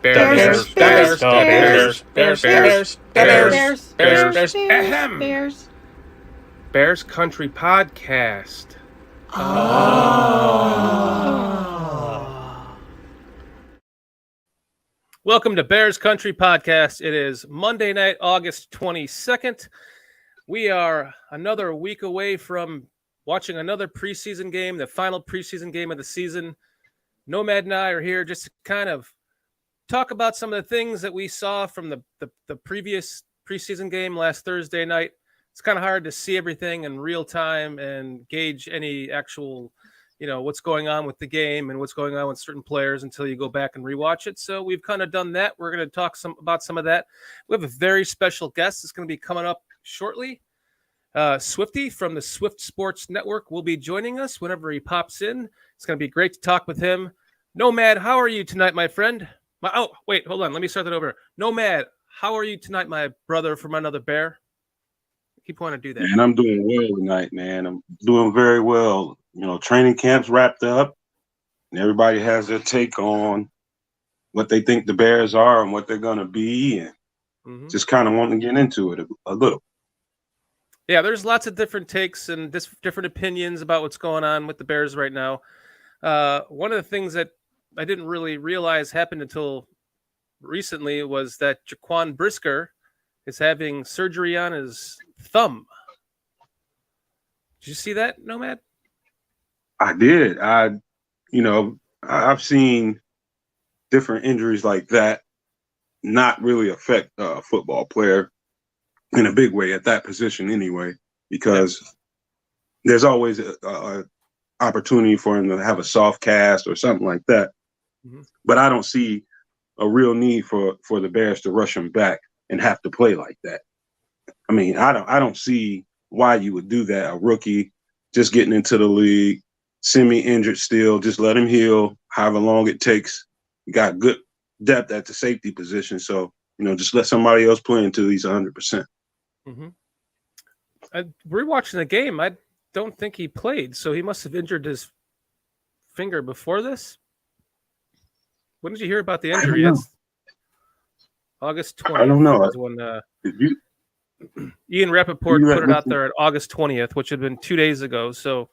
Bears, Bears, Bears, Bears, Bears, Bears, Bears, ahem. Bears Country Podcast. Welcome to Bears Country Podcast. It is Monday night, August 22nd. We are another week away from watching another preseason game, the final preseason game of the season. Nomad and I are here just to kind of talk about some of the things that we saw from the previous preseason game last Thursday night. It's kind of hard to see everything in real time and gauge any actual, what's going on with the game and what's going on with certain players until you go back and rewatch it. So we've kind of done that. We're going to talk about some of that. We have a very special guest that's going to be coming up shortly. Swifty from the Swift Sports Network will be joining us whenever he pops in. It's going to be great to talk with him. Nomad, how are you tonight, my friend? Wait, hold on. Let me start that over. Nomad, how are you tonight, my brother from another bear? Keep wanting to do that. And I'm doing well tonight, man. I'm doing very well. Training camp's wrapped up, and everybody has their take on what they think the Bears are and what they're going to be, and just kind of wanting to get into it a little. Yeah, there's lots of different takes and different opinions about what's going on with the Bears right now. One of the things that I didn't really realize happened until recently was that Jaquan Brisker is having surgery on his thumb. Did you see that, Nomad? I did. I've seen different injuries like that not really affect a football player in a big way at that position anyway, because there's always a opportunity for him to have a soft cast or something like that. But I don't see a real need for the Bears to rush him back and have to play like that. I mean, I don't see why you would do that. A rookie just getting into the league, semi-injured still, just let him heal however long it takes. You got good depth at the safety position, so just let somebody else play until he's 100%. We're watching the game. I don't think he played, so he must have injured his finger before this. When did you hear about the injury? It's August 20th. I don't know. When Ian Rappaport put it out there at August 20th, which had been 2 days ago. So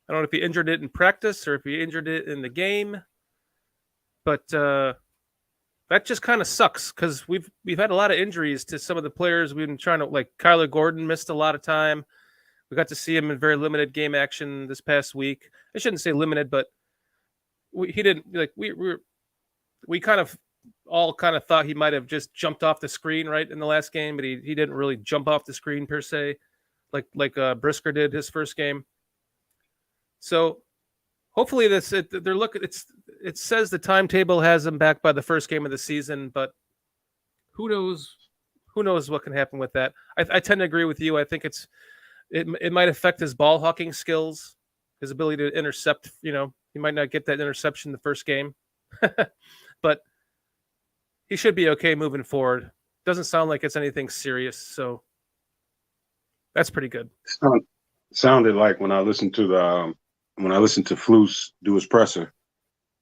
I don't know if he injured it in practice or if he injured it in the game. But that just kind of sucks because we've had a lot of injuries to some of the players we've been trying to, like Kyler Gordon missed a lot of time. We got to see him in very limited game action this past week. I shouldn't say limited, but he didn't we kind of all kind of thought he might have just jumped off the screen right in the last game, but he didn't really jump off the screen per se, like Brisker did his first game. So hopefully it says the timetable has him back by the first game of the season, but who knows what can happen with that. I tend to agree with you. I think it might affect his ball hawking skills, his ability to intercept. He might not get that interception the first game, but he should be okay moving forward. Doesn't sound like it's anything serious, so that's pretty good. Sounded like when I listened to Flus do his presser,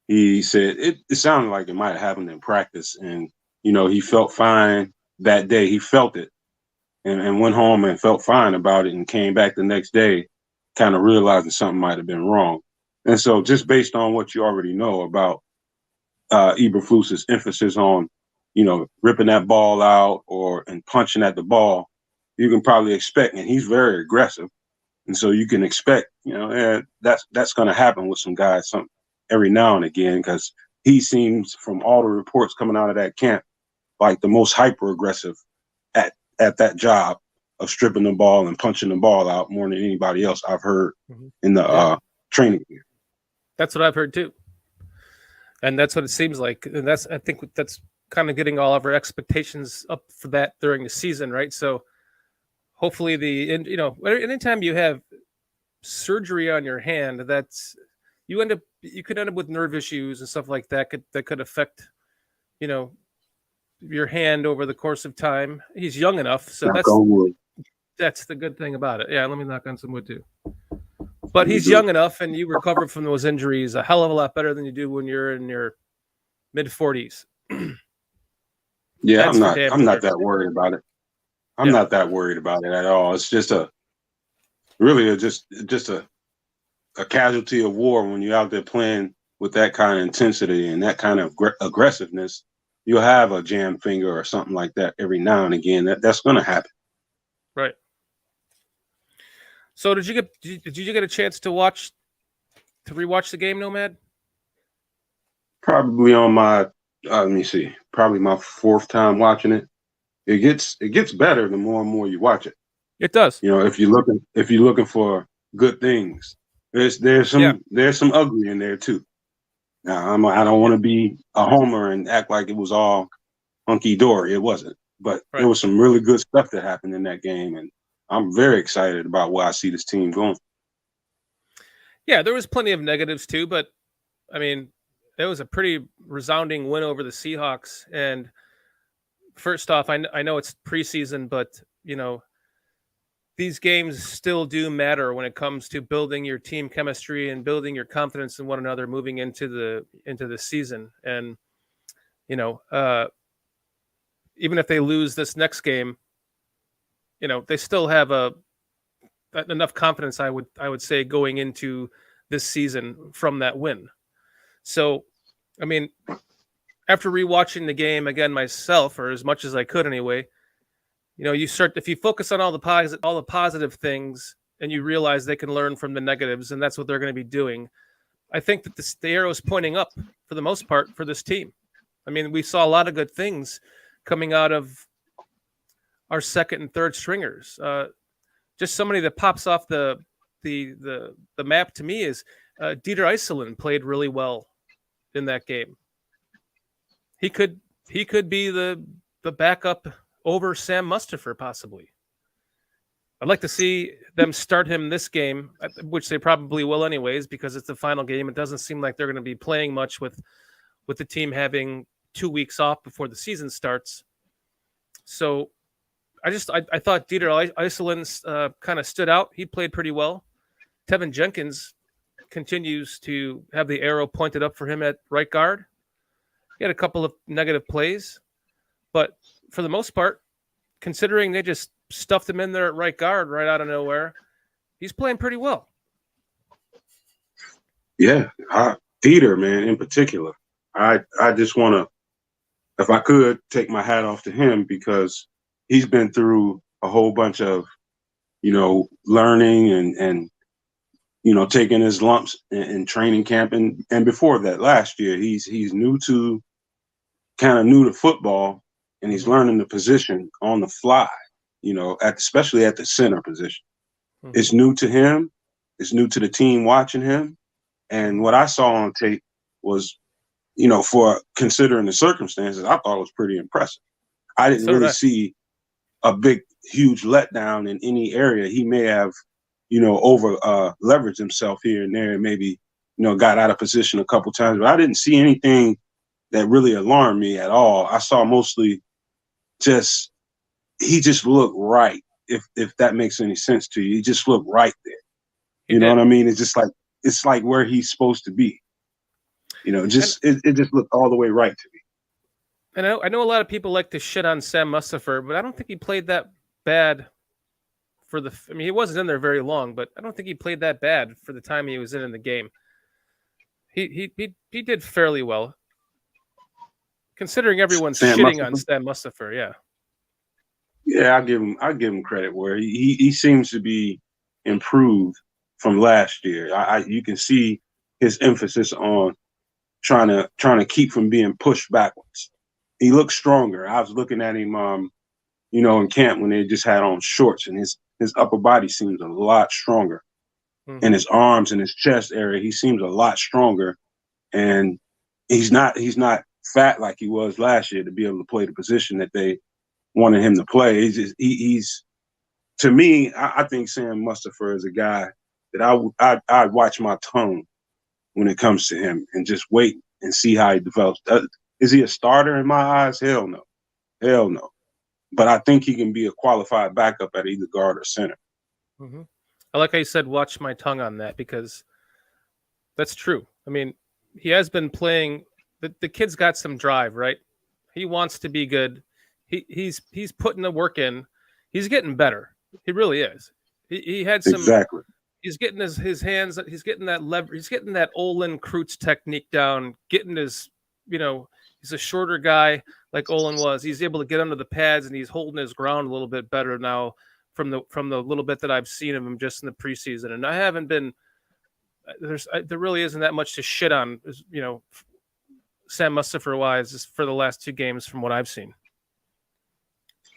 he said it sounded like it might have happened in practice, and he felt fine that day. He felt it, and went home and felt fine about it, and came back the next day, kind of realizing something might have been wrong. And so, just based on what you already know about Eberflus's emphasis on, ripping that ball out and punching at the ball, you can probably expect, and he's very aggressive, and so you can expect, that's going to happen with some guys every now and again, because he seems, from all the reports coming out of that camp, like the most hyper aggressive at that job of stripping the ball and punching the ball out more than anybody else I've heard in the training year. That's what I've heard too. And that's what it seems like. And I think that's kind of getting all of our expectations up for that during the season, right? So hopefully anytime you have surgery on your hand, you could end up with nerve issues and stuff like that that could affect, your hand over the course of time. He's young enough, so that's the good thing about it. Yeah, let me knock on some wood too. But he's young enough, and you recover from those injuries a hell of a lot better than you do when you're in your mid-40s. Yeah, That's for damn I'm not sure. that worried about it. I'm Yeah. not that worried about it at all. It's just just a casualty of war when you're out there playing with that kind of intensity and that kind of aggressiveness. You'll have a jam finger or something like that every now and again. That's going to happen. Right. So did you get a chance to rewatch the game, Nomad? Probably on my let me see, probably my fourth time watching it. It gets better the more and more you watch it. It does. You know, if you're looking for good things, there's some ugly in there too. Now I don't want to be a homer and act like it was all hunky dory. It wasn't, but there was some really good stuff that happened in that game, and I'm very excited about where I see this team going. Yeah, there was plenty of negatives too, but I mean, it was a pretty resounding win over the Seahawks. And first off, I know it's preseason, but you know, these games still do matter when it comes to building your team chemistry and building your confidence in one another moving into the season. And you know, even if they lose this next game, you know, they still have enough confidence, I would say, going into this season from that win. So, I mean, after rewatching the game again myself, or as much as I could anyway, you know, if you focus on all the positive things, and you realize they can learn from the negatives, and that's what they're going to be doing. I think that the arrow is pointing up for the most part for this team. I mean, we saw a lot of good things coming out of our second and third stringers. Just somebody that pops off the map to me is Dieter Iceland played really well in that game. He could be the backup over Sam Mustipher possibly. I'd like to see them start him this game, which they probably will anyways, because it's the final game. It doesn't seem like they're going to be playing much with the team having 2 weeks off before the season starts. So I thought Dieter Iceland kind of stood out. He played pretty well. Tevin Jenkins continues to have the arrow pointed up for him at right guard. He had a couple of negative plays, but for the most part, considering they just stuffed him in there at right guard right out of nowhere, he's playing pretty well. Yeah, Dieter, man, in particular, I just want to, if I could, take my hat off to him because he's been through a whole bunch of, you know, learning and you know, taking his lumps in training camp, and before that, last year, he's new to football, and he's learning the position on the fly. You know, especially at the center position, it's new to him. It's new to the team watching him, and what I saw on tape was, you know, for considering the circumstances, I thought it was pretty impressive. I didn't really see a big, huge letdown in any area. He may have, you know, over leveraged himself here and there, and maybe, you know, got out of position a couple times, but I didn't see anything that really alarmed me at all. I saw mostly he just looked right. If that makes any sense to you, he just looked right there. You know what I mean? It's like where he's supposed to be. You know, it just looked all the way right to me. And I know a lot of people like to shit on Sam Mustipher, but I don't think he played that bad he wasn't in there very long, but I don't think he played that bad for the time he was in the game. He did fairly well, considering everyone's shitting on Sam Mustipher. Yeah. Yeah, I give him credit where he seems to be improved from last year. You can see his emphasis on trying to keep from being pushed backwards. He looks stronger. I was looking at him, you know, in camp when they just had on shorts, and his upper body seems a lot stronger. In his arms and his chest area, he seems a lot stronger, and he's not fat like he was last year to be able to play the position that they wanted him to play. He's to me, I think Sam Mustipher is a guy that I'd watch my tongue when it comes to him and just wait and see how he develops. Is he a starter in my eyes? Hell no. But I think he can be a qualified backup at either guard or center. I like how you said, watch my tongue on that, because that's true. I mean, he has been playing the kid's got some drive, right? He wants to be good. He's putting the work in. He's getting better. He really is. He had some. Exactly. He's getting his hands. He's getting that lever. He's getting that Olin Kreutz technique down. Getting his, he's a shorter guy like Olin was. He's able to get under the pads and he's holding his ground a little bit better now from the little bit that I've seen of him just in the preseason. And I haven't been. There really isn't that much to shit on, Sam Mustipher wise for the last 2 games from what I've seen.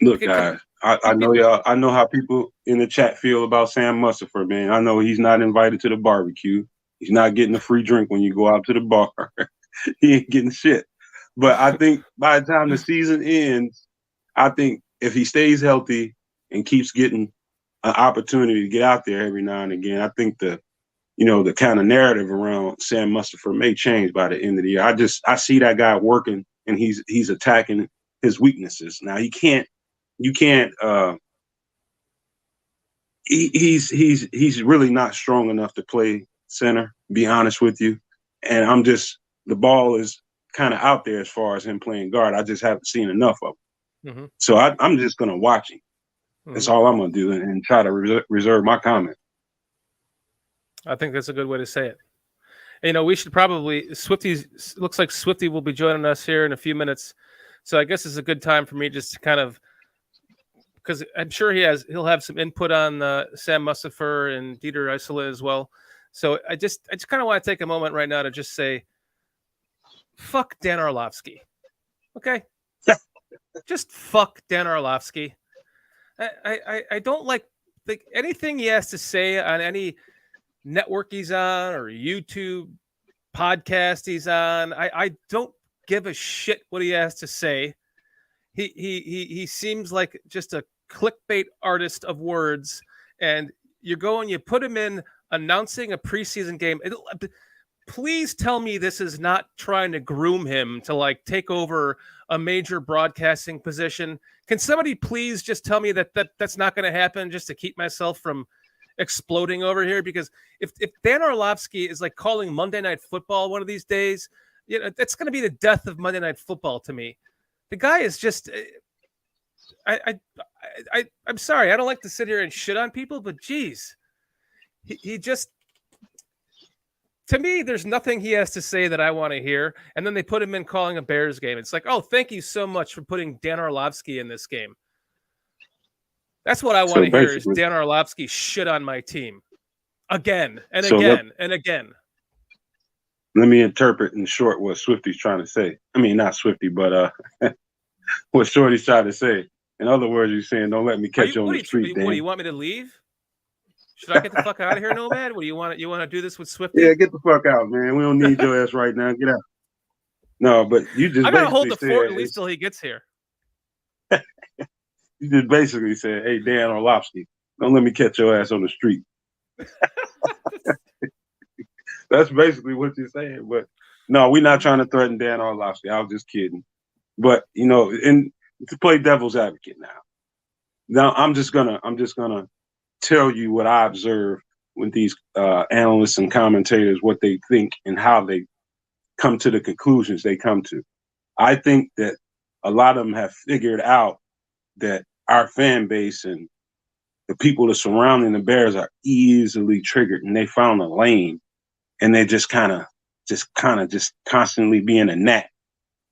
Look, guys, I know y'all. I know how people in the chat feel about Sam Mustipher, man. I know he's not invited to the barbecue. He's not getting a free drink when you go out to the bar. He ain't getting shit. But I think by the time the season ends, I think if he stays healthy and keeps getting an opportunity to get out there every now and again, I think the kind of narrative around Sam Mustipher may change by the end of the year. I see that guy working and he's attacking his weaknesses. Now he's really not strong enough to play center, be honest with you. And the ball is kind of out there as far as him playing guard. I just haven't seen enough of him. Mm-hmm. So I'm just going to watch him. Mm-hmm. That's all I'm going to do and try to reserve my comment. I think that's a good way to say it. We should probably looks like Swifty will be joining us here in a few minutes. So I guess it's a good time for me just to kind of, because I'm sure he'll have some input on Sam Mustipher and Dieter Iceland as well. So I just kind of want to take a moment right now to just say, fuck Dan Orlovsky. Okay? Just fuck Dan Orlovsky. I don't like anything he has to say on any network he's on or YouTube podcast he's on. I don't give a shit what he has to say. He seems like just a clickbait artist of words, and you put him in announcing a preseason game. Please tell me this is not trying to groom him to take over a major broadcasting position. Can somebody please just tell me that's not going to happen, just to keep myself from exploding over here? Because if Dan Orlovsky is calling Monday Night Football one of these days, that's going to be the death of Monday Night Football to me. The guy is just, I'm sorry, I don't like to sit here and shit on people, but geez, he just, to me, there's nothing he has to say that I want to hear. And then they put him in calling a Bears game. It's oh, thank you so much for putting Dan Orlovsky in this game. That's what I want to hear is Dan Orlovsky shit on my team again and again and again. Let me interpret in short what Swifty's trying to say. I mean, not Swifty, but what Shorty's trying to say. In other words, you're saying, don't let me catch you on the street, Dan. What, do you want me to leave? Should I get the fuck out of here, Nomad? What do you want to do this with Swifty? Yeah, get the fuck out, man. We don't need your ass right now. Get out. No, but you just I'm going to hold the fort at least till he gets here. You just basically said, hey, Dan Orlovsky, don't let me catch your ass on the street. That's basically what you're saying. But no, we're not trying to threaten Dan Orlovsky. I was just kidding. But and to play devil's advocate now I'm just gonna tell you what I observe with these analysts and commentators, what they think and how they come to the conclusions they come to. I think that a lot of them have figured out that our fan base and the people that surrounding the Bears are easily triggered, and they found a lane, and they just constantly being a gnat,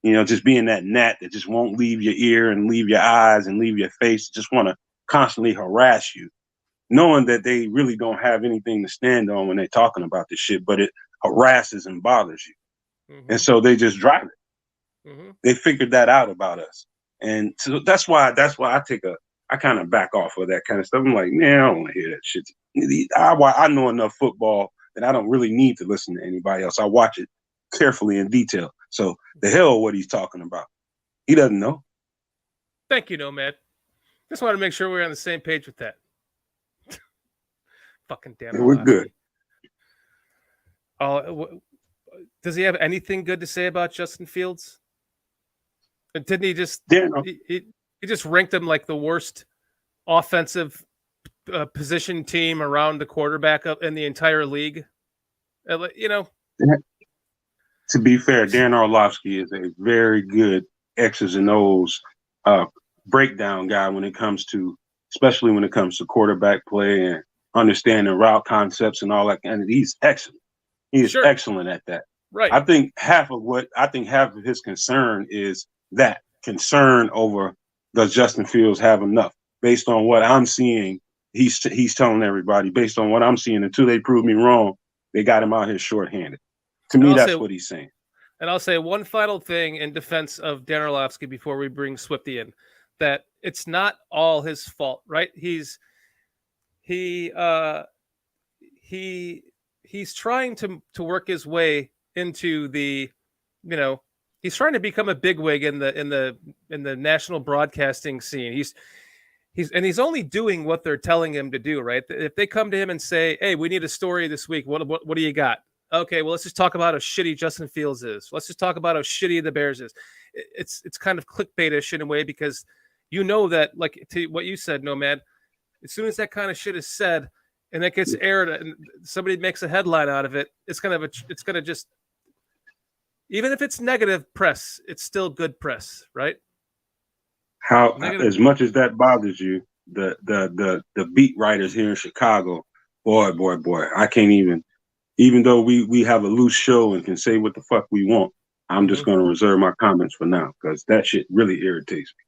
just being that gnat that just won't leave your ear and leave your eyes and leave your face, just want to constantly harass you, knowing that they really don't have anything to stand on when they're talking about this shit, but it harasses and bothers you. Mm-hmm. And so they just drive it. Mm-hmm. They figured that out about us. And so that's why I kind of back off of that kind of stuff. I'm like, man, I don't want to hear that shit. I know enough football that I don't really need to listen to anybody else. I watch it carefully in detail. So the hell what he's talking about. He doesn't know. Thank you, Nomad. Just want to make sure we're on the same page with that. Fucking damn it. We're good. Does he have anything good to say about Justin Fields? Didn't he just he just ranked him like the worst offensive position team around the quarterback in the entire league? To be fair, Dan Orlovsky is a very good X's and O's breakdown guy especially when it comes to quarterback play and understanding route concepts and all that. And he's excellent. He is excellent at that. Right. I think half of his concern is that concern over, does Justin Fields have enough? Based on what I'm seeing, he's telling everybody, based on what I'm seeing, until they prove me wrong, they got him out here shorthanded. To me, that's what he's saying. And I'll say one final thing in defense of Dan Orlovsky before we bring Swifty in, that it's not all his fault, right? He's trying to work his way into the, he's trying to become a bigwig in the national broadcasting scene. He's only doing what they're telling him to do, right? If they come to him and say, "Hey, we need a story this week. What do you got?" Okay, well, let's just talk about how shitty Justin Fields is. Let's just talk about how shitty the Bears is. It's kind of clickbaitish in a way, because that, like, to what you said, Nomad, as soon as that kind of shit is said and it gets aired and somebody makes a headline out of it, it's gonna just, even if it's negative press, it's still good press, right? As much as that bothers you, the beat writers here in Chicago, boy, I can't even though we have a loose show and can say what the fuck we want, I'm just going to reserve my comments for now, because that shit really irritates me.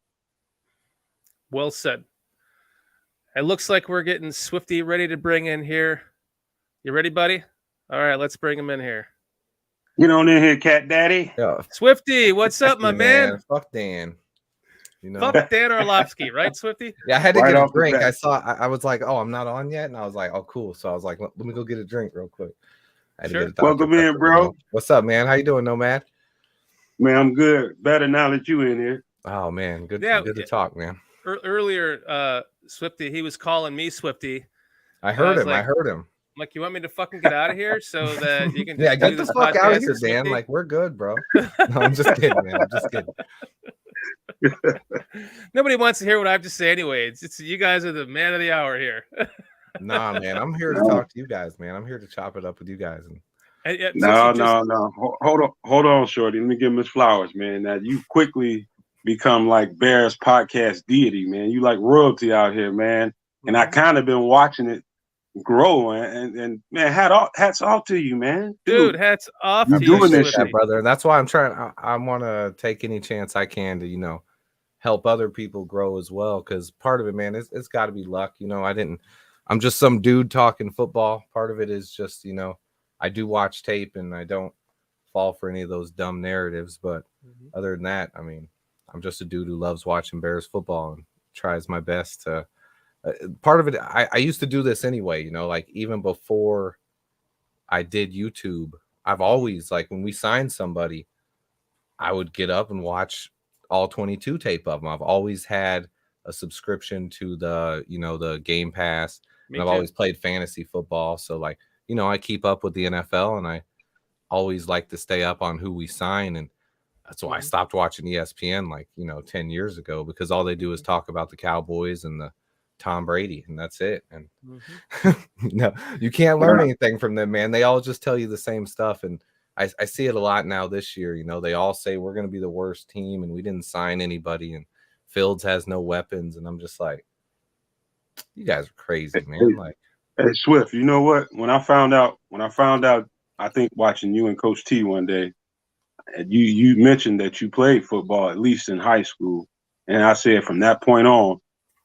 Well said. It looks like we're getting Swifty ready to bring in here. You ready, buddy? All right, let's bring him in here. Get on in here, Cat Daddy. Yeah. Swifty, what's up, my man? Fuck Dan. Fuck Dan Orlovsky, right, Swifty? Yeah, I had to get a drink. I was like, oh, I'm not on yet, and I was like, oh, cool. So I was like, let me go get a drink real quick. Welcome in, bro. What's up, man? How you doing, Nomad? Man, I'm good. Better now that you in here. Oh man, good to talk, man. Earlier, Swifty, he was calling me Swifty. I heard him. I'm like, you want me to fucking get out of here so that you can get the fuck out of here, Dan. Swifty? Like, we're good, bro. No, I'm just kidding, man. I'm just kidding. Nobody wants to hear what I have to say anyway. It's you guys are the man of the hour here. Nah, man. I'm here to talk to you guys, man. I'm here to chop it up with you guys. No. Hold on, Shorty. Let me give him his flowers, man. Now you quickly become like Bears podcast deity, man. You like royalty out here, man. And I kind of been watching it grow, and man, hats off to you, man. Dude, hats off to you. Doing this shit, brother. That's why I'm trying. I want to take any chance I can to, help other people grow as well. Because part of it, man, it's got to be luck. I'm just some dude talking football. Part of it is just, I do watch tape and I don't fall for any of those dumb narratives. But other than that, I mean, I'm just a dude who loves watching Bears football and tries my best to. Part of it, I used to do this anyway, like even before I did YouTube, I've always, like, when we signed somebody, I would get up and watch all 22 tape of them. I've always had a subscription to the Game Pass. And I've always played fantasy football. So, like, I keep up with the NFL, and I always like to stay up on who we sign. And that's why I stopped watching ESPN 10 years ago, because all they do is talk about the Cowboys and the Tom Brady, and that's it. And no, you can't learn anything from them, man. They all just tell you the same stuff. And I see it a lot now this year. They all say we're going to be the worst team and we didn't sign anybody and Fields has no weapons. And I'm just like, you guys are crazy, man. Hey, Swift, you know what? When I found out, I think watching you and Coach T one day, you mentioned that you played football, at least in high school. And I said, from that point on,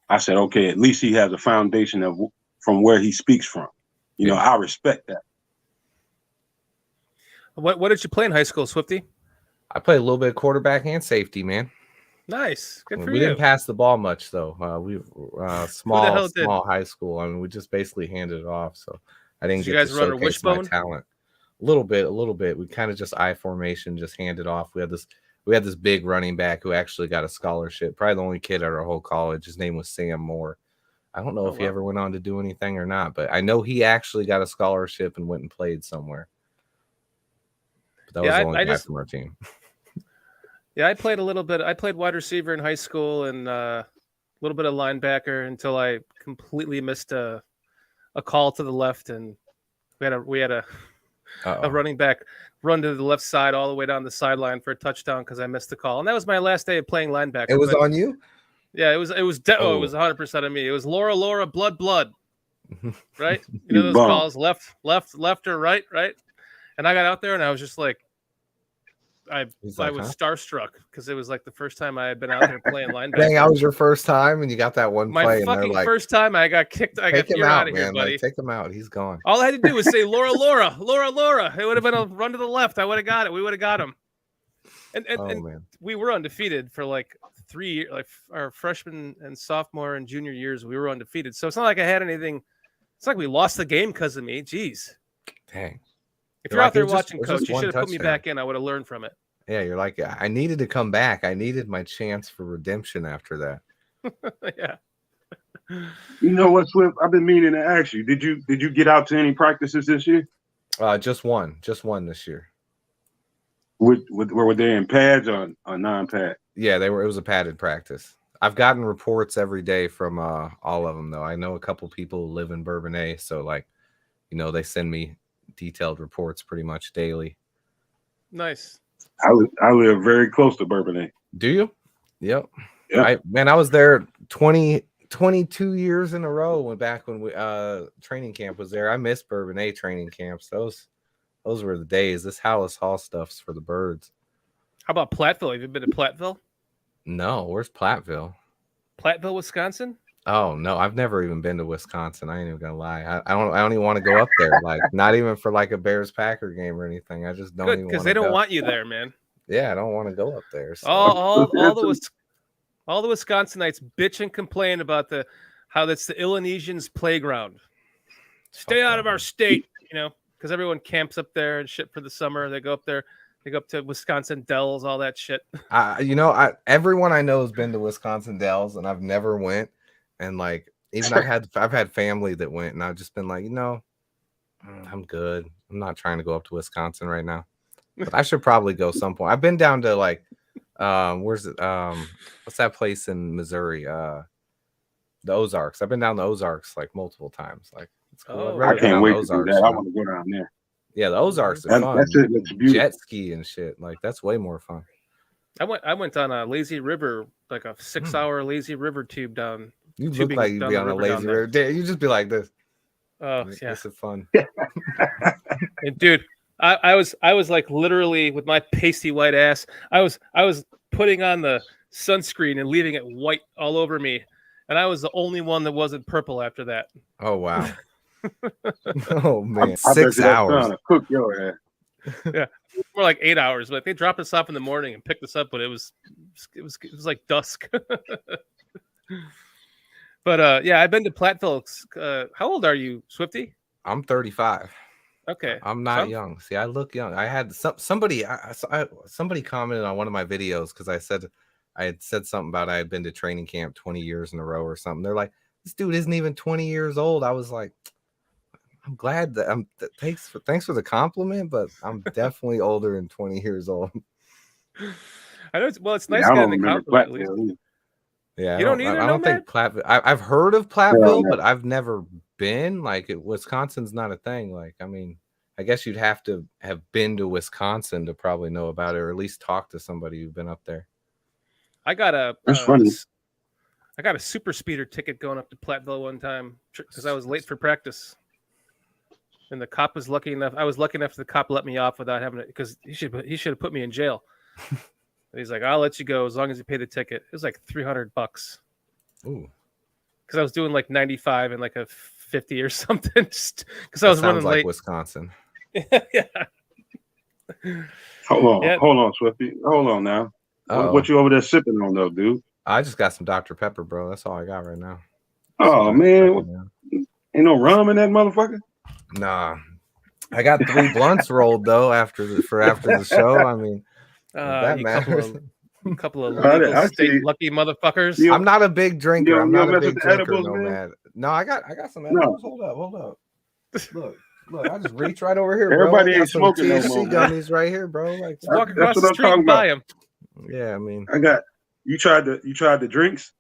I said, okay, at least he has a foundation from where he speaks from. I respect that. What did you play in high school, Swifty? I played a little bit of quarterback and safety, man. Nice. Good for you. We didn't pass the ball much, though. We small high school. I mean, we just basically handed it off. So I didn't get to showcase my talent. A little bit. We kind of just I formation, just handed off. We had this big running back who actually got a scholarship. Probably the only kid at our whole college. His name was Sam Moore. I don't know if he ever went on to do anything or not, but I know he actually got a scholarship and went and played somewhere. But that was the only guy from our team. Yeah, I played a little bit. I played wide receiver in high school and a little bit of linebacker until I completely missed a call to the left, and we had a a running back run to the left side all the way down the sideline for a touchdown because I missed the call. And that was my last day of playing linebacker. It was on you? Yeah, it was 100% on me. It was Laura, blood. Right? You know those calls, left, or right? And I got out there and I was just like, I was starstruck because it was like the first time I had been out there playing linebacker. Dang, that was your first time, and you got that one play. My fucking first time, I got kicked. I got him out of man. here, buddy. Like, take him out. He's gone. All I had to do was say Laura. It would have been a run to the left. I would have got it. We would have got him. And we were undefeated for like 3 years, like our freshman and sophomore and junior years. We were undefeated. So it's not like I had anything. It's like we lost the game because of me. Jeez. Dang. If you're out there watching, Coach, you should have put me back in. I would have learned from it. Yeah, you're like, I needed to come back. I needed my chance for redemption after that. Yeah. You know what, Swift? I've been meaning to ask you. Did you get out to any practices this year? Just one this year. Were they in pads or non-pad? Yeah, they were. It was a padded practice. I've gotten reports every day from all of them, though. I know a couple people who live in Bourbonnais, so like, you know, they send me detailed reports pretty much daily. Nice. I live very close to Bourbonnais. Do you? Yep. Yeah. I was there 22 years in a row when we training camp was there. I missed Bourbonnais training camps. Those were the days. This Hallis Hall stuff's for the birds. How about Platteville? Have you been to Platteville? No, where's Platteville? Platteville, Wisconsin? Oh no, I've never even been to Wisconsin. I ain't even gonna lie. I don't even want to go up there. Like, not even for like a Bears Packer game or anything. I just don't even because they don't want you there, man. Yeah, I don't want to go up there. So. All the Wisconsinites bitch and complain about how that's the Illonesians' playground. Stay out of our state, you know, because everyone camps up there and shit for the summer. They go up there. They go up to Wisconsin Dells, all that shit. Everyone I know has been to Wisconsin Dells, and I've never went. And like, even I've had family that went, and I've just been like, I'm good. I'm not trying to go up to Wisconsin right now. But I should probably go some point. I've been down to like, where's it? What's that place in Missouri? The Ozarks. I've been down the Ozarks like multiple times. Like, it's cool. I can't wait to do that. I want to go down there. Yeah, the Ozarks are fun. That's it. It's beautiful. Jet ski and shit. Like, that's way more fun. I went on a lazy river, like a 6-hour lazy river tube down. You look like you'd be on a lazy river. You just be like this. Oh, yeah. This is fun. And dude, I was like literally with my pasty white ass. I was putting on the sunscreen and leaving it white all over me, and I was the only one that wasn't purple after that. Oh wow. Oh man, I 6 hours. Cook your ass. Yeah, more like 8 hours. But they dropped us off in the morning and picked us up, but it was like dusk. But yeah, I've been to Platteville. How old are you, Swifty? I'm 35. Okay, I'm not young. See, I look young. I had somebody commented on one of my videos because I had said something about I had been to training camp 20 years in a row or something. They're like, this dude isn't even 20 years old. I was like, I'm glad that thanks for the compliment, but I'm definitely older than 20 years old. I know. It's nice getting the compliment at least. Yeah, you don't either. I don't think Platteville. I've heard of Platteville, but I've never been. Like, Wisconsin's not a thing. Like, I mean, I guess you'd have to have been to Wisconsin to probably know about it, or at least talk to somebody who's been up there. I got a super speeder ticket going up to Platteville one time because I was late for practice, and the cop was lucky enough. I was lucky enough the cop let me off without having it because he should have put me in jail. And he's like, I'll let you go as long as you pay the ticket. It was like $300. Ooh. Because I was doing like 95 and like a 50 or something. Just because I was running like late. Wisconsin. Yeah. Hold on, Swifty. Hold on now. What you over there sipping on though, dude? I just got some Dr. Pepper, bro. That's all I got right now. Oh man, ain't no rum in that motherfucker. Nah, I got 3 blunts rolled though after the show. I mean. That matters. A couple of legal state lucky motherfuckers. I'm not a big drinker. I'm not a big drinker. Edibles, No, I got some edibles. No. Hold up. Look, I just reach right over here, bro. Everybody ain't smoking no more. Gummies right here, bro. Like, walk across the street and buy them. Yeah, I mean, you tried the drinks?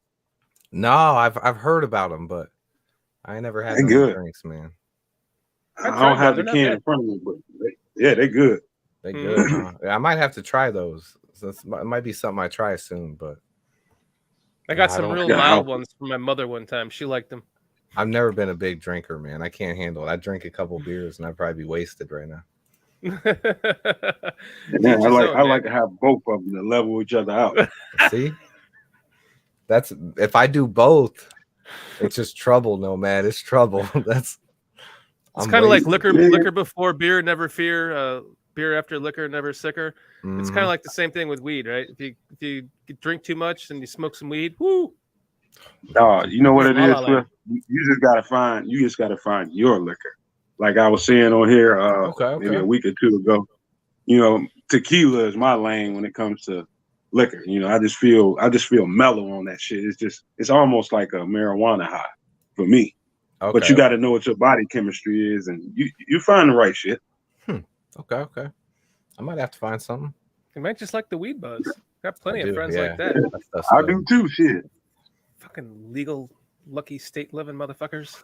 No, I've heard about them, but I ain't never had any drinks, man. I don't have the can in front of me, but Yeah, they good. They good. Huh? Yeah, I might have to try those. So it might be something I try soon, but I got I some don't- real Yeah, mild ones from my mother one time. She liked them. I've never been a big drinker, man. I can't handle it. I drink a couple beers and I'd probably be wasted right now. And Teach then his I own, like man. to have both of them to level each other out. See, that's if I do both, it's just trouble. No, man, it's trouble. That's It's I'm kind of like wasted. liquor before beer, never fear. Beer after liquor, never sicker. It's kind Mhm. of like the same thing with weed, right? If you drink too much and you smoke some weed, woo. You know what it La is, La Land. Swift? You just gotta find your liquor. Like I was saying on here, maybe a week or two ago. You know, tequila is my lane when it comes to liquor. You know, I just feel mellow on that shit. It's almost like a marijuana high for me. Okay, But you got to know what your body chemistry is, and you find the right shit. okay. I might have to find something. You might just like the weed buzz. Got plenty I of do, friends yeah. like that. That stuff's I good. do too. Shit. Fucking legal, lucky state living motherfuckers.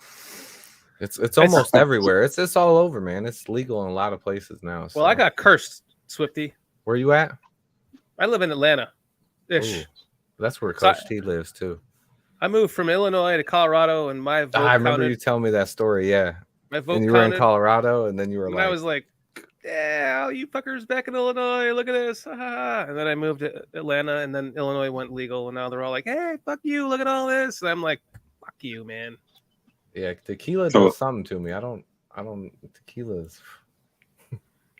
It's almost everywhere. It's all over, man. It's legal in a lot of places now. Well, I so. got cursed, Swifty. Where you at? I live in Atlanta. Ish. Ooh, that's where So Coach T lives too. I moved from Illinois to Colorado, and my vote I remember counted. you telling me that story. Yeah, My vote and you were in counted. Colorado, and then you were And like, I was like, yeah, all you fuckers back in Illinois, look at this. Ha, ha, ha. And then I moved to Atlanta, and then Illinois went legal, and now they're all like, hey, fuck you, look at all this. And I'm like, fuck you, man. yeah, tequila So- does something to me. I don't. Tequila's.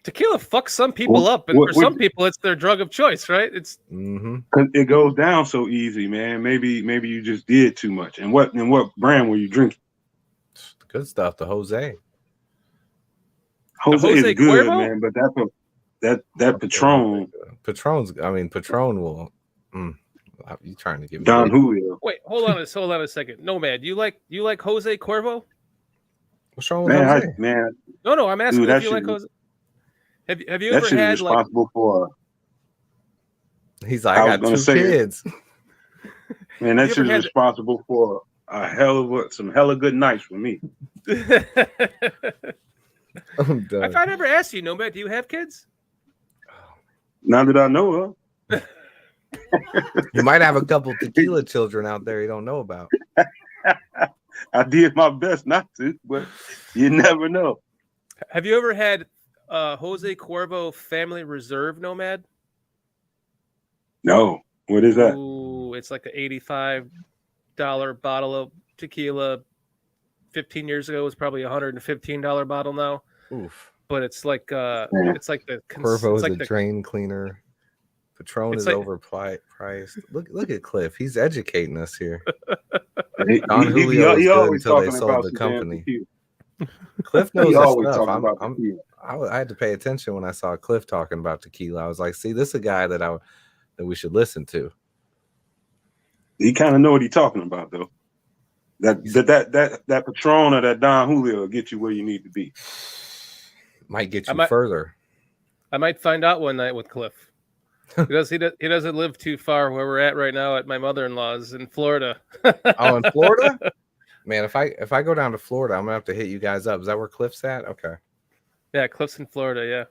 Tequila fucks some people up, and for some people, it's their drug of choice, right? It's Mm-hmm. 'Cause it goes down so easy, man. Maybe you just did too much. And what brand were you drinking? Good stuff. The Jose. Jose Jose is good, Cuervo? man. But that Patron, Patron's. I mean, Patron will. You trying to give me Don Julio. wait, hold on a second. Nomad, you like Jose Cuervo? What's wrong with Jose? Man, No, I'm asking Dude, if that you like shit Jose. Have you that ever shit is had like? responsible for. He's like, I I was got gonna two say it. kids. Man, that You shit ever is had- responsible for some hella good nights for me. I'm done. If I never asked you, Nomad, do you have kids? Now that I know of. You might have a couple tequila children out there you don't know about. I did my best not to, but you never know. Have you ever had Jose Cuervo Family Reserve, Nomad? No. What is that? Ooh, it's like an $85 bottle of tequila. 15 years ago, it was probably a $115 bottle now. Oof. But it's like Yeah. it's like the Cuervo is it's like a the drain cleaner. Patron It's is like- overpriced. Look at Cliff. He's educating us here. He Julio is good always until they talking sold about the some damn company. tequila. Cliff knows He his always stuff. talking about tequila. I had to pay attention when I saw Cliff talking about tequila. I was like, see, this is a guy that we should listen to. He kind of know what he's talking about, though. That Patron or that Don Julio will get you where you need to be. Might get I you might- further. I might find out one night with Cliff. He doesn't live too far where we're at right now at my mother-in-law's in Florida. Oh, in Florida? Man, if I go down to Florida, I'm gonna have to hit you guys up. Is that where Cliff's at? Okay. Yeah, Cliff's in Florida, yeah.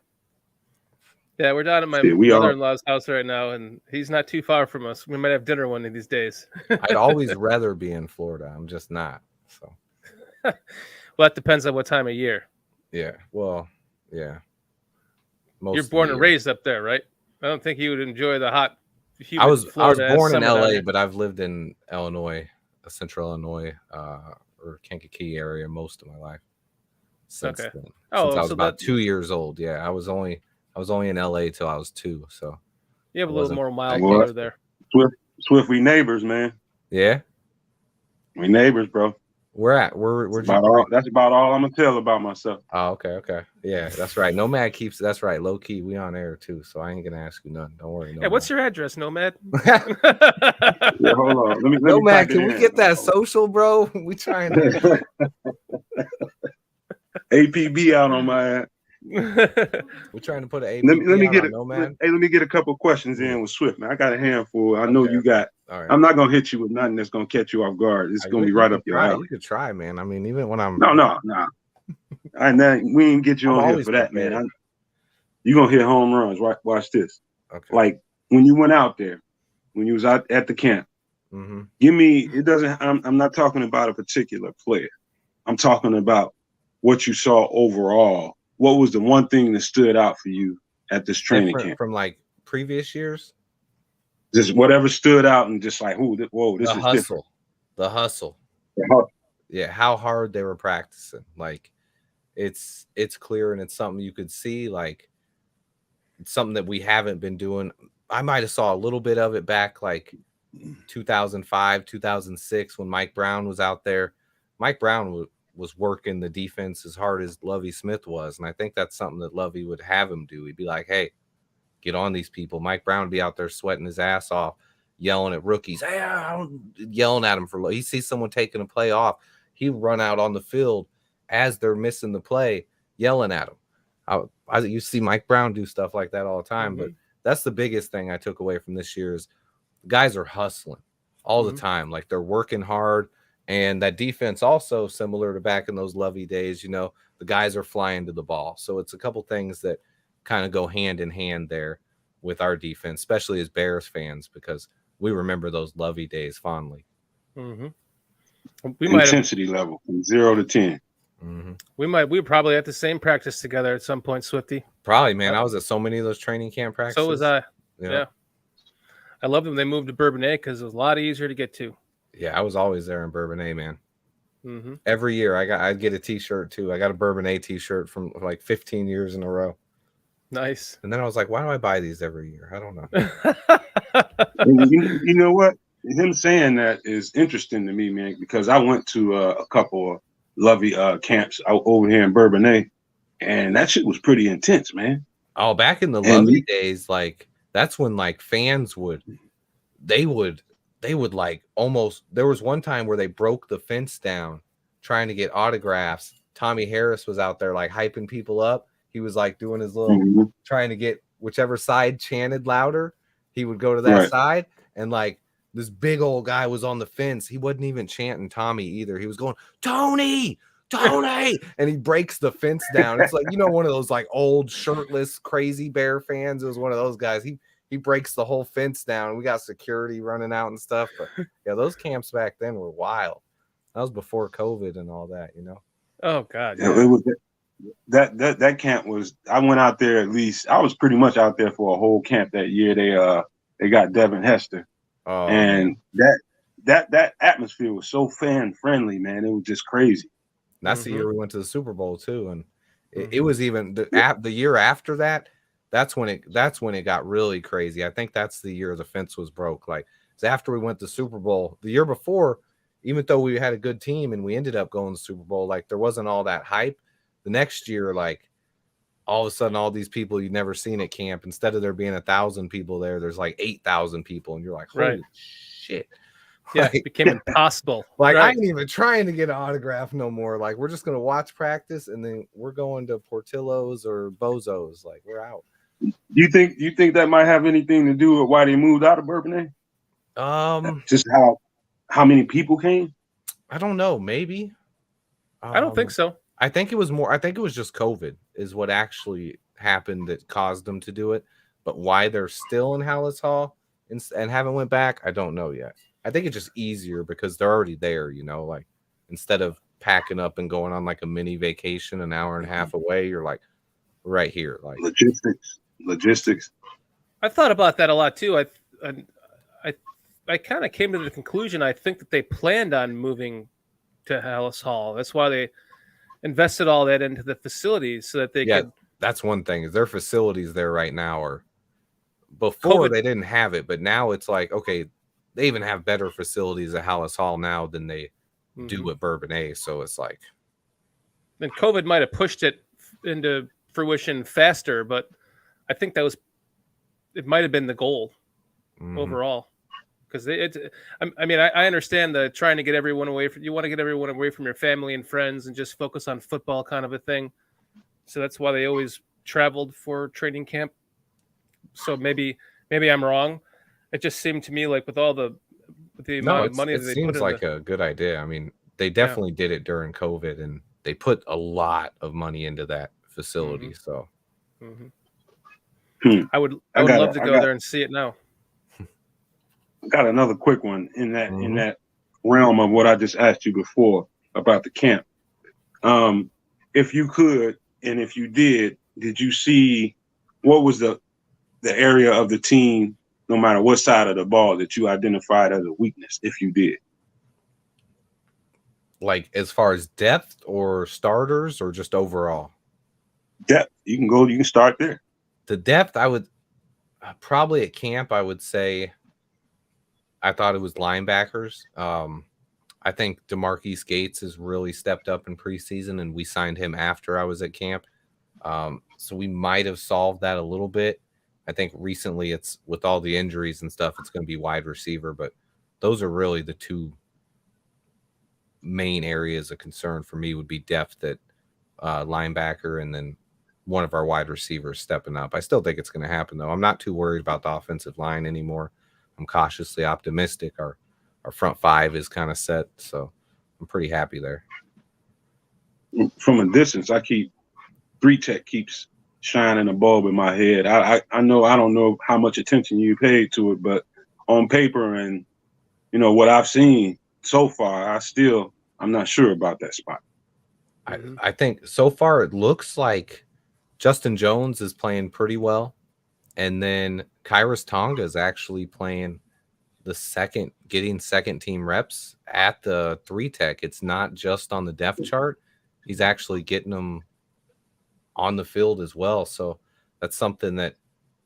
Yeah, we're down at my See, we are- mother-in-law's house right now, and he's not too far from us. We might have dinner one of these days. I'd always rather be in Florida. I'm just not. So Well, that depends on what time of year. yeah. Well, yeah. Most You're of born the and year. raised up there, right? I don't think you would enjoy the hot, humid I was Florida as born in summer down LA, here. but I've lived in Illinois, Central Illinois, or Kankakee area most of my life. Since Okay. then. Oh, Since I was so about that- 2 years old. Yeah, I was only in LA till I was 2. So You have a it little wasn't more mild Well, weather there. Swift, we neighbors, man. yeah, We neighbors, bro. we're That's about all I'm gonna tell about myself. Oh, okay. Yeah, that's right. Nomad keeps that's right. Low key, we on air too, so I ain't gonna ask you nothing. Don't worry. Hey, what's your address, Nomad? Yeah, hold on. Let me Nomad? type it Can we in. get that social, bro? We trying to. APB out on my ass. We're trying to put an AP Let me out get on Nomad. Hey, let me get a couple questions in with Swift, man. I got a handful. I know Okay. you got. All right. I'm not gonna hit you with nothing that's gonna catch you off guard. It's gonna be right up your alley. You could try, man. I mean, even when I'm No. We ain't get you I'm on here always for that, prepared. man. you're gonna hit home runs. Watch this. Okay. Like when you went out there, when you was out at the camp, give me. It doesn't. I'm not talking about a particular player. I'm talking about what you saw overall. What was the one thing that stood out for you at this training camp from like previous years? Just whatever stood out and just like, whoa, this is different. The hustle. Yeah, how hard they were practicing. Like it's clear and it's something you could see. Like it's something that we haven't been doing. I might have saw a little bit of it back like 2005, 2006 when Mike Brown was out there. Mike Brown was working the defense as hard as Lovie Smith was. And I think that's something that Lovie would have him do. He'd be like, hey, get on these people. Mike Brown would be out there sweating his ass off, yelling at rookies, yelling at him he sees someone taking a play off. He'd run out on the field as they're missing the play, yelling at him. You see Mike Brown do stuff like that all the time, but that's the biggest thing I took away from this year is guys are hustling all the time. Like they're working hard. And that defense also similar to back in those Lovey days, you know, the guys are flying to the ball. So it's a couple things that kind of go hand in hand there with our defense, especially as Bears fans, because we remember those Lovey days fondly. Intensity level from 0 to 10. We were probably at the same practice together at some point, Swifty. Probably, man. I was at so many of those training camp practices. So was I. Yeah. I love them. They moved to Bourbonnais because it was a lot easier to get to. Yeah, I was always there in Bourbonnais, man. Every year I'd get a T-shirt too. I got a Bourbonnais T-shirt from like 15 years in a row. Nice. And then I was like, why do I buy these every year? I don't know. You know what? Him saying that is interesting to me, man, because I went to a couple of Lovey camps out over here in Bourbonnais, and that shit was pretty intense, man. Oh, back in the Lovey days, like that's when like fans would like almost, there was one time where they broke the fence down trying to get autographs. Tommy Harris was out there like hyping people up. He was like doing his little trying to get whichever side chanted louder. He would go to that side, and like this big old guy was on the fence. He wasn't even chanting Tommy either. He was going, Tony, and he breaks the fence down. It's like, you know, one of those like old shirtless crazy Bear fans. It was one of those guys. He breaks the whole fence down. We got security running out and stuff. But yeah, those camps back then were wild. That was before COVID and all that, you know. Oh God, yeah. It was that camp was. I went out there at least. I was pretty much out there for a whole camp that year. They got Devin Hester, and that atmosphere was so fan friendly, man. It was just crazy. And that's the year we went to the Super Bowl too, and it was even the year after that. That's when it got really crazy. I think that's the year the fence was broke. Like it's after we went to Super Bowl. The year before, even though we had a good team and we ended up going to the Super Bowl, like there wasn't all that hype. The next year, like all of a sudden, all these people you've never seen at camp, instead of there being 1,000 people there's like 8,000 people, and you're like, holy shit. Yeah, like, it became impossible. Like I ain't even trying to get an autograph no more. Like we're just gonna watch practice, and then we're going to Portillo's or Bozo's. Like we're out. You think that might have anything to do with why they moved out of Bourbonnais? Just how many people came? I don't know. Maybe. I don't think so. I think it was just COVID is what actually happened that caused them to do it. But why they're still in Hallis Hall and haven't went back, I don't know yet. I think it's just easier because they're already there, you know, like instead of packing up and going on like a mini vacation an hour and a half away, you're like right here. Like logistics. I thought about that a lot too. I kind of came to the conclusion, I think that they planned on moving to Hallis Hall. That's why they invested all that into the facilities so that they could. That's one thing is their facilities there right now are before they didn't have it, but now it's like, okay, they even have better facilities at Hallis Hall now than they do at Bourbonnais. So it's like, then COVID might have pushed it into fruition faster, but I think it might have been the goal overall. Because I understand the trying to get everyone away from, you want to get everyone away from your family and friends and just focus on football kind of a thing. So that's why they always traveled for training camp. So maybe I'm wrong. It just seemed to me like with all the amount of money that they put in. It seems like a good idea. I mean, they definitely did it during COVID, and they put a lot of money into that facility. So I would I love to go there and see it now. got another quick one in that Mhm. in that realm of what I just asked you before about the camp. If you could, and if you did you see what was the area of the team, no matter what side of the ball, that you identified as a weakness, if you did? Like as far as depth or starters or just overall? Depth. You can start there. The depth, I would probably at camp, I would say I thought it was linebackers. I think DeMarquise Gates has really stepped up in preseason, and we signed him after I was at camp. So we might have solved that a little bit. I think recently it's with all the injuries and stuff, it's going to be wide receiver, but those are really the two main areas of concern for me would be depth at linebacker and then one of our wide receivers stepping up. I still think it's going to happen, though. I'm not too worried about the offensive line anymore. I'm cautiously optimistic. Our front five is kind of set, so I'm pretty happy there. From a distance, I keep 3-tech keeps shining a bulb in my head. I know I don't know how much attention you paid to it, but on paper and what I've seen so far, I'm not sure about that spot. I think so far it looks like Justin Jones is playing pretty well, and then Kairos Tonga is actually playing getting second team reps at the 3-tech. It's not just on the depth chart; he's actually getting them on the field as well. So that's something that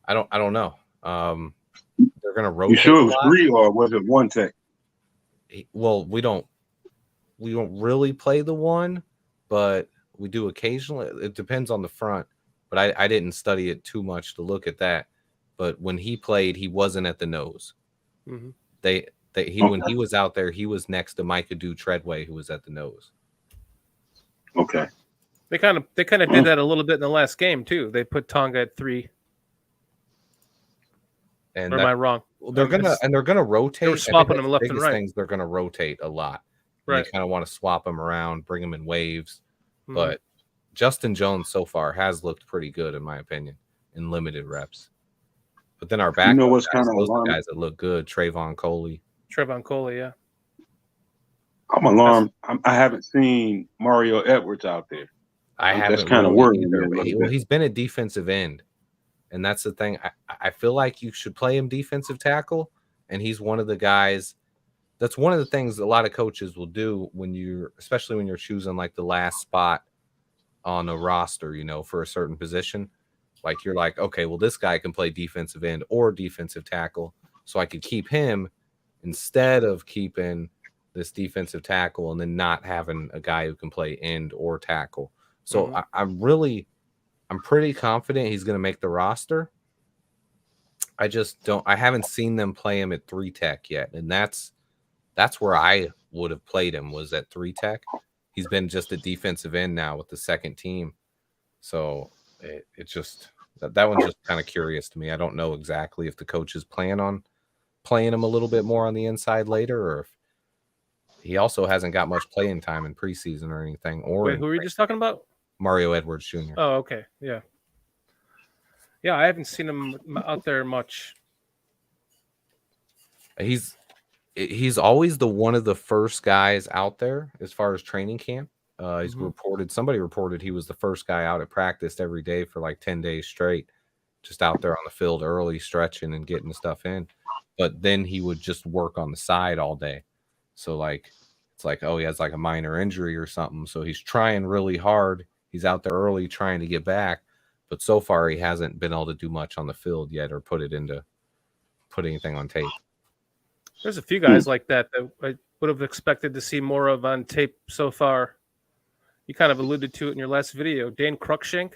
I don't know. They're going to rotate. You sure it was 3 or was it 1-tech? Well, we don't really play the 1, but we do occasionally. It depends on the front, but I didn't study it too much to look at that. But when he played, he wasn't at the nose. Mm-hmm. When he was out there, he was next to Micah Treadway, who was at the nose. Okay. They kind of did that a little bit in the last game too. They put Tonga at 3. And or am I wrong? They're gonna rotate. They were swapping them left and right. Things they're gonna rotate a lot. Right. They kind of want to swap them around, bring them in waves. Mm-hmm. But Justin Jones so far has looked pretty good, in my opinion, in limited reps. But then our back, what's kind of those guys that look good, Trayvon Coley, yeah. I'm alarmed. I haven't seen Mario Edwards out there. I haven't. That's kind of worrying. Well, he's been a defensive end, and that's the thing. I feel like you should play him defensive tackle, and he's one of the guys. That's one of the things a lot of coaches will do especially when you're choosing like the last spot on a roster, for a certain position. Like you're like, okay, well, this guy can play defensive end or defensive tackle, so I could keep him instead of keeping this defensive tackle and then not having a guy who can play end or tackle. So I'm pretty confident he's going to make the roster. I haven't seen them play him at 3-tech yet, and that's where I would have played him, was at 3-tech. He's been just a defensive end now with the second team. So it just that one's just kind of curious to me. I don't know exactly if the coaches plan on playing him a little bit more on the inside later, or if he also hasn't got much playing time in preseason or anything. Or who were you just talking about? Mario Edwards Jr. Oh, okay, yeah. Yeah, I haven't seen him out there much. He's always one of the first guys out there as far as training camp. Somebody reported he was the first guy out at practice every day for like 10 days straight, just out there on the field early, stretching and getting the stuff in. But then he would just work on the side all day. So it's like, oh, he has like a minor injury or something. So he's trying really hard. He's out there early trying to get back. But so far he hasn't been able to do much on the field yet or put anything on tape. There's a few guys like that I would have expected to see more of on tape so far. You kind of alluded to it in your last video. Dane Cruikshank.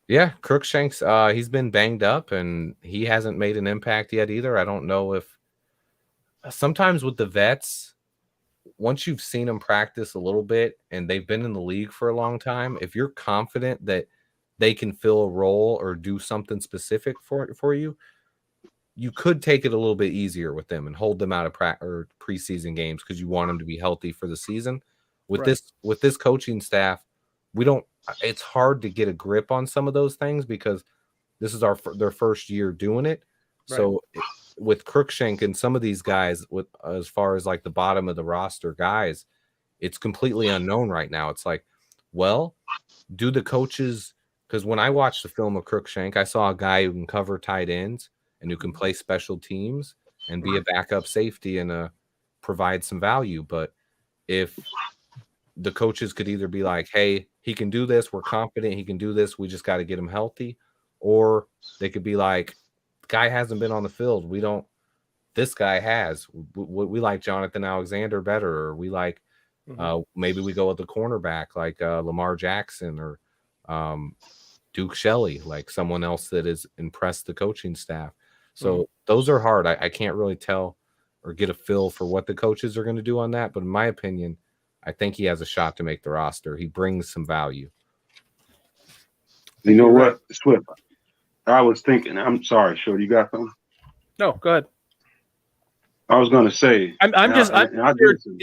Yeah, Cruikshank's he's been banged up and he hasn't made an impact yet either. I don't know if sometimes with the vets, once you've seen them practice a little bit and they've been in the league for a long time, if you're confident that they can fill a role or do something specific for you, you could take it a little bit easier with them and hold them out of preseason games because you want them to be healthy for the season. With this coaching staff, it's hard to get a grip on some of those things because this is their first year doing it. Right. So with Cruikshank and some of these guys, with as far as like the bottom of the roster guys, it's completely unknown right now. It's like, well, do the coaches? Because when I watched the film of Cruikshank, I saw a guy who can cover tight ends and who can play special teams and be a backup safety and provide some value. But if the coaches could either be like, hey, he can do this, we're confident he can do this, we just got to get him healthy, or they could be like, guy hasn't been on the field, this guy has, we like Jonathan Alexander better, or we like maybe we go with the cornerback like Lamar Jackson or Duke Shelley, like someone else that has impressed the coaching staff. So those are hard. I can't really tell or get a feel for what the coaches are going to do on that, but in my opinion, I think he has a shot to make the roster. He brings some value. You know what, Swift? I was thinking. I'm sorry, Short. You got something? No, go ahead. I was going to say.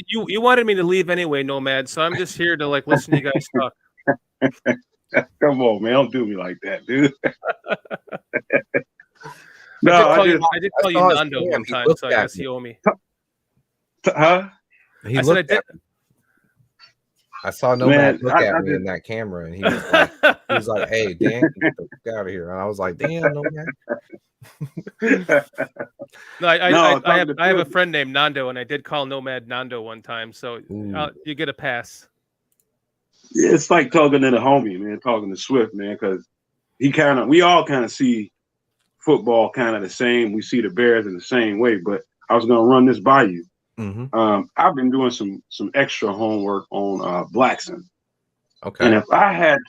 You wanted me to leave anyway, Nomad. So I'm just here to like listen to you guys talk. Come on, man! Don't do me like that, dude. No, I did call you Nando one time, so I guess you owe me. Huh? I said I did. I saw Nomad look at me in that camera, and he was like, "Hey, Dan, get the fuck out of here!" And I was like, "Damn, Nomad." No, I have a friend named Nando, and I did call Nomad Nando one time, so you get a pass. It's like talking to the homie, man, talking to Swift, man, because we all kind of see football kind of the same. We see the Bears in the same way, but I was gonna run this by you. I've been doing some extra homework on Blackson. Okay. And if I had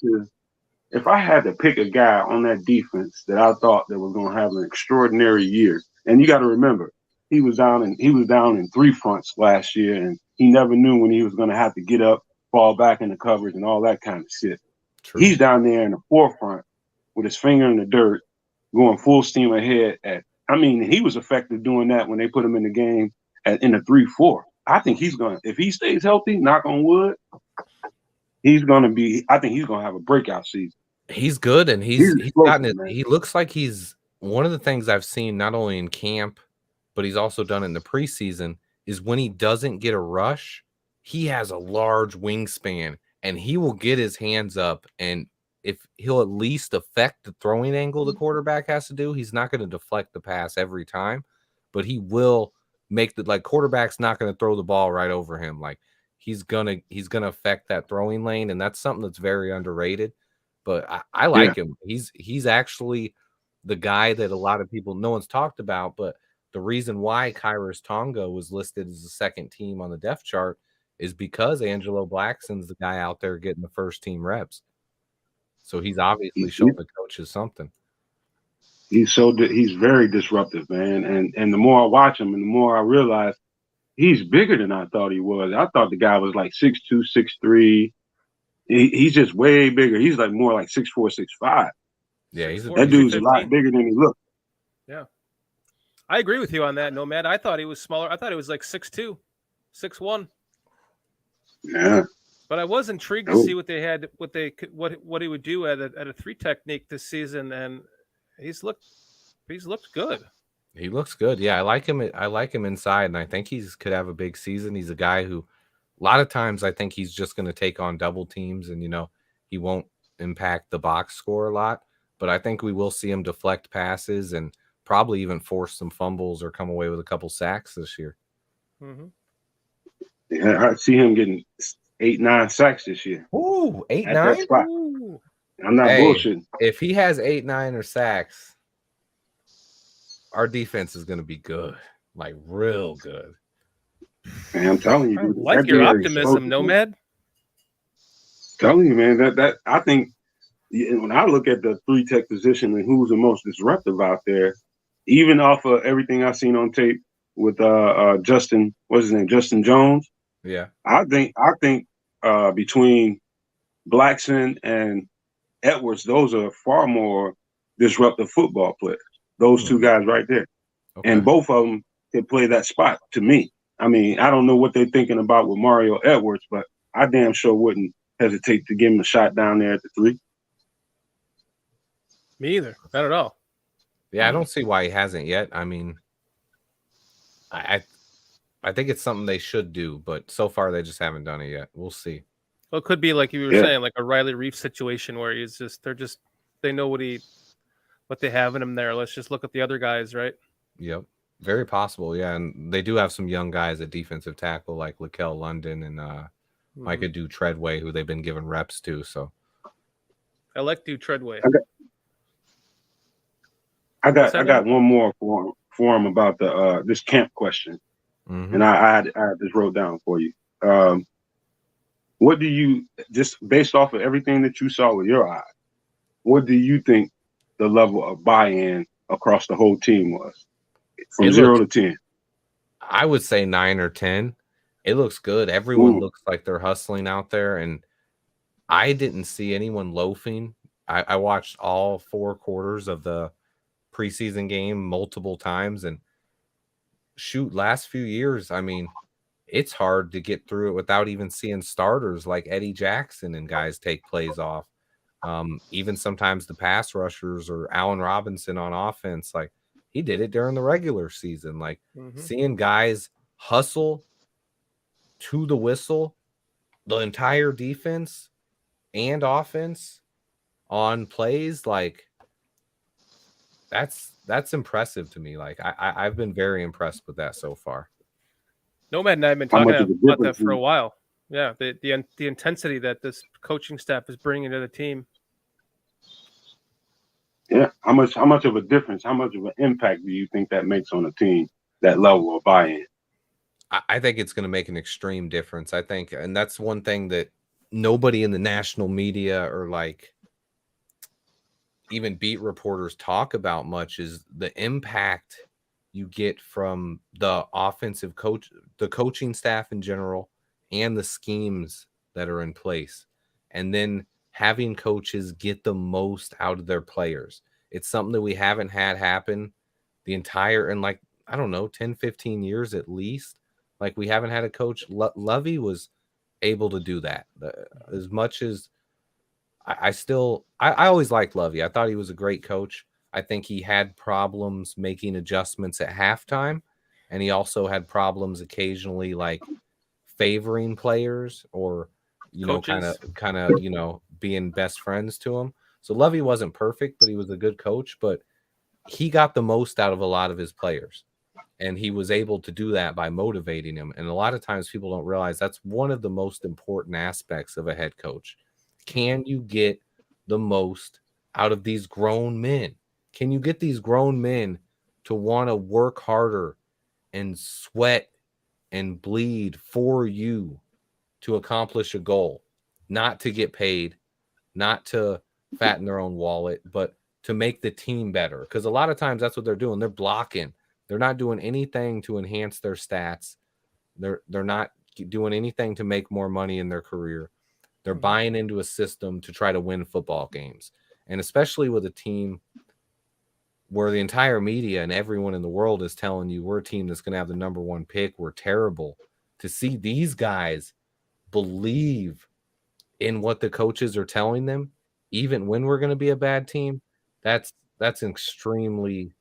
to pick a guy on that defense that I thought that was gonna have an extraordinary year, and you got to remember, he was down in three fronts last year, and he never knew when he was gonna have to get up, fall back in the coverage, and all that kind of shit. True. He's down there in the forefront with his finger in the dirt, going full steam ahead. He was effective doing that when they put him in the game in the 3-4. I think if he stays healthy, knock on wood, I think he's gonna have a breakout season. He's good, and he looks like he's one of the things I've seen not only in camp, but he's also done in the preseason, is when he doesn't get a rush, he has a large wingspan and he will get his hands up, and if he'll at least affect the throwing angle the quarterback has to do, he's not going to deflect the pass every time, but he will make quarterback's not going to throw the ball right over him. Like he's gonna affect that throwing lane, and that's something that's very underrated. But I like him. He's actually the guy that a lot of people, no one's talked about, but the reason why Kairos Tonga was listed as the second team on the depth chart is because Angelo Blackson's the guy out there getting the first team reps. So he's obviously showing the coaches something. He's very disruptive, man. And the more I watch him, and the more I realize he's bigger than I thought he was. I thought the guy was like 6'2", 6'3". He's just way bigger. He's like more like 6'4", 6'5". Yeah, that dude's a lot bigger than he looked. Yeah, I agree with you on that, Nomad. I thought he was smaller. I thought he was like 6'2", 6'1". Yeah. But I was intrigued to see what he would do at a 3 technique this season, and he's looked good. He looks good. Yeah, I like him. I like him inside, and I think could have a big season. He's a guy who, a lot of times, I think he's just going to take on double teams, and he won't impact the box score a lot. But I think we will see him deflect passes and probably even force some fumbles or come away with a couple sacks this year. Mm-hmm. Yeah, I see him getting 8-9 sacks this year. Ooh, 8-9? I'm not bullshitting. If he has 8-9 or sacks, our defense is going to be good, like real good. Man, I'm telling you, dude, I like your optimism, Nomad. Telling you, man, that I think when I look at the 3 tech position and who's the most disruptive out there, even off of everything I've seen on tape with Justin, what's his name, Justin Jones. Yeah, I think between Blackson and Edwards, those are far more disruptive football players. Those 2 guys right there. Okay. And both of them can play that spot to me. I mean, I don't know what they're thinking about with Mario Edwards, but I damn sure wouldn't hesitate to give him a shot down there at the 3. Me either. Not at all. Yeah, I don't see why he hasn't yet. I mean, I think it's something they should do, but so far they just haven't done it yet. We'll see. Well, it could be like you were saying, like a Riley Reef situation where they know what they have in him there. Let's just look at the other guys, right? Yep. Very possible, yeah. And they do have some young guys at defensive tackle like Lakel London and Micah Do Treadway, who they've been giving reps to. So I like Do Treadway. I got one more for him about the this camp question, and I just wrote down for you. What do you, just based off of everything that you saw with your eyes, what do you think the level of buy-in across the whole team was from 0 to 10? I would say 9 or 10. It looks good. Everyone looks like they're hustling out there, and I didn't see anyone loafing. I watched all 4 quarters of the preseason game multiple times, and shoot, last few years, I mean, it's hard to get through it without even seeing starters like Eddie Jackson and guys take plays off. Even sometimes the pass rushers or Allen Robinson on offense, like he did it during the regular season. Like seeing guys hustle to the whistle, the entire defense and offense on plays, like that's impressive to me. Like I've been very impressed with that so far. Nomad and I have been talking about that for a while. Yeah, the intensity that this coaching staff is bringing to the team. Yeah, how much of a difference, how much of an impact do you think that makes on a team, that level of buy-in? I think it's going to make an extreme difference. I think, and that's one thing that nobody in the national media or like even beat reporters talk about much is the impact you get from the offensive coach, the coaching staff in general, and the schemes that are in place. And then having coaches get the most out of their players. It's something that we haven't had happen the entire, in like, I don't know, 10, 15 years at least. Like we haven't had a coach. Lovey was able to do that. As much as I always liked Lovey. I thought he was a great coach. I think he had problems making adjustments at halftime, and he also had problems occasionally like favoring players or kind of being best friends to him. So Lovey wasn't perfect, but he was a good coach. But he got the most out of a lot of his players, and he was able to do that by motivating him. And a lot of times people don't realize that's one of the most important aspects of a head coach. Can you get the most out of these grown men? Can you get these grown men to want to work harder and sweat and bleed for you to accomplish a goal, not to get paid, not to fatten their own wallet, but to make the team better? Because a lot of times that's what they're doing. They're blocking. They're not doing anything to enhance their stats. They're not doing anything to make more money in their career. They're buying into a system to try to win football games. And especially with a team where the entire media and everyone in the world is telling you we're a team that's going to have the number 1 pick, we're terrible. To see these guys believe in what the coaches are telling them, even when we're going to be a bad team, that's extremely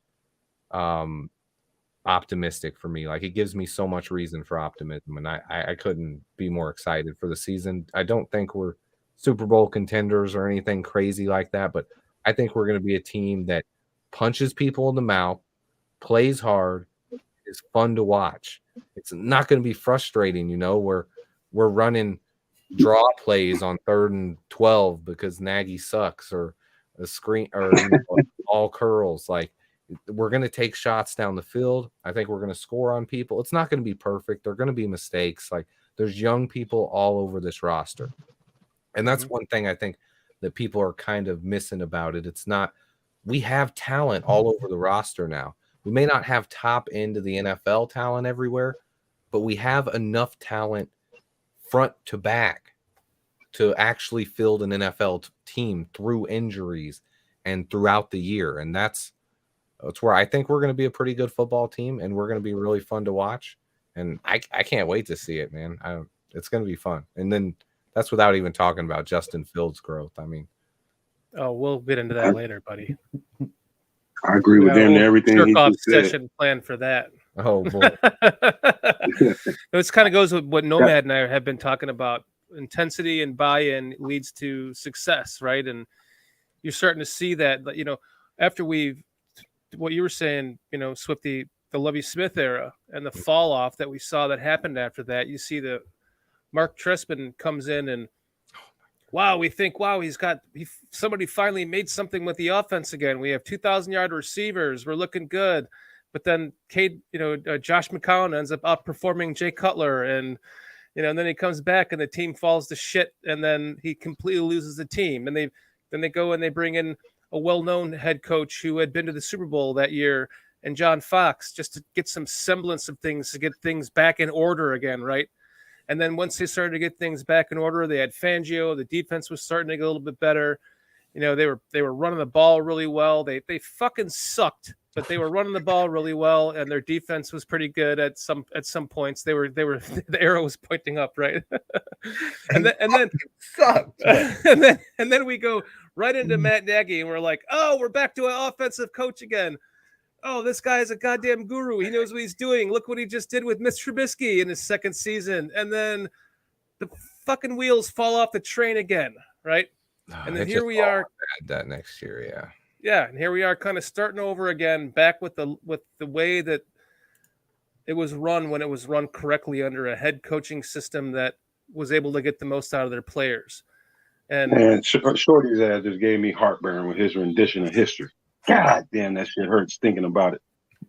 optimistic for me. Like it gives me so much reason for optimism, and I couldn't be more excited for the season. I don't think we're Super Bowl contenders or anything crazy like that, but I think we're going to be a team that punches people in the mouth, plays hard, is fun to watch. It's not going to be frustrating, where we're running draw plays on 3rd and 12 because Nagy sucks, or a screen, or all curls. Like we're going to take shots down the field. I think we're going to score on people. It's not going to be perfect. There are going to be mistakes. Like there's young people all over this roster. And that's one thing I think that people are kind of missing about it. It's not, we have talent all over the roster now. We may not have top end of the NFL talent everywhere, but we have enough talent front to back to actually field an NFL team through injuries and throughout the year. And that's where I think we're going to be a pretty good football team, and we're going to be really fun to watch. And I can't wait to see it, man. It's going to be fun. And then that's without even talking about Justin Fields' growth. I mean, Oh, we'll get into that later, buddy. I agree We with got a him and whole everything he jerk-off just said. session planned for that. Oh boy. This kind of goes with what Nomad and I have been talking about. Intensity and buy-in leads to success, right? And you're starting to see that, after what you were saying, Swifty, the Lovie Smith era and the fall off that we saw that happened after that. You see the Mark Trestman comes in and somebody finally made something with the offense again. We have 2,000-yard receivers. We're looking good. But then Josh McCown ends up outperforming Jay Cutler, and and then he comes back and the team falls to shit, and then he completely loses the team. And they go and they bring in a well-known head coach who had been to the Super Bowl that year, and John Fox, just to get some semblance of things, to get things back in order again, right? And then once they started to get things back in order, they had Fangio. The defense was starting to get a little bit better. They were running the ball really well. They fucking sucked, but they were running the ball really well, and their defense was pretty good at some points. They were the arrow was pointing up, right? and then Sucked. and then we go right into Matt Nagy, and we're like, oh, we're back to an offensive coach again. Oh, this guy is a goddamn guru. He knows what he's doing. Look what he just did with Mitch Trubisky in his second season. And then the fucking wheels fall off the train again, right? And then here we are. That next year, yeah. Yeah, and here we are kind of starting over again, back with the way that it was run when it was run correctly under a head coaching system that was able to get the most out of their players. And Shorty's ass just gave me heartburn with his rendition of history. God damn, that shit hurts thinking about it.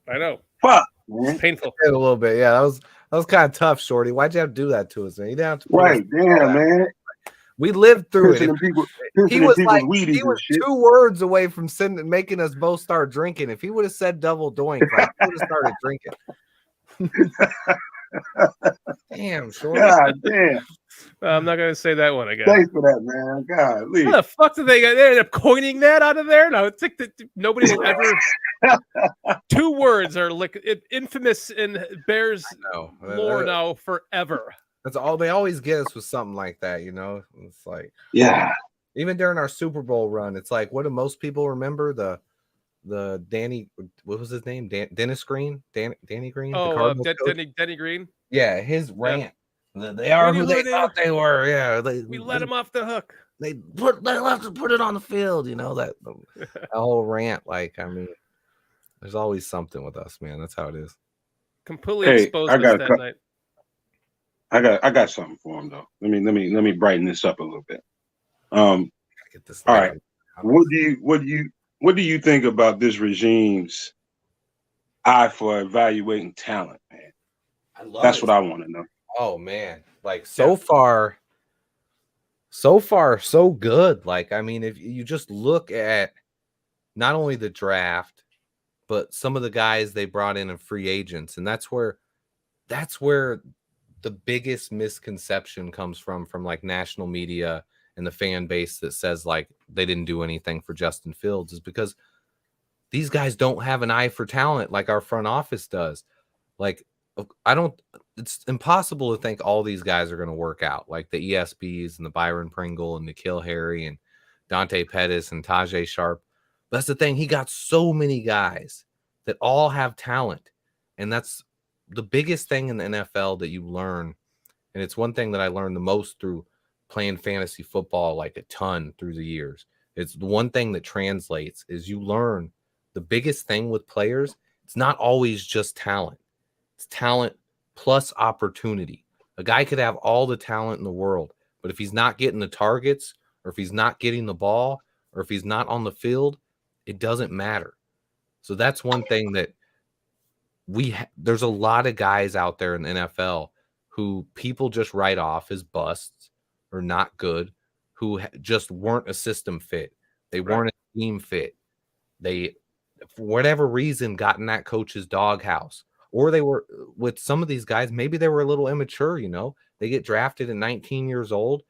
I know. Fuck, man. It's painful. A little bit, yeah. That was kind of tough, Shorty. Why'd you have to do that to us, man? You didn't have to. Right, damn, man. We lived through it. He was 2 words away from making us both start drinking. If he would have said double doink, we would have started drinking. Damn, Shorty. God damn. I'm not gonna say that one again. Thanks for that, man. God, leave. How the fuck did they end up coining that out of there? No, it's like nobody will ever. 2 words are like infamous in Bears lore now forever. That's all they always get us with something like that, It's like, yeah. Even during our Super Bowl run, it's like, what do most people remember? The Danny, what was his name? Dennis Green, Danny Green. Oh, Denny Green. Yeah, his rant. Yeah. They are who they thought they were. Yeah, we let him off the hook. They have to put it on the field. That whole rant. Like, I mean, there's always something with us, man. That's how it is. Completely exposed us that night. I got something for him though. Let me brighten this up a little bit. All right. What do you think about this regime's eye for evaluating talent, man? That's what I want to know. Oh man, like so far, so good. Like, I mean, if you just look at not only the draft, but some of the guys they brought in free agents, and that's where the biggest misconception comes from like national media and the fan base that says like they didn't do anything for Justin Fields, is because these guys don't have an eye for talent like our front office does. Like, it's impossible to think all these guys are going to work out, like the ESBs and the Byron Pringle and N'Keal Harry and Dante Pettis and Tajay Sharp. But that's the thing. He got so many guys that all have talent. And that's the biggest thing in the NFL that you learn. And it's one thing that I learned the most through playing fantasy football, like a ton through the years. It's the one thing that translates is you learn the biggest thing with players. It's not always just talent. It's talent plus opportunity. A guy could have all the talent in the world, but if he's not getting the targets, or if he's not getting the ball, or if he's not on the field, it doesn't matter. So that's one thing that there's a lot of guys out there in the NFL who people just write off as busts or not good, who just weren't a system fit. They weren't a team fit. They, for whatever reason, got in that coach's doghouse. Or they were, with some of these guys, maybe they were a little immature, They get drafted at 19 years old.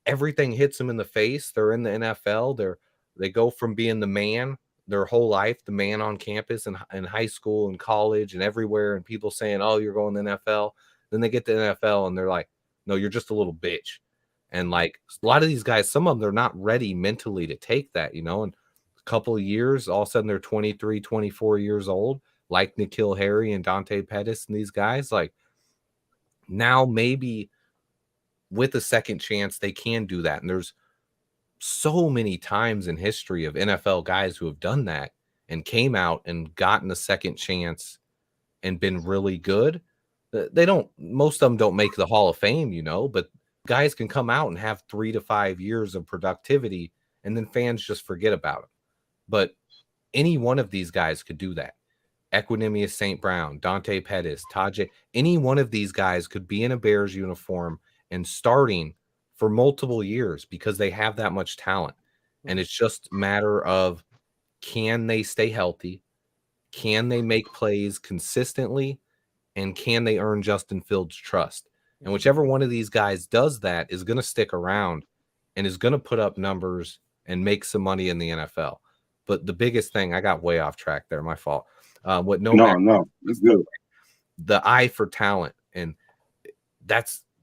Everything hits them in the face. They're in the NFL. They go from being the man their whole life, the man on campus and in high school and college and everywhere, and people saying, oh, you're going to the NFL. Then they get to the NFL and they're like, no, you're just a little bitch. And like a lot of these guys, some of them, they're not ready mentally to take that, in a couple of years, all of a sudden they're 23, 24 years old, like N'Keal Harry and Dante Pettis and these guys. Like now maybe with a second chance, they can do that. And there's so many times in history of NFL guys who have done that and came out and gotten a second chance and been really good. Most of them don't make the Hall of Fame, but guys can come out and have 3 to 5 years of productivity and then fans just forget about it. But any one of these guys could do that. Equanimous St. Brown, Dante Pettis, Tajay, any one of these guys could be in a Bears uniform and starting for multiple years because they have that much talent. And it's just a matter of, can they stay healthy? Can they make plays consistently? And can they earn Justin Fields' trust? And whichever one of these guys does that is going to stick around and is going to put up numbers and make some money in the NFL. But the biggest thing, I got way off track there, my fault. No, it's good. The eye for talent, and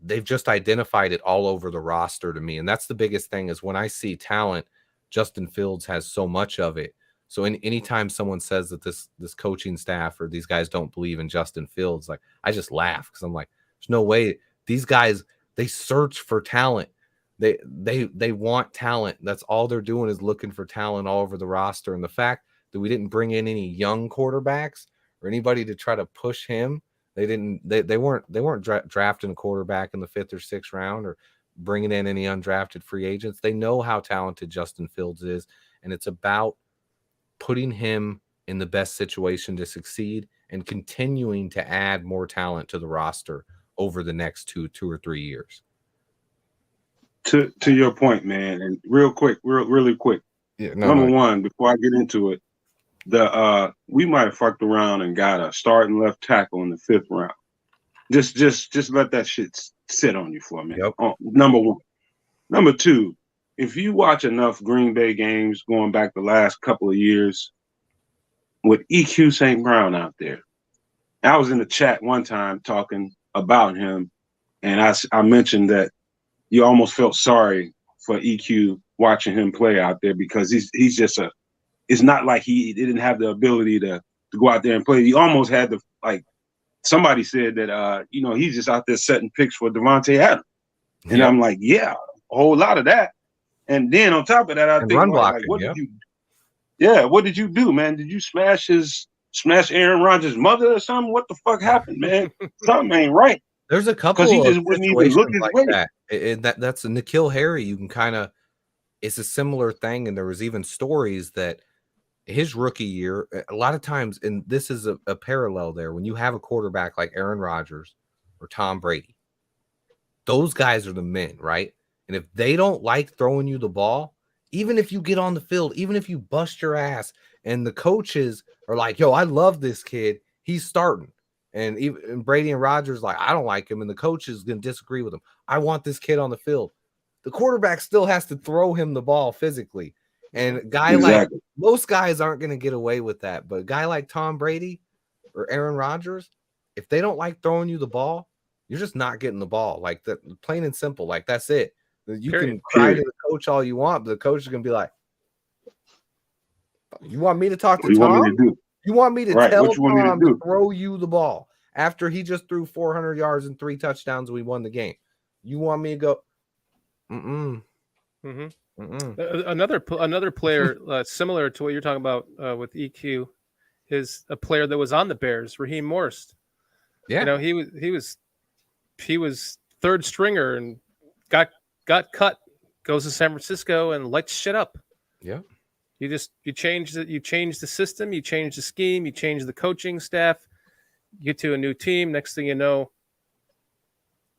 they've just identified it all over the roster to me. And that's the biggest thing, is when I see talent, Justin Fields has so much of it. So anytime someone says that this coaching staff or these guys don't believe in Justin Fields, like, I just laugh, because I'm like, there's no way. These guys, they search for talent. They want talent. That's all they're doing, is looking for talent all over the roster. And the fact that we didn't bring in any young quarterbacks or anybody to try to push him, they weren't drafting a quarterback in the 5th or 6th round or bringing in any undrafted free agents. They know how talented Justin Fields is, and it's about putting him in the best situation to succeed and continuing to add more talent to the roster over the next two or 3 years. To your point, man, and really quick. Yeah, Number one, before I get into it, we might have fucked around and got a starting left tackle in the 5th round. Just let that shit sit on you for a minute. Yep. Number one. Number two, if you watch enough Green Bay games going back the last couple of years with EQ St. Brown out there, I was in the chat one time talking about him, and I mentioned that you almost felt sorry for EQ watching him play out there, because he's just it's not like he didn't have the ability to go out there and play. He almost had the, like somebody said that he's just out there setting picks for Devontae Adams. And Yep. I'm like, yeah, a whole lot of that. And then on top of that, I think, run like, blocking, what did you do, man? Did you smash Aaron Rodgers' mother or something? What the fuck happened, man? Something ain't right. There's a couple Because he of just wouldn't even look situations his like way. that. And that's a N'Keal Harry. You can kind of, it's a similar thing. And there was even stories that his rookie year, a lot of times, and this is a parallel there, when you have a quarterback like Aaron Rodgers or Tom Brady, those guys are the men, right? And if they don't like throwing you the ball, even if you get on the field, even if you bust your ass, and the coaches are like, yo, I love this kid, he's starting. And even Brady and Rodgers, like, I don't like him, and the coach is going to disagree with him. I want this kid on the field. The quarterback still has to throw him the ball physically. And a guy like, most guys aren't going to get away with that. But a guy like Tom Brady or Aaron Rodgers, if they don't like throwing you the ball, you're just not getting the ball. Like, that, plain and simple. Like, that's it. You can cry to the coach all you want, but the coach is going to be like, you want me to talk to Tom? You want me to tell Tom to throw you the ball after he just threw 400 yards and 3 touchdowns and we won the game? You want me to go, Another player similar to what you're talking about with EQ is a player that was on the Bears, Raheem Morst. Yeah, he was 3rd stringer and got cut, goes to San Francisco and lights shit up. Yeah. You change the system, you change the scheme, you change the coaching staff, you get to a new team. Next thing you know,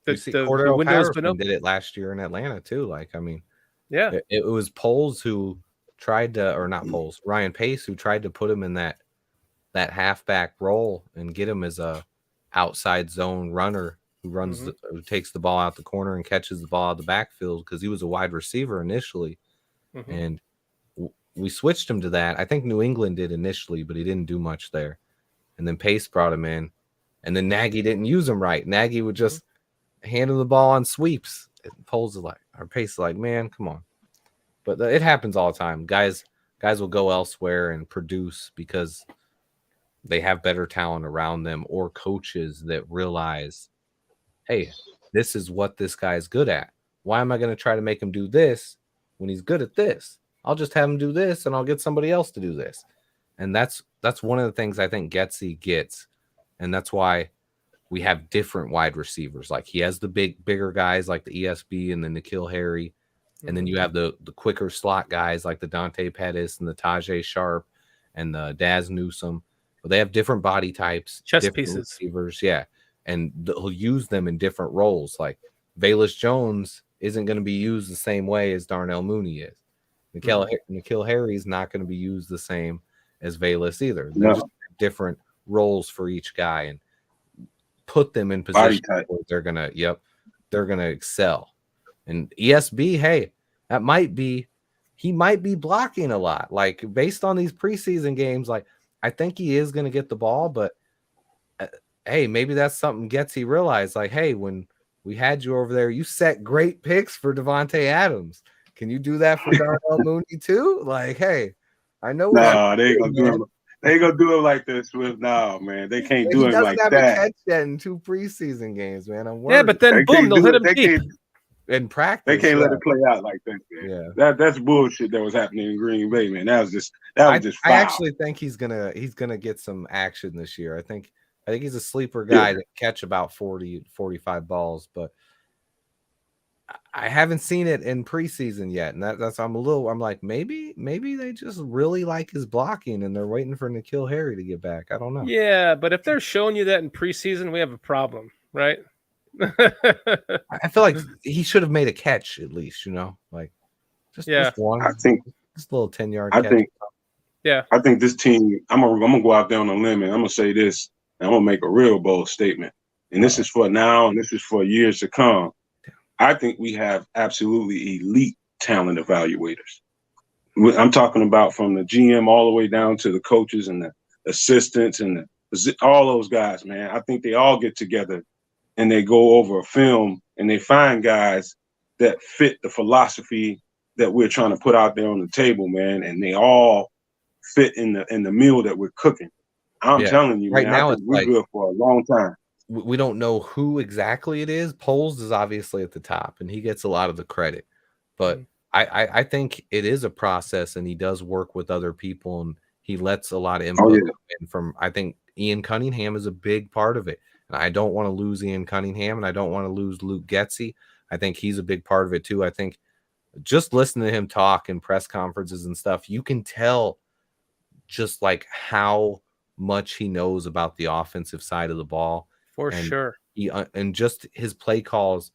the window's been open. Did it last year in Atlanta too. Like, I mean, yeah, it was Poles who tried to, or not Poles, Ryan Pace, who tried to put him in that halfback role and get him as a outside zone runner who runs who takes the ball out the corner and catches the ball out the backfield, because he was a wide receiver initially, and we switched him to that. I think New England did initially, but he didn't do much there. And then Pace brought him in, and then Nagy didn't use him right. Nagy would just hand him the ball on sweeps, Poles is like, our pace is like, man, come on. But it happens all the time. Guys will go elsewhere and produce because they have better talent around them, or coaches that realize, hey, this is what this guy's good at. Why am I going to try to make him do this when he's good at this? I'll just have him do this and I'll get somebody else to do this. And that's one of the things I think Getsy gets. And that's why we have different wide receivers. Like he has the bigger guys like the ESB and the N'Keal Harry. And then you have the quicker slot guys like the Dante Pettis and the Tajay Sharp and the Daz Newsome. But they have different body types, chess different pieces. receivers, yeah. And he'll use them in different roles. Like Velus Jones isn't going to be used the same way as Darnell Mooney is. N'Keal Harry is not going to be used the same as Velus either. They're just different roles for each guy, and put them in position where they're gonna excel. And ESB, hey, he might be blocking a lot. Like based on these preseason games, like I think he is going to get the ball, but hey, maybe that's something Getsy realized. Like, hey, when we had you over there, you set great picks for Devontae Adams. Can you do that for Darnell Mooney too? Like, hey, I know. No, they ain't gonna do it. They ain't gonna do it like this. No, man, they can't do it like that. He doesn't have a catch yet in 2 preseason games, man. I'm worried. Yeah, but then boom, they'll hit him deep. In practice, they can't let it play out like that. Man. Yeah, that's bullshit that was happening in Green Bay, man. That was just foul. I actually think he's gonna get some action this year. I think he's a sleeper guy that catch about 40, 45 balls, but I haven't seen it in preseason yet, and that's I'm like maybe they just really like his blocking and they're waiting for N'Keal Harry to get back. I don't know. Yeah, but if they're showing you that in preseason, we have a problem, right? I feel like he should have made a catch at least, like just one. I think just a little 10-yard. I think this team. I'm gonna go out there on a limb and I'm gonna say this. And I'm gonna make a real bold statement, and this is for now, and this is for years to come. I think we have absolutely elite talent evaluators. I'm talking about from the GM all the way down to the coaches and the assistants and all those guys, man. I think they all get together and they go over a film and they find guys that fit the philosophy that we're trying to put out there on the table, man. And they all fit in the meal that we're cooking. I'm telling you, right man, now we're good for a long time. We don't know who exactly it is. Poles is obviously at the top, and he gets a lot of the credit. But I think it is a process, and he does work with other people, and he lets a lot of input in from. I think Ian Cunningham is a big part of it, and I don't want to lose Ian Cunningham, and I don't want to lose Luke Getsy. I think he's a big part of it too. I think just listening to him talk in press conferences and stuff, you can tell just like how much he knows about the offensive side of the ball. For sure. And just his play calls,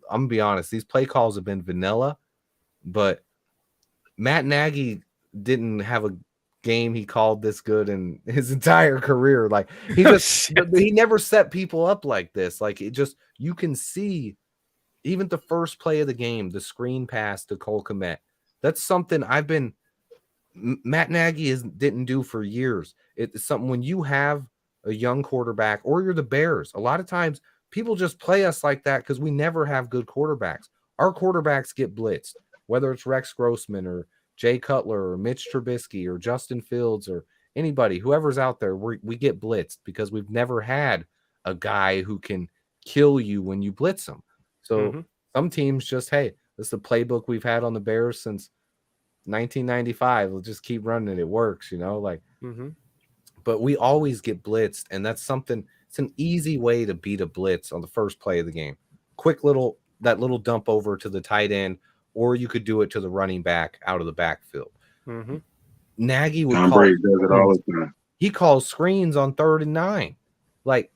I'm going to be honest, these play calls have been vanilla, but Matt Nagy didn't have a game he called this good in his entire career. Like he never set people up like this. Like it just, you can see even the first play of the game, the screen pass to Cole Kmet. That's something Matt Nagy didn't do for years. It's something when you have a young quarterback, or you're the Bears. A lot of times people just play us like that because we never have good quarterbacks. Our quarterbacks get blitzed, whether it's Rex Grossman or Jay Cutler or Mitch Trubisky or Justin Fields or anybody, whoever's out there, we get blitzed because we've never had a guy who can kill you when you blitz them. So some teams just, hey, this is a playbook we've had on the Bears since 1995. We'll just keep running it. It works, But we always get blitzed, and that's something. It's an easy way to beat a blitz on the first play of the game. Quick little dump over to the tight end, or you could do it to the running back out of the backfield. Nagy would Tom Brady does it all the time. He calls screens on 3rd and 9. Like,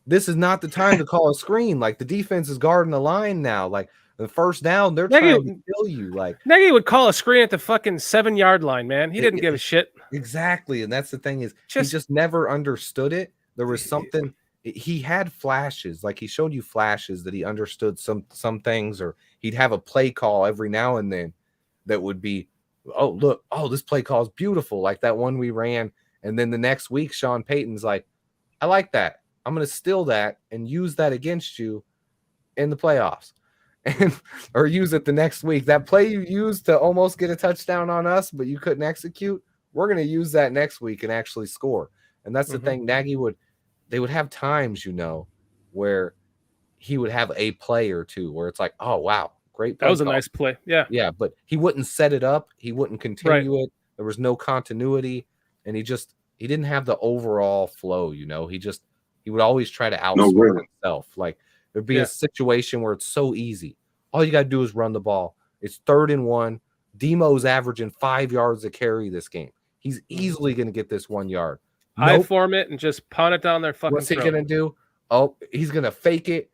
this is not the time to call a screen. Like, the defense is guarding the line now. Like, the first down, they're trying to kill you. Like Nagy would call a screen at the fucking 7-yard line, man. He didn't give a shit. Exactly, and that's the thing is he just never understood it. There was something he had flashes, like he showed you flashes that he understood some things, or he'd have a play call every now and then that would be, oh look, oh this play call is beautiful, like that one we ran, and then the next week Sean Payton's like, I like that. I'm going to steal that and use that against you. in the playoffs, and or use it the next week. That play you used to almost get a touchdown on us, but you couldn't execute, we're going to use that next week and actually score. And that's the thing. Nagy they would have times, where he would have a play or two where it's like, oh, wow, great play. That was call. a nice play. Yeah. Yeah, but he wouldn't set it up. He wouldn't continue it. There was no continuity, and he didn't have the overall flow, He would always try to outscore himself. Like there'd be a situation where it's so easy. All you got to do is run the ball. It's 3rd and 1. Demo's averaging 5 yards a carry this game. He's easily going to get this 1 yard. I form it and just pound it down their fucking What's he throat. going to do? Oh, he's going to fake it,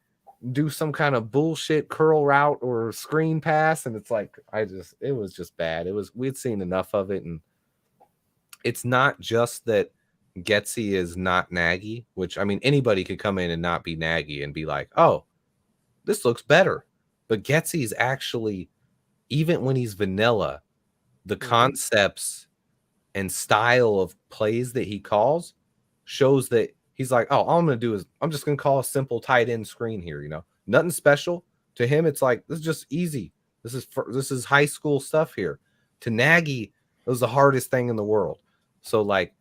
do some kind of bullshit curl route or screen pass. And it's like, it was just bad. We'd seen enough of it. And it's not just that Getsy is not Nagy, which, I mean, anybody could come in and not be Nagy and be like, oh, this looks better. But Getsy's actually, even when he's vanilla, the concepts and style of plays that he calls shows that he's like, oh, all I'm going to do is I'm just going to call a simple tight end screen here, Nothing special. To him, it's like, this is just easy. This is high school stuff here. To Nagy, it was the hardest thing in the world. So, like,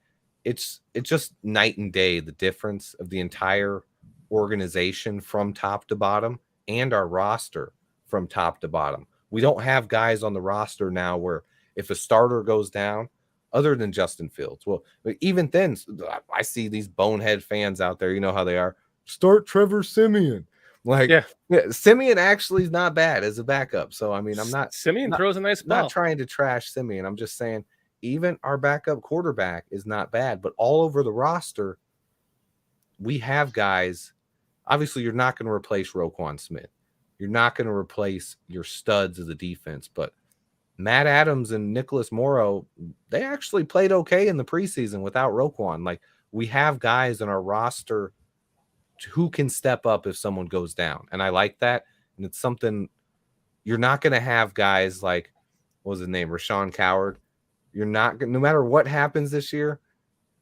it's just night and day, the difference of the entire organization from top to bottom and our roster from top to bottom. We don't have guys on the roster now where if a starter goes down, other than Justin Fields. Well, even then, I see these bonehead fans out there. You know how they are. Start Trevor Siemian. Like, Siemian actually is not bad as a backup. So, I mean, Siemian throws a nice ball. Not trying to trash Siemian. I'm just saying, even our backup quarterback is not bad. But all over the roster, we have guys. Obviously, you're not going to replace Roquan Smith. You're not going to replace your studs of the defense. But Matt Adams and Nicholas Morrow, they actually played okay in the preseason without Roquan. Like, we have guys in our roster who can step up if someone goes down. And I like that. And it's something you're not going to have guys like, what was his name? Rashawn Coward. You're not going to, no matter what happens this year,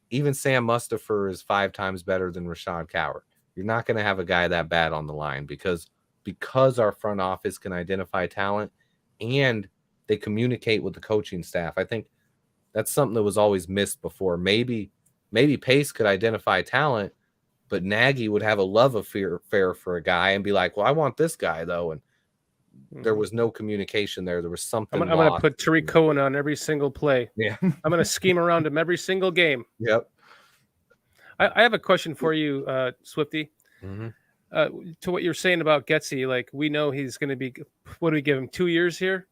even Sam Mustipher is 5 times better than Rashawn Coward. You're not going to have a guy that bad on the line because our front office can identify talent and they communicate with the coaching staff. I think that's something that was always missed before. Maybe Pace could identify talent, but Nagy would have a love affair for a guy and be like, well, I want this guy, though. And there was no communication there. There was something. I'm going to put Tariq Cohen on every single play. Yeah. I'm going to scheme around him every single game. Yep. I have a question for you, Swifty. Mm-hmm. To what you're saying about Getsy, like, we know he's going to be, what do we give him, 2 years here?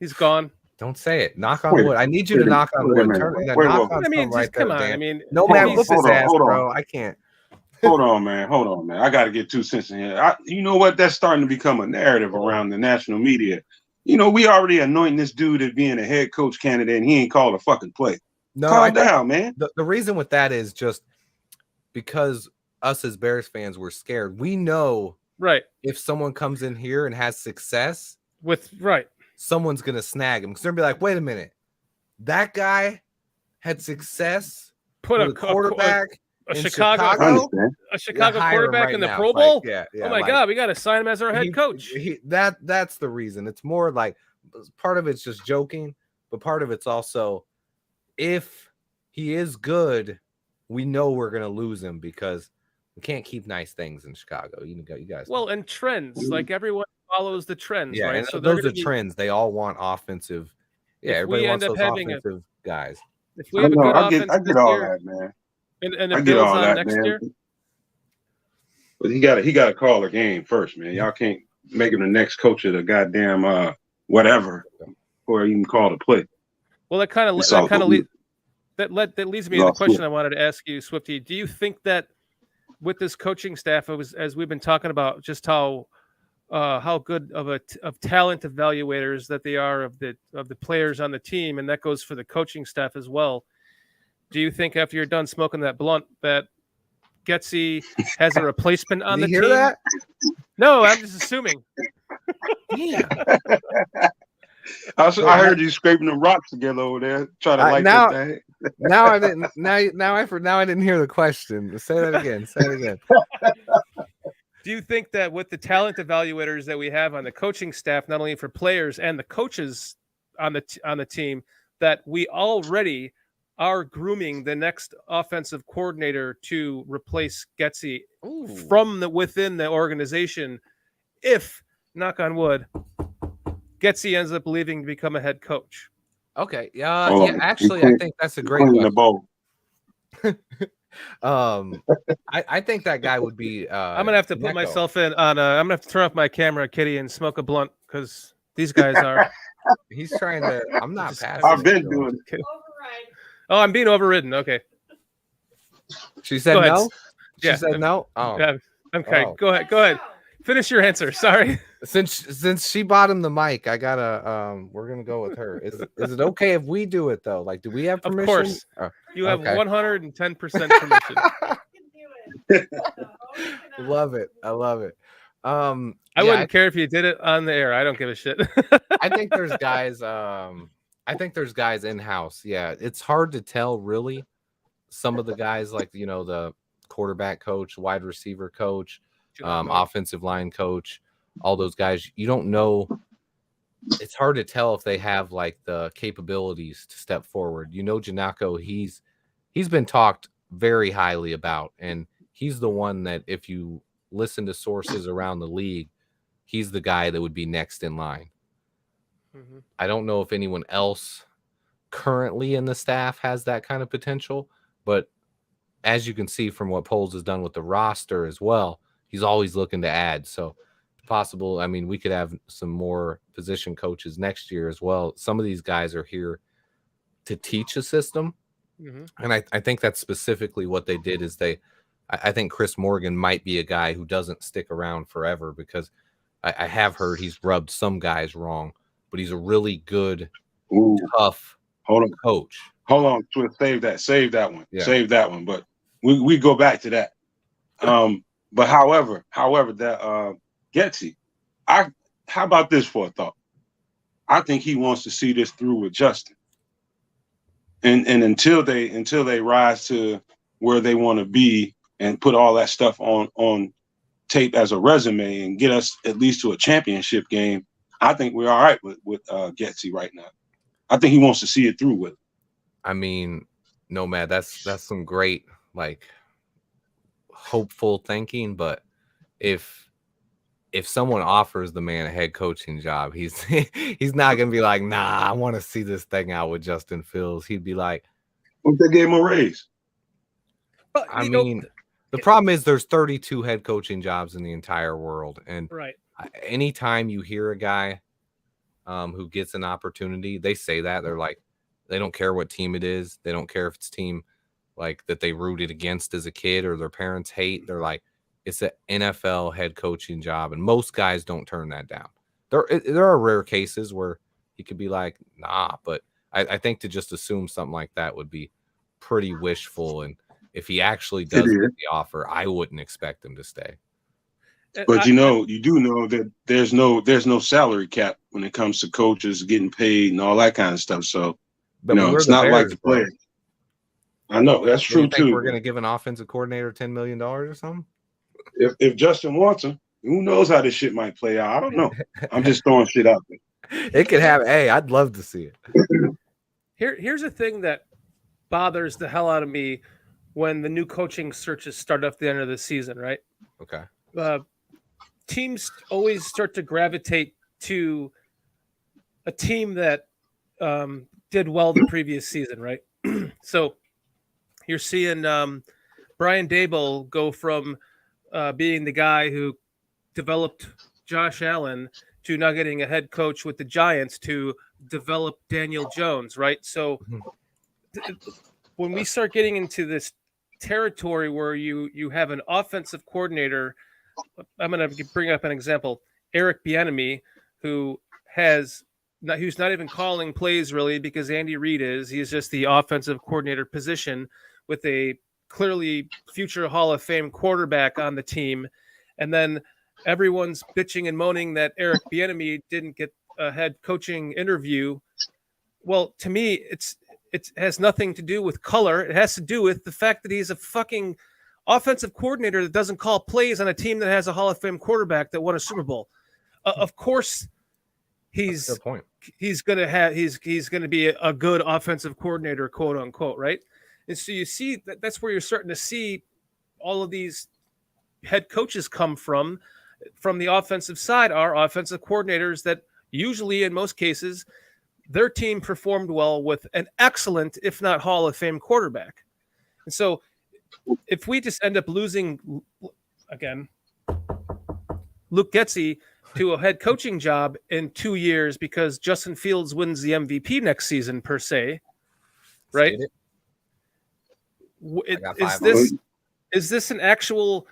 He's gone. Don't say it. Knock on wood. I need you to knock on wood. I mean, just come on. I mean, no man, whoop his ass, bro. I can't. Hold on, man. I got to get 2 cents in here. You know what? That's starting to become a narrative around the national media. We already anointing this dude as being a head coach candidate, and he ain't called a fucking play. No, calm down, man. The reason with that is just because us as Bears fans were scared. We know, right? If someone comes in here and has success someone's gonna snag him because they're gonna be like, wait a minute, that guy had success. Put a quarterback. A Chicago quarterback in the Pro Bowl. Like, oh my God, we got to sign him as our head coach. That's the reason. It's more like part of it's just joking, but part of it's also if he is good, we know we're gonna lose him because we can't keep nice things in Chicago. You guys. Well, and trends, like everyone follows the trends, right? And so those are trends. They all want offensive. Yeah, everybody wants those offensive guys. If we have a good offense, I get all that, man. And the Bills on next year. But he got to call a game first, man. Y'all can't make him the next coach of the goddamn whatever, or even call the play. Well, that leads me to the question I wanted to ask you, Swifty. Do you think that with this coaching staff, as we've been talking about, just how good of talent evaluators that they are of the players on the team, and that goes for the coaching staff as well? Do you think after you're done smoking that blunt that Getsy has a replacement on the team? You hear that? No, I'm just assuming. Yeah. I heard you scraping the rocks together over there, trying to light that thing. Now I didn't. Now I didn't hear the question. Say that again. Do you think that with the talent evaluators that we have on the coaching staff, not only for players and the coaches on the team, that we already are grooming the next offensive coordinator to replace Getsy from within the organization? If, knock on wood, Getsy ends up leaving to become a head coach. Okay. Yeah. Actually, I think that's a great the question. bowl. I think that guy would be. I'm gonna have to put myself in on. I'm gonna have to turn off my camera, Kitty, and smoke a blunt because these guys are. He's trying to. I'm not passing. I've been doing it. Oh, I'm being overridden. Okay. She said no. She said no. Oh. Yeah. Okay. Oh. Go ahead. Go ahead. Finish your answer. Sorry. Since she bought him the mic, I gotta. We're gonna go with her. Is it okay if we do it though? Like, do we have permission? Of course. Oh, you have okay. 110% permission. Love it. I love it. I wouldn't care if you did it on the air. I don't give a shit. I think there's guys. I think there's guys in house. Yeah, it's hard to tell really. Some of the guys, like the quarterback coach, wide receiver coach, offensive line coach, all those guys. You don't know. It's hard to tell if they have like the capabilities to step forward. Janako, he's been talked very highly about, and he's the one that if you listen to sources around the league, he's the guy that would be next in line. Mm-hmm. I don't know if anyone else currently in the staff has that kind of potential, but as you can see from what Poles has done with the roster as well, he's always looking to add. So possible. I mean, we could have some more position coaches next year as well. Some of these guys are here to teach a system. Mm-hmm. And I think that's specifically what they did is I think Chris Morgan might be a guy who doesn't stick around forever because I have heard he's rubbed some guys wrong, but he's a really good, tough coach. Hold on, save that one. Yeah. Save that one. But we go back to that. But however, that Getsy, how about this for a thought? I think he wants to see this through with Justin. And until they rise to where they want to be and put all that stuff on tape as a resume and get us at least to a championship game, I think we're all right with Getsy right now. I think he wants to see it through with. I mean, Nomad, that's some great like hopeful thinking, but if someone offers the man a head coaching job, he's not gonna be like, nah, I want to see this thing out with Justin Fields. He'd be like, what if they gave him a raise? Well, I mean, the problem is there's 32 head coaching jobs in the entire world, and right. Anytime you hear a guy who gets an opportunity, they say that they're like, they don't care what team it is, they don't care if it's team like that they rooted against as a kid or their parents hate. They're like, it's an NFL head coaching job, and most guys don't turn that down. There are rare cases where he could be like, nah, but I think to just assume something like that would be pretty wishful. And if he actually does get the offer, I wouldn't expect him to stay. But you do know that there's no salary cap when it comes to coaches getting paid and all that kind of stuff. So it's not Bears, like the players. I know that's true too. We're going to give an offensive coordinator $10 million or something. If Justin wants him, who knows how this shit might play out? I don't know. I'm just throwing shit out there. It could happen. Hey, I'd love to see it. Here's a thing that bothers the hell out of me when the new coaching searches start at the end of the season, right? Okay. Teams always start to gravitate to a team that did well the previous season, right? So you're seeing Brian Daboll go from being the guy who developed Josh Allen to now getting a head coach with the Giants to develop Daniel Jones, right? So when we start getting into this territory where you have an offensive coordinator, I'm going to bring up an example, Eric Bieniemy, who's not even calling plays really because Andy Reid is. He's just the offensive coordinator position with a clearly future Hall of Fame quarterback on the team. And then everyone's bitching and moaning that Eric Bieniemy didn't get a head coaching interview. Well, to me, it has nothing to do with color. It has to do with the fact that he's a fucking offensive coordinator that doesn't call plays on a team that has a Hall of Fame quarterback that won a Super Bowl. Of course, he's Good point. he's gonna be a good offensive coordinator, quote unquote, right? And so you see that's where you're starting to see all of these head coaches come from the offensive side are offensive coordinators that usually, in most cases, their team performed well with an excellent, if not Hall of Fame quarterback. And so if we just end up losing, again, Luke Getsy to a head coaching job in 2 years because Justin Fields wins the MVP next season, per se, right? Is this an actual?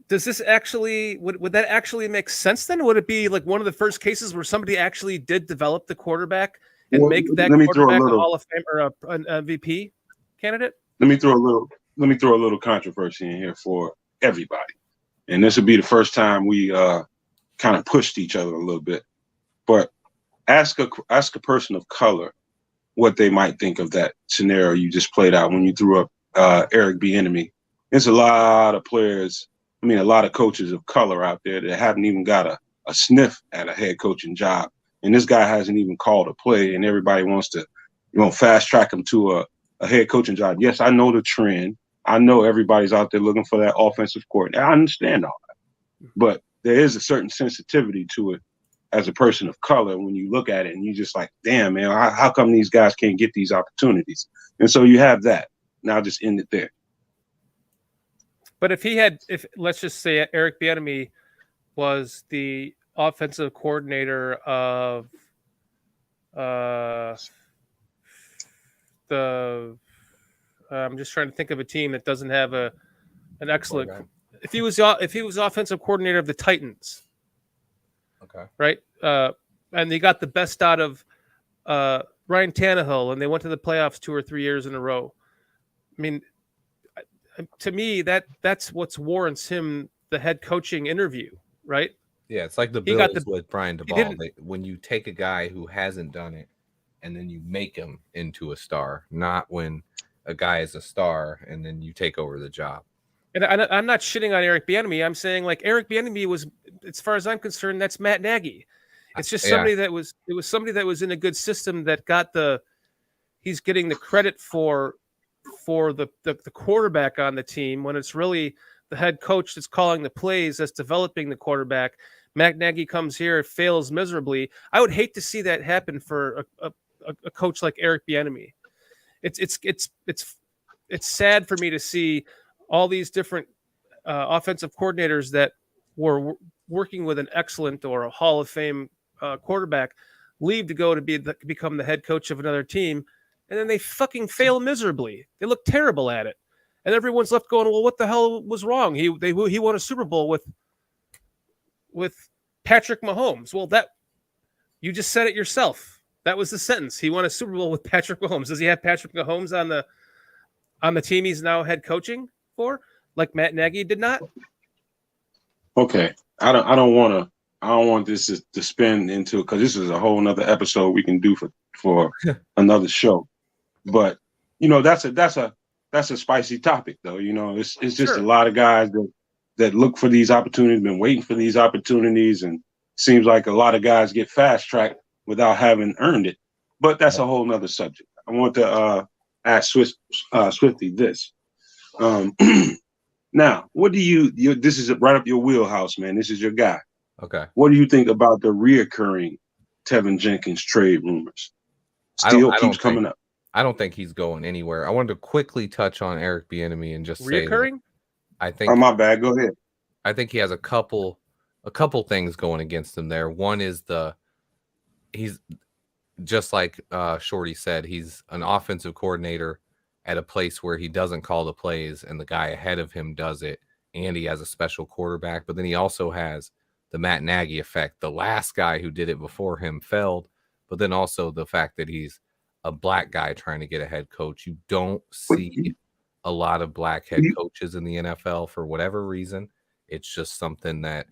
Does this actually would that actually make sense? Then would it be like one of the first cases where somebody actually did develop the quarterback and make that quarterback a Hall of Fame or an MVP candidate? Let me throw a little controversy in here for everybody, and this would be the first time we kind of pushed each other a little bit. But ask a person of color what they might think of that scenario you just played out when you threw up Eric Bieniemy. There's a lot of players, a lot of coaches of color out there that haven't even got a sniff at a head coaching job. And this guy hasn't even called a play, and everybody wants to, fast track him to a head coaching job. Yes, I know the trend. I know everybody's out there looking for that offensive coordinator. I understand all that. But there is a certain sensitivity to it as a person of color when you look at it and you just like, damn, man, how come these guys can't get these opportunities? And so you have that. Now just end it there. But if let's just say Eric Bieniemy was the offensive coordinator of I'm just trying to think of a team that doesn't have an excellent. If he was offensive coordinator of the Titans, okay, right, and they got the best out of Ryan Tannehill, and they went to the playoffs 2 or 3 years in a row. To me, that's what warrants him the head coaching interview, right? Yeah, it's like the Bills with Brian DeBall. When you take a guy who hasn't done it and then you make him into a star, not when a guy is a star and then you take over the job. And I'm not shitting on Eric Bieniemy. I'm saying like Eric Bieniemy was, as far as I'm concerned, that's Matt Nagy. It's just somebody that was in a good system that got he's getting the credit for the quarterback on the team when it's really the head coach that's calling the plays, that's developing the quarterback. Matt Nagy comes here, fails miserably. I would hate to see that happen for a coach like Eric Bieniemy. It's sad for me to see all these different offensive coordinators that were working with an excellent or a Hall of Fame quarterback leave to go to become the head coach of another team, and then they fucking fail miserably. They look terrible at it, and everyone's left going, "Well, what the hell was wrong? He won a Super Bowl with Patrick Mahomes." Well, that you just said it yourself. That was the sentence. He won a Super Bowl with Patrick Mahomes. Does he have Patrick Mahomes on the team he's now head coaching for, like Matt Nagy did not? Okay, I don't want this to spin into, because this is a whole nother episode we can do for another show. But that's a spicy topic though. It's just sure. A lot of guys that look for these opportunities, been waiting for these opportunities, and seems like a lot of guys get fast tracked without having earned it. But that's a whole nother subject. I want to ask Swifty this. Now, what do you this is right up your wheelhouse, man. This is your guy. Okay. What do you think about the reoccurring Tevin Jenkins trade rumors? Still keeps coming up. I don't think he's going anywhere. I wanted to quickly touch on Eric Bieniemy and just reoccurring. Say I think. Oh, my bad. Go ahead. I think he has a couple things going against him there. One is he's just like Shorty said, he's an offensive coordinator at a place where he doesn't call the plays and the guy ahead of him does it, and he has a special quarterback. But then he also has the Matt Nagy effect. The last guy who did it before him failed, but then also the fact that he's a black guy trying to get a head coach. You don't see a lot of black head coaches in the NFL for whatever reason. It's just something that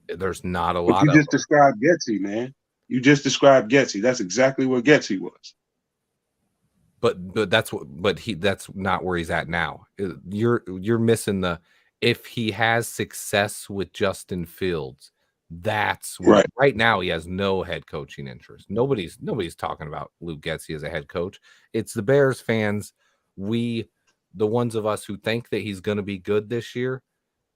there's not a lot of. You just described Getsy, man. You just described Getsy. That's exactly what Getsy was. But that's not where he's at now. You're missing the if he has success with Justin Fields, that's what right now he has no head coaching interest. Nobody's talking about Luke Getsy as a head coach. It's the Bears fans, the ones of us who think that he's going to be good this year,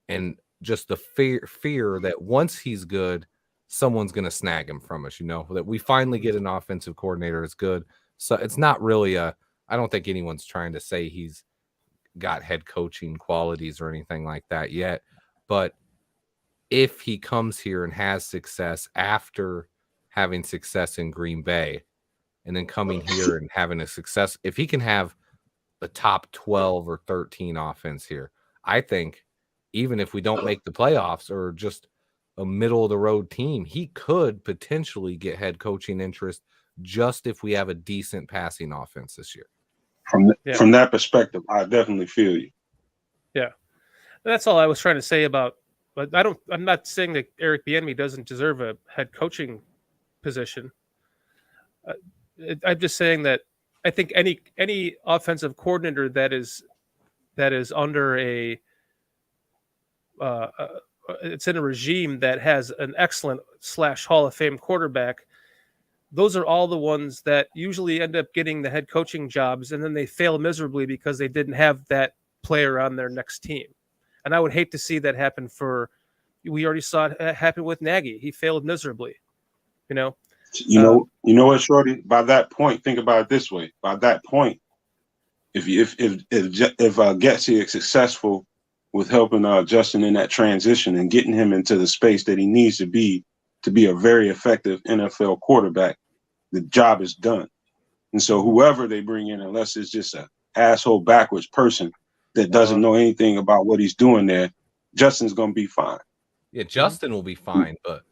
and just the fear that once he's good, someone's going to snag him from us, that we finally get an offensive coordinator that's good. So it's not really I don't think anyone's trying to say he's got head coaching qualities or anything like that yet. But if he comes here and has success after having success in Green Bay and then coming here and having a success, if he can have a top 12 or 13 offense here, I think even if we don't make the playoffs or just a middle of the road team, he could potentially get head coaching interest just if we have a decent passing offense this year. From that perspective, I definitely feel you. Yeah, that's all I was trying to say about. But I'm not saying that Eric Bieniemy doesn't deserve a head coaching position. I'm just saying that I think any offensive coordinator that is under it's in a regime that has an excellent / Hall of Fame quarterback. Those are all the ones that usually end up getting the head coaching jobs, and then they fail miserably because they didn't have that player on their next team. And I would hate to see that happen we already saw it happen with Nagy. He failed miserably, You know what, Shorty? By that point, think about it this way. By that point, if Getsy is successful with helping Justin in that transition and getting him into the space that he needs to be a very effective NFL quarterback, the job is done. And so whoever they bring in, unless it's just an asshole backwards person that doesn't know anything about what he's doing there, Justin's going to be fine. Yeah, Justin will be fine, but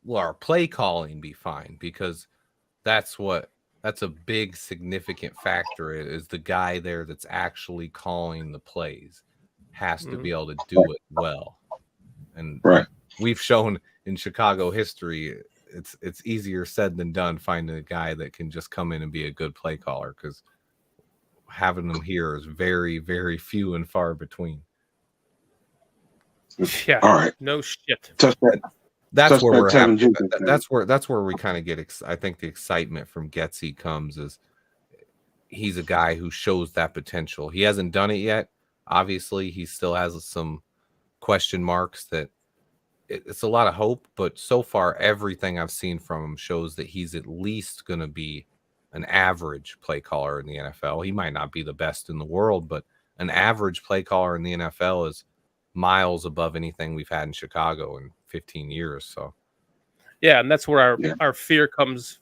will our play calling be fine? Because that's a big significant factor is the guy there that's actually calling the plays has to be able to do it well. And we've shown in Chicago history, it's easier said than done finding a guy that can just come in and be a good play caller, because having them here is very, very few and far between. Yeah. All right. No shit. That's where we're happy. That's where we kind of get. I think the excitement from Getsy comes is he's a guy who shows that potential. He hasn't done it yet. Obviously, he still has some question marks that it's a lot of hope, but so far everything I've seen from him shows that he's at least going to be an average play caller in the NFL. He might not be the best in the world, but an average play caller in the NFL is miles above anything we've had in Chicago in 15 years. So yeah, and that's where our fear comes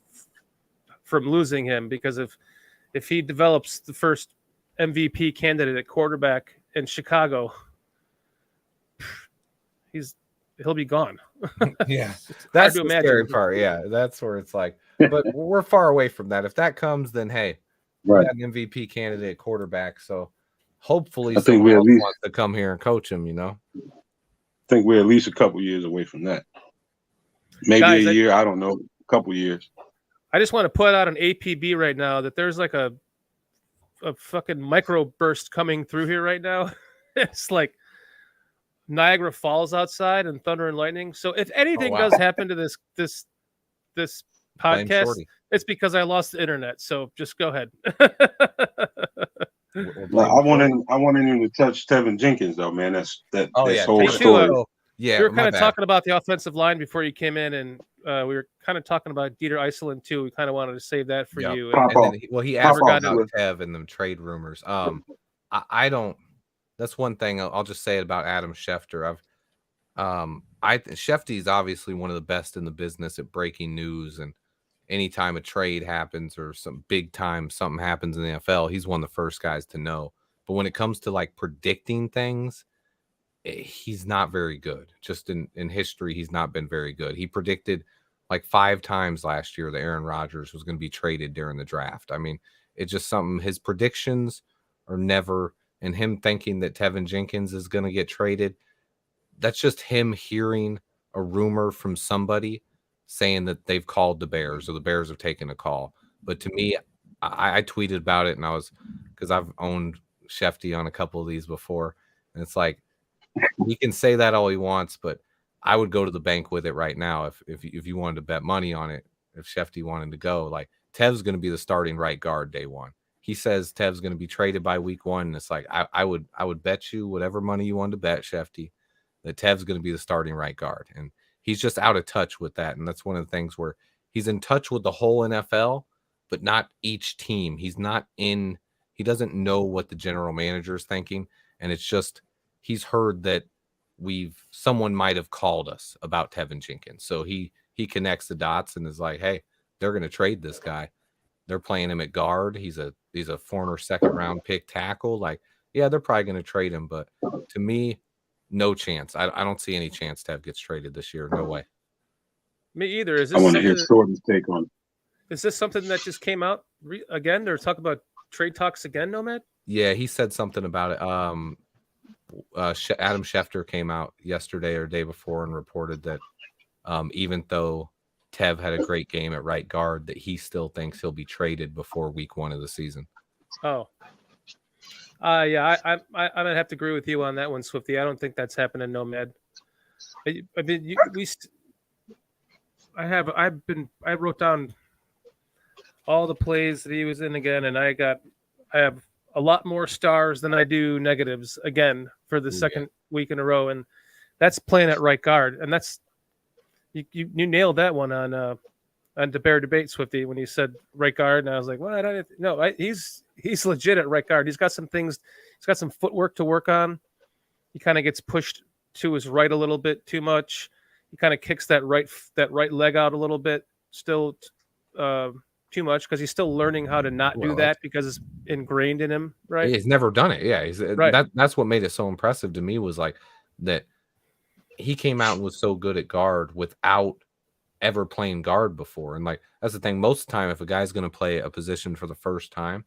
from losing him, because if he develops the first MVP candidate at quarterback in Chicago, he'll be gone. Yeah, that's the scary part. Yeah, that's where it's like, but we're far away from that. If that comes, then hey, we got an MVP candidate quarterback. So hopefully someone else wants to come here and coach him, I think we're at least a couple years away from that. Maybe a year, I don't know, a couple years. I just want to put out an APB right now that there's like a fucking microburst coming through here right now. It's like Niagara Falls outside and thunder and lightning. So if anything does happen to this podcast, it's because I lost the internet. So just go ahead. I wanted him to touch Tevin Jenkins though, man. That's whole story. Yeah, we were kind of talking about the offensive line before you came in, and we were kind of talking about Dieter Iceland too. We kind of wanted to save that for you. He asked about Tev and the trade rumors. I don't. That's one thing I'll just say about Adam Schefter. Shefty's obviously one of the best in the business at breaking news, and anytime a trade happens or some big time something happens in the NFL, he's one of the first guys to know. But when it comes to like predicting things, he's not very good. Just in history, he's not been very good. He predicted like 5 times last year that Aaron Rodgers was going to be traded during the draft. I mean, it's just something, his predictions are never, and him thinking that Tevin Jenkins is going to get traded, that's just him hearing a rumor from somebody saying that they've called the Bears or the Bears have taken a call. But to me, I tweeted about it, and I was, because I've owned Shefty on a couple of these before, and it's like, he can say that all he wants, but I would go to the bank with it right now if you wanted to bet money on it. If Shefty wanted to go, like, Tev's going to be the starting right guard day one. He says Tev's going to be traded by week 1, and it's like, I would bet you whatever money you wanted to bet, Shefty, that Tev's going to be the starting right guard. And he's just out of touch with that. And that's one of the things where he's in touch with the whole NFL, but not each team. He doesn't know what the general manager is thinking. And it's just, he's heard that someone might have called us about Tevin Jenkins. So he connects the dots and is like, hey, they're going to trade this guy. They're playing him at guard. He's a former 2nd round pick tackle. Like, yeah, they're probably going to trade him. But to me, no chance. I don't see any chance Tev gets traded this year. No way. Me either. Is I this want to hear Jordan's take on it. Is this something that just came out again? They're talking about trade talks again, Nomad? Yeah, he said something about it. Adam Schefter came out yesterday or day before and reported that even though Tev had a great game at right guard, that he still thinks he'll be traded before week 1 of the season. Oh, yeah, I'm gonna have to agree with you on that one, Swifty. I don't think that's happening, Nomad. I wrote down all the plays that he was in again, and I have a lot more stars than I do negatives again for the second week in a row, and that's playing at right guard, and that's you nailed that one on the Bear debate, Swifty, when you said right guard, and I was like, well, he's legit at right guard. He's got some things, he's got some footwork to work on. He kind of gets pushed to his right a little bit too much. He kind of kicks that right leg out a little bit, still too much, because he's still learning how to not do that because it's ingrained in him, right? He's never done it. Yeah, right. That's what made it so impressive to me, was like that he came out and was so good at guard without ever playing guard before. And like, that's the thing, most of the time, if a guy's going to play a position for the first time,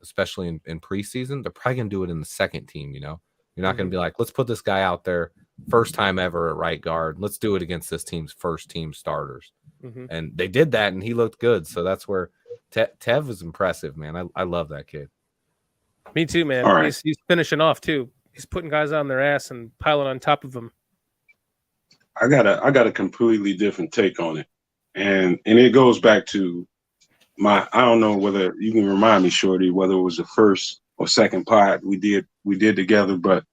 especially in preseason, they're probably going to do it in the second team. You're not going to be like, let's put this guy out there first time ever at right guard. Let's do it against this team's first team starters. Mm-hmm. And they did that, and he looked good. So that's where Tev is impressive, man. I love that kid. Me too, man. Right. He's finishing off too. He's putting guys on their ass and piling on top of them. I got a completely different take on it, and it goes back to I don't know whether you can remind me, Shorty, whether it was the first or second pod we did together, but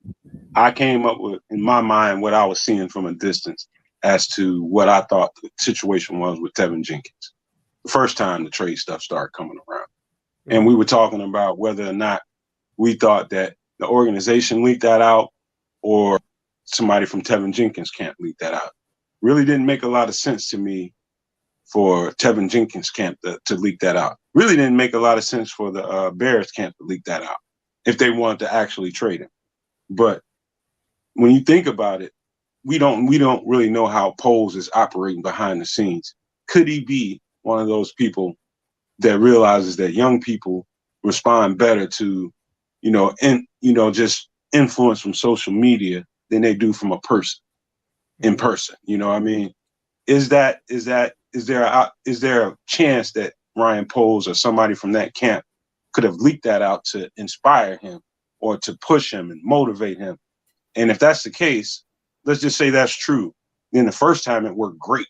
I came up with, in my mind, what I was seeing from a distance as to what I thought the situation was with Tevin Jenkins. The first time the trade stuff started coming around. And we were talking about whether or not we thought that the organization leaked that out or somebody from Tevin Jenkins' camp leaked that out. Really didn't make a lot of sense to me for Tevin Jenkins' camp to leak that out. Really didn't make a lot of sense for the Bears camp to leak that out if they wanted to actually trade him. But when you think about it, we don't really know how Poles is operating behind the scenes. Could he be one of those people that realizes that young people respond better to, just influence from social media than they do from a person in person? You know what I mean? Is there a chance that Ryan Poles or somebody from that camp could have leaked that out to inspire him or to push him and motivate him? And if that's the case, let's just say that's true. Then the first time it worked great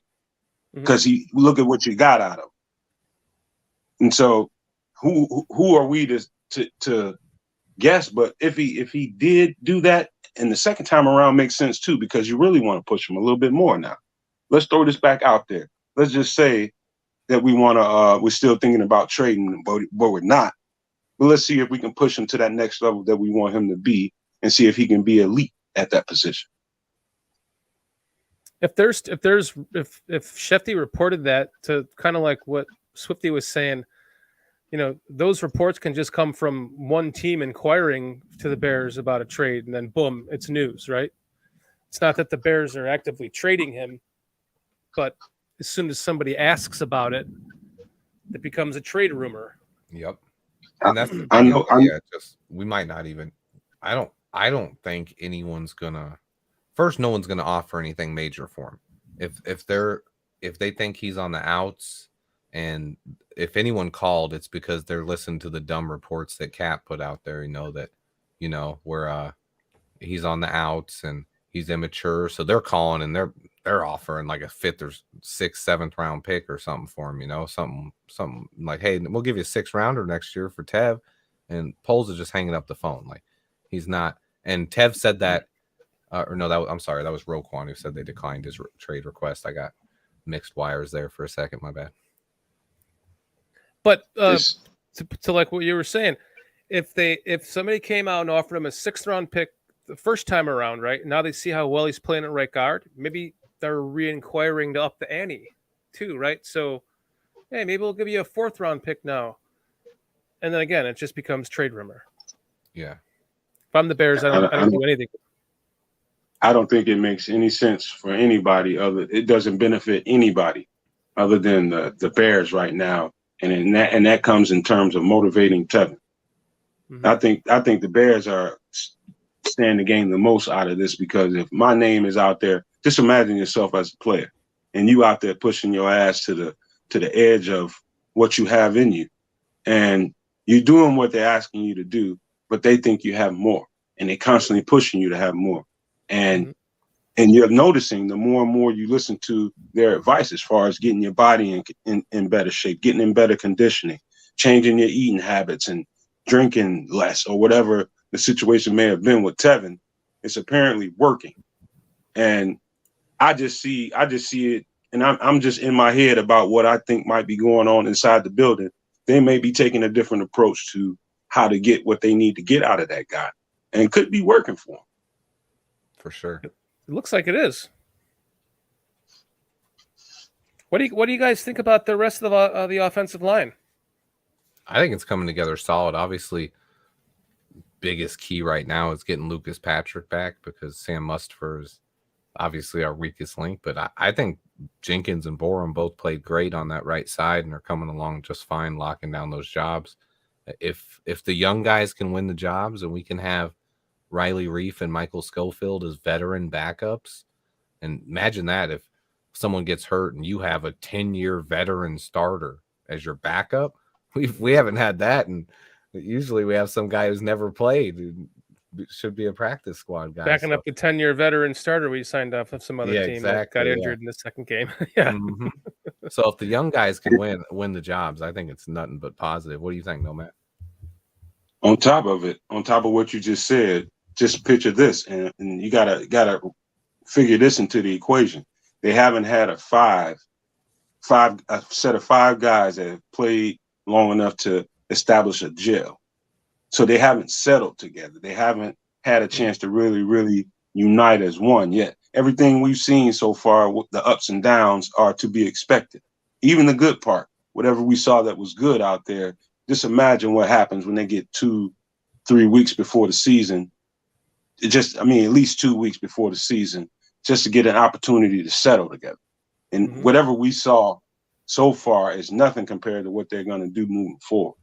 because look at what you got out of him. And so who are we to guess? But if he did do that, and the second time around makes sense too, because you really want to push him a little bit more now. Let's throw this back out there. Let's just say that we're still thinking about trading, but we're not. But let's see if we can push him to that next level that we want him to be, and see if he can be elite at that position. If Shefty reported that, to kind of like what Swifty was saying, those reports can just come from one team inquiring to the Bears about a trade, and then boom, it's news, right? It's not that the Bears are actively trading him, but as soon as somebody asks about it, it becomes a trade rumor. Yep. And that's we might not even. I don't think anyone's gonna. First, no one's gonna offer anything major for him. If they think he's on the outs And if anyone called, it's because they're listening to the dumb reports that Cap put out there. Where he's on the outs and he's immature, so they're calling and they're offering like a 5th or 6th, 7th round pick or something for him. Something like, hey, we'll give you a 6th rounder next year for Tev. And Poles is just hanging up the phone, like he's not. And Tev said that, I'm sorry, that was Roquan who said they declined his trade request. I got mixed wires there for a second. My bad. But to like what you were saying, if somebody came out and offered him a 6th round pick the first time around, right? Now they see how well he's playing at right guard. Maybe they're re-inquiring to up the ante too, right? So, hey, maybe we'll give you a 4th round pick now. And then again, it just becomes trade rumor. Yeah. If I'm the Bears, I don't do anything. I don't think it makes any sense for anybody it doesn't benefit anybody other than the Bears right now. And that comes in terms of motivating Tevin. Mm-hmm. I think the Bears are stand to gain the most out of this, because if my name is out there, just imagine yourself as a player and you out there pushing your ass to the edge of what you have in you, and you're doing what they're asking you to do, but they think you have more, and they're constantly pushing you to have more. And you're noticing the more and more you listen to their advice as far as getting your body in better shape, getting in better conditioning, changing your eating habits and drinking less, or whatever the situation may have been with Tevin, it's apparently working. And I just see it, and I'm just in my head about what I think might be going on inside the building. They may be taking a different approach to how to get what they need to get out of that guy, and could be working for him. For sure. It looks like it is. What do you guys think about the rest of the offensive line? I think it's coming together solid. Obviously, biggest key right now is getting Lucas Patrick back, because Sam Mustipher is obviously our weakest link. But I think Jenkins and Borum both played great on that right side and are coming along just fine, locking down those jobs. If the young guys can win the jobs and we can have Riley Reif and Michael Schofield as veteran backups, and imagine that if someone gets hurt and you have a 10-year veteran starter as your backup. We haven't had that, and usually we have some guy who's never played who should be a practice squad guy. Backing up the 10-year veteran starter we signed off of some other team that got injured in the second game. Yeah. Mm-hmm. So if the young guys can win the jobs, I think it's nothing but positive. What do you think, Nomad? On top of what you just said, just picture this, and you gotta figure this into the equation. They haven't had a set of 5 guys that have played long enough to establish a gel. So they haven't settled together. They haven't had a chance to really, really unite as one yet. Everything we've seen so far, the ups and downs, are to be expected. Even the good part, whatever we saw that was good out there, just imagine what happens when they get 2-3 weeks before the season. At least 2 weeks before the season, just to get an opportunity to settle together. And whatever we saw so far is nothing compared to what they're going to do moving forward.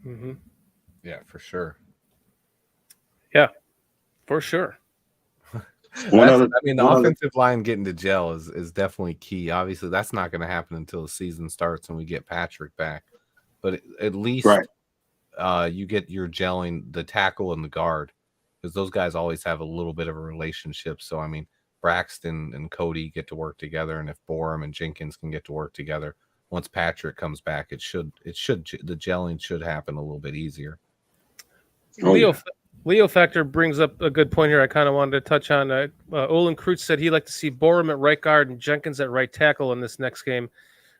Mm-hmm. Yeah, for sure. Yeah, for sure. The offensive line getting to gel is definitely key. Obviously, that's not going to happen until the season starts and we get Patrick back. But at least you get your gelling, the tackle and the guard, because those guys always have a little bit of a relationship. So, Braxton and Cody get to work together, and if Borum and Jenkins can get to work together, once Patrick comes back, the gelling should happen a little bit easier. Leo Factor brings up a good point here. I kind of wanted to touch on. Olin Kreutz said he'd like to see Borum at right guard and Jenkins at right tackle in this next game,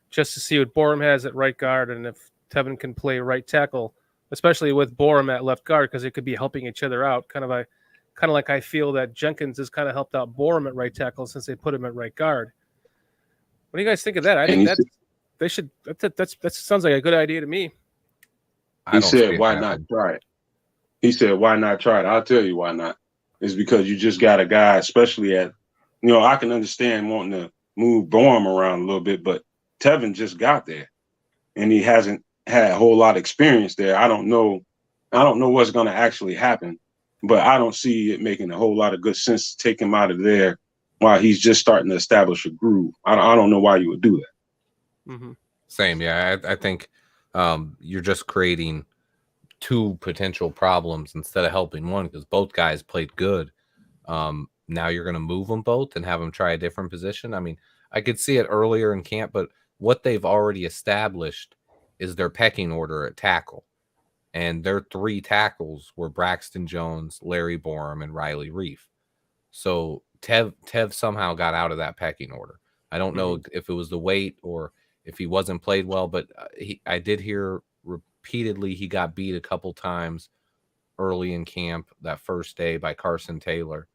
just to see what Borum has at right guard, and if Tevin can play right tackle, especially with Borum at left guard, because it could be helping each other out. Kind of like I feel that Jenkins has kind of helped out Borum at right tackle since they put him at right guard. What do you guys think of that? I think that sounds like a good idea to me. He said, why not try it? He said, why not try it? I'll tell you why not. It's because you just got a guy, especially I can understand wanting to move Borum around a little bit, but Tevin just got there and he hasn't had a whole lot of experience there. I don't know what's going to actually happen, but I don't see it making a whole lot of good sense to take him out of there while he's just starting to establish a groove. I don't know why you would do that. Mm-hmm. Same. Yeah. I think you're just creating two potential problems instead of helping one, because both guys played good. Now you're going to move them both and have them try a different position. I mean, I could see it earlier in camp, but what they've already established is their pecking order at tackle. And their three tackles were Braxton Jones, Larry Borum, and Riley Reef. So Tev somehow got out of that pecking order. I don't know if it was the weight or if he wasn't played well, but I did hear repeatedly he got beat a couple times early in camp that first day by Carson Taylor.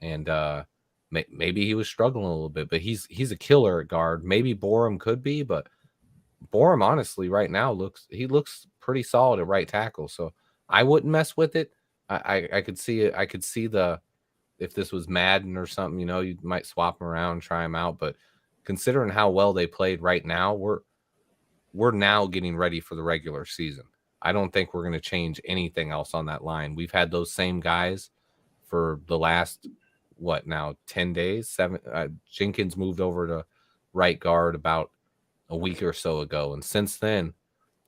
And maybe he was struggling a little bit, but he's a killer at guard. Maybe Borum could be, but Borum honestly right now looks pretty solid at right tackle. So I wouldn't mess with it. I could see it. I could see if this was Madden or something, you know, you might swap them around, try them out. But considering how well they played right now, we're now getting ready for the regular season. I don't think we're going to change anything else on that line. We've had those same guys for the last 10 days. Jenkins moved over to right guard about a week or so ago, and since then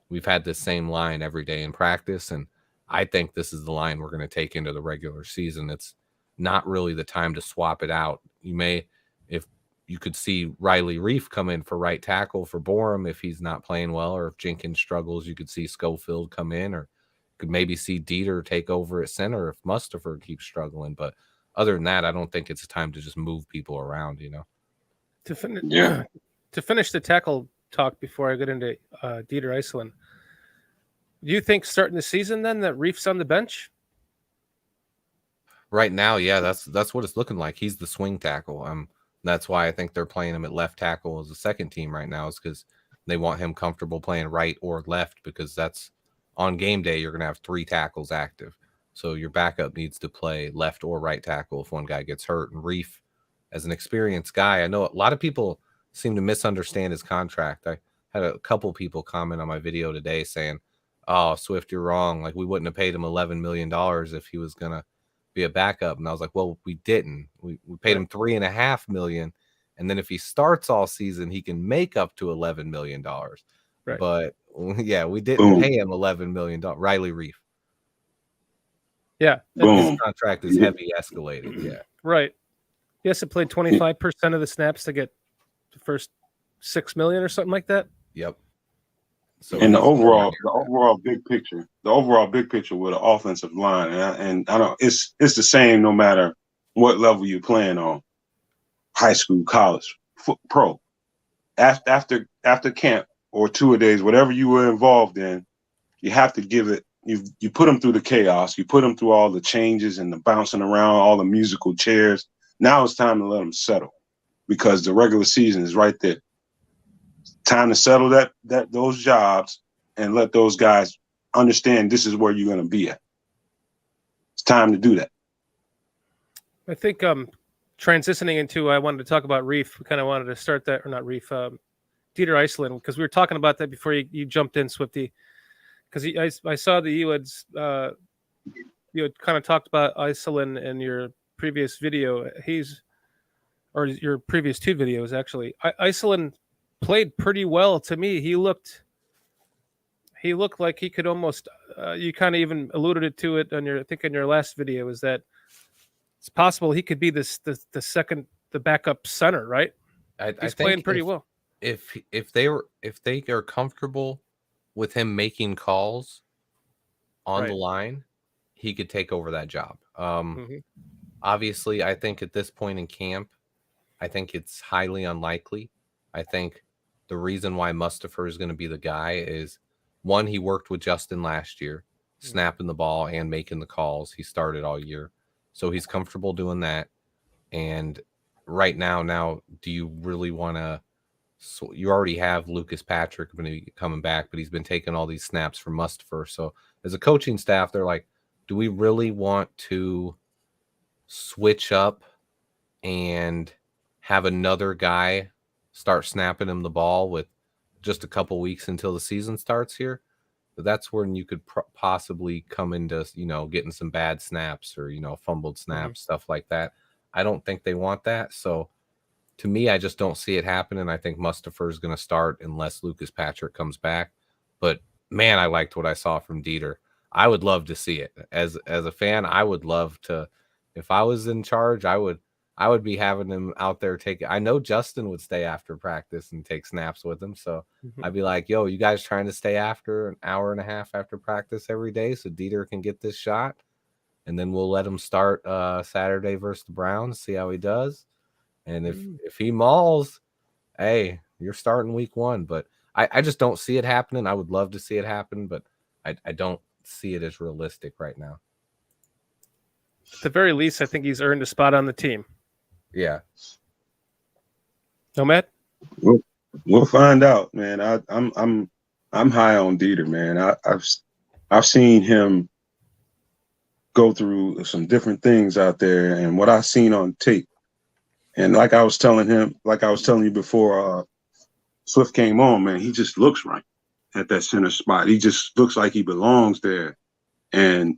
we've had this same line every day in practice, and I think this is the line we're going to take into the regular season. It's not really the time to swap it out. If you could see Riley Reef come in for right tackle for Borum if he's not playing well, or if Jenkins struggles, you could see Schofield come in, or could maybe see Dieter take over at center if Mustipher keeps struggling. But other than that, I don't think it's time to just move people around, you know. To finish the tackle talk before I get into Dieter Iceland, do you think starting the season then that Reef's on the bench? Right now, yeah, that's what it's looking like. He's the swing tackle. That's why I think they're playing him at left tackle as a second team right now, is because they want him comfortable playing right or left, because that's on game day you're going to have three tackles active. So your backup needs to play left or right tackle if one guy gets hurt. And Reef, as an experienced guy, I know a lot of people seem to misunderstand his contract. I had a couple people comment on my video today saying, "Oh, Swift, you're wrong. Like, we wouldn't have paid him $11 million if he was going to be a backup." And I was like, well, we didn't. We paid him $3.5 million. And then if he starts all season, he can make up to $11 million. Right. But yeah, we didn't pay him $11 million. Riley Reef. Yeah. His contract is heavy escalated. Yeah. Right. He has to play 25% of the snaps to get the first $6 million or something like that. Yep. So, and the overall big picture with the offensive line, and I don't, it's the same no matter what level you're playing on, high school, college, pro. After camp or 2 days, whatever you were involved in, you have to give it. You put them through the chaos. You put them through all the changes and the bouncing around, all the musical chairs. Now it's time to let them settle, because the regular season is right there. Time to settle those jobs and let those guys understand this is where you're going to be at. It's time to do that. I think transitioning into, I wanted to talk about Reef. We kind of wanted to start that, or not Reef, Dieter Iceland, because we were talking about that before you jumped in, Swifty. Because I saw that you had kind of talked about Iceland in your previous video. Or your previous two videos, actually. Iceland played pretty well to me. He looked like he could almost. You kind of even alluded to it on your last video, is that it's possible he could be the backup center, right? He's playing pretty well. If they are comfortable with him making calls on the line, he could take over that job. Obviously, I think at this point in camp, I think it's highly unlikely. I think the reason why Mustipher is going to be the guy is, one, he worked with Justin last year, snapping the ball and making the calls. He started all year, so he's comfortable doing that. And right now, do you really want to? So you already have Lucas Patrick coming back, but he's been taking all these snaps for Mustipher. So as a coaching staff, they're like, do we really want to switch up and have another guy start snapping him the ball with just a couple weeks until the season starts here? But that's when you could possibly come into, getting some bad snaps or, fumbled snaps, stuff like that. I don't think they want that. So to me, I just don't see it happening. I think Mustafa is going to start unless Lucas Patrick comes back. But man, I liked what I saw from Dieter. I would love to see it as a fan. I would love to. If I was in charge, I would be having him out there taking. I know Justin would stay after practice and take snaps with him. So I'd be like, yo, you guys trying to stay after an hour and a half after practice every day so Dieter can get this shot. And then we'll let him start Saturday versus the Browns, see how he does. And if he mauls, hey, you're starting week 1. But I just don't see it happening. I would love to see it happen, but I don't see it as realistic right now. At the very least, I think he's earned a spot on the team. Yeah. No, Matt? We'll find out, man. I'm high on Dieter, man. I've seen him go through some different things out there, and what I've seen on tape. And like I was telling you before Swift came on, man, he just looks right at that center spot. He just looks like he belongs there. And,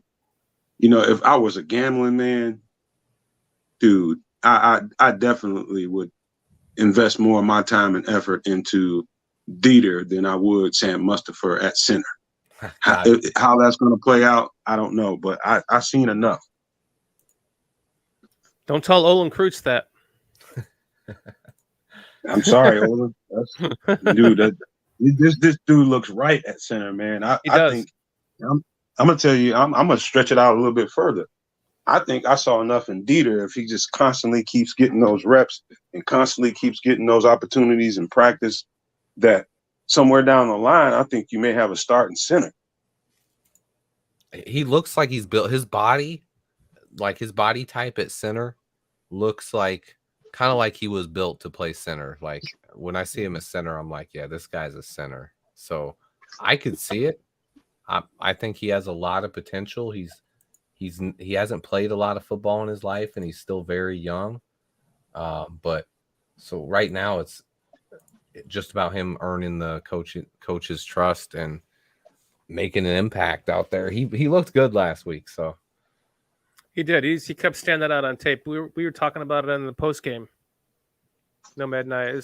if I was a gambling man, dude, I definitely would invest more of my time and effort into Dieter than I would Sam Mustafa at center. How that's going to play out, I don't know, but I've seen enough. Don't tell Olin Kreutz that. I'm sorry, Olin. Dude, this dude looks right at center, man. I think I'm gonna tell you, I'm gonna stretch it out a little bit further. I think I saw enough in Dieter if he just constantly keeps getting those reps and constantly keeps getting those opportunities in practice that somewhere down the line, I think you may have a starting center. He looks like he's built his body, like his body type at center looks like kind of like he was built to play center. Like when I see him at center, I'm like, yeah, this guy's a center. So I could see it. I think he has a lot of potential. He hasn't played a lot of football in his life, and he's still very young. But so right now it's just about him earning the coach's trust and making an impact out there. He looked good last week, so he did. He kept standing out on tape. We were talking about it in the post game. Nomad and I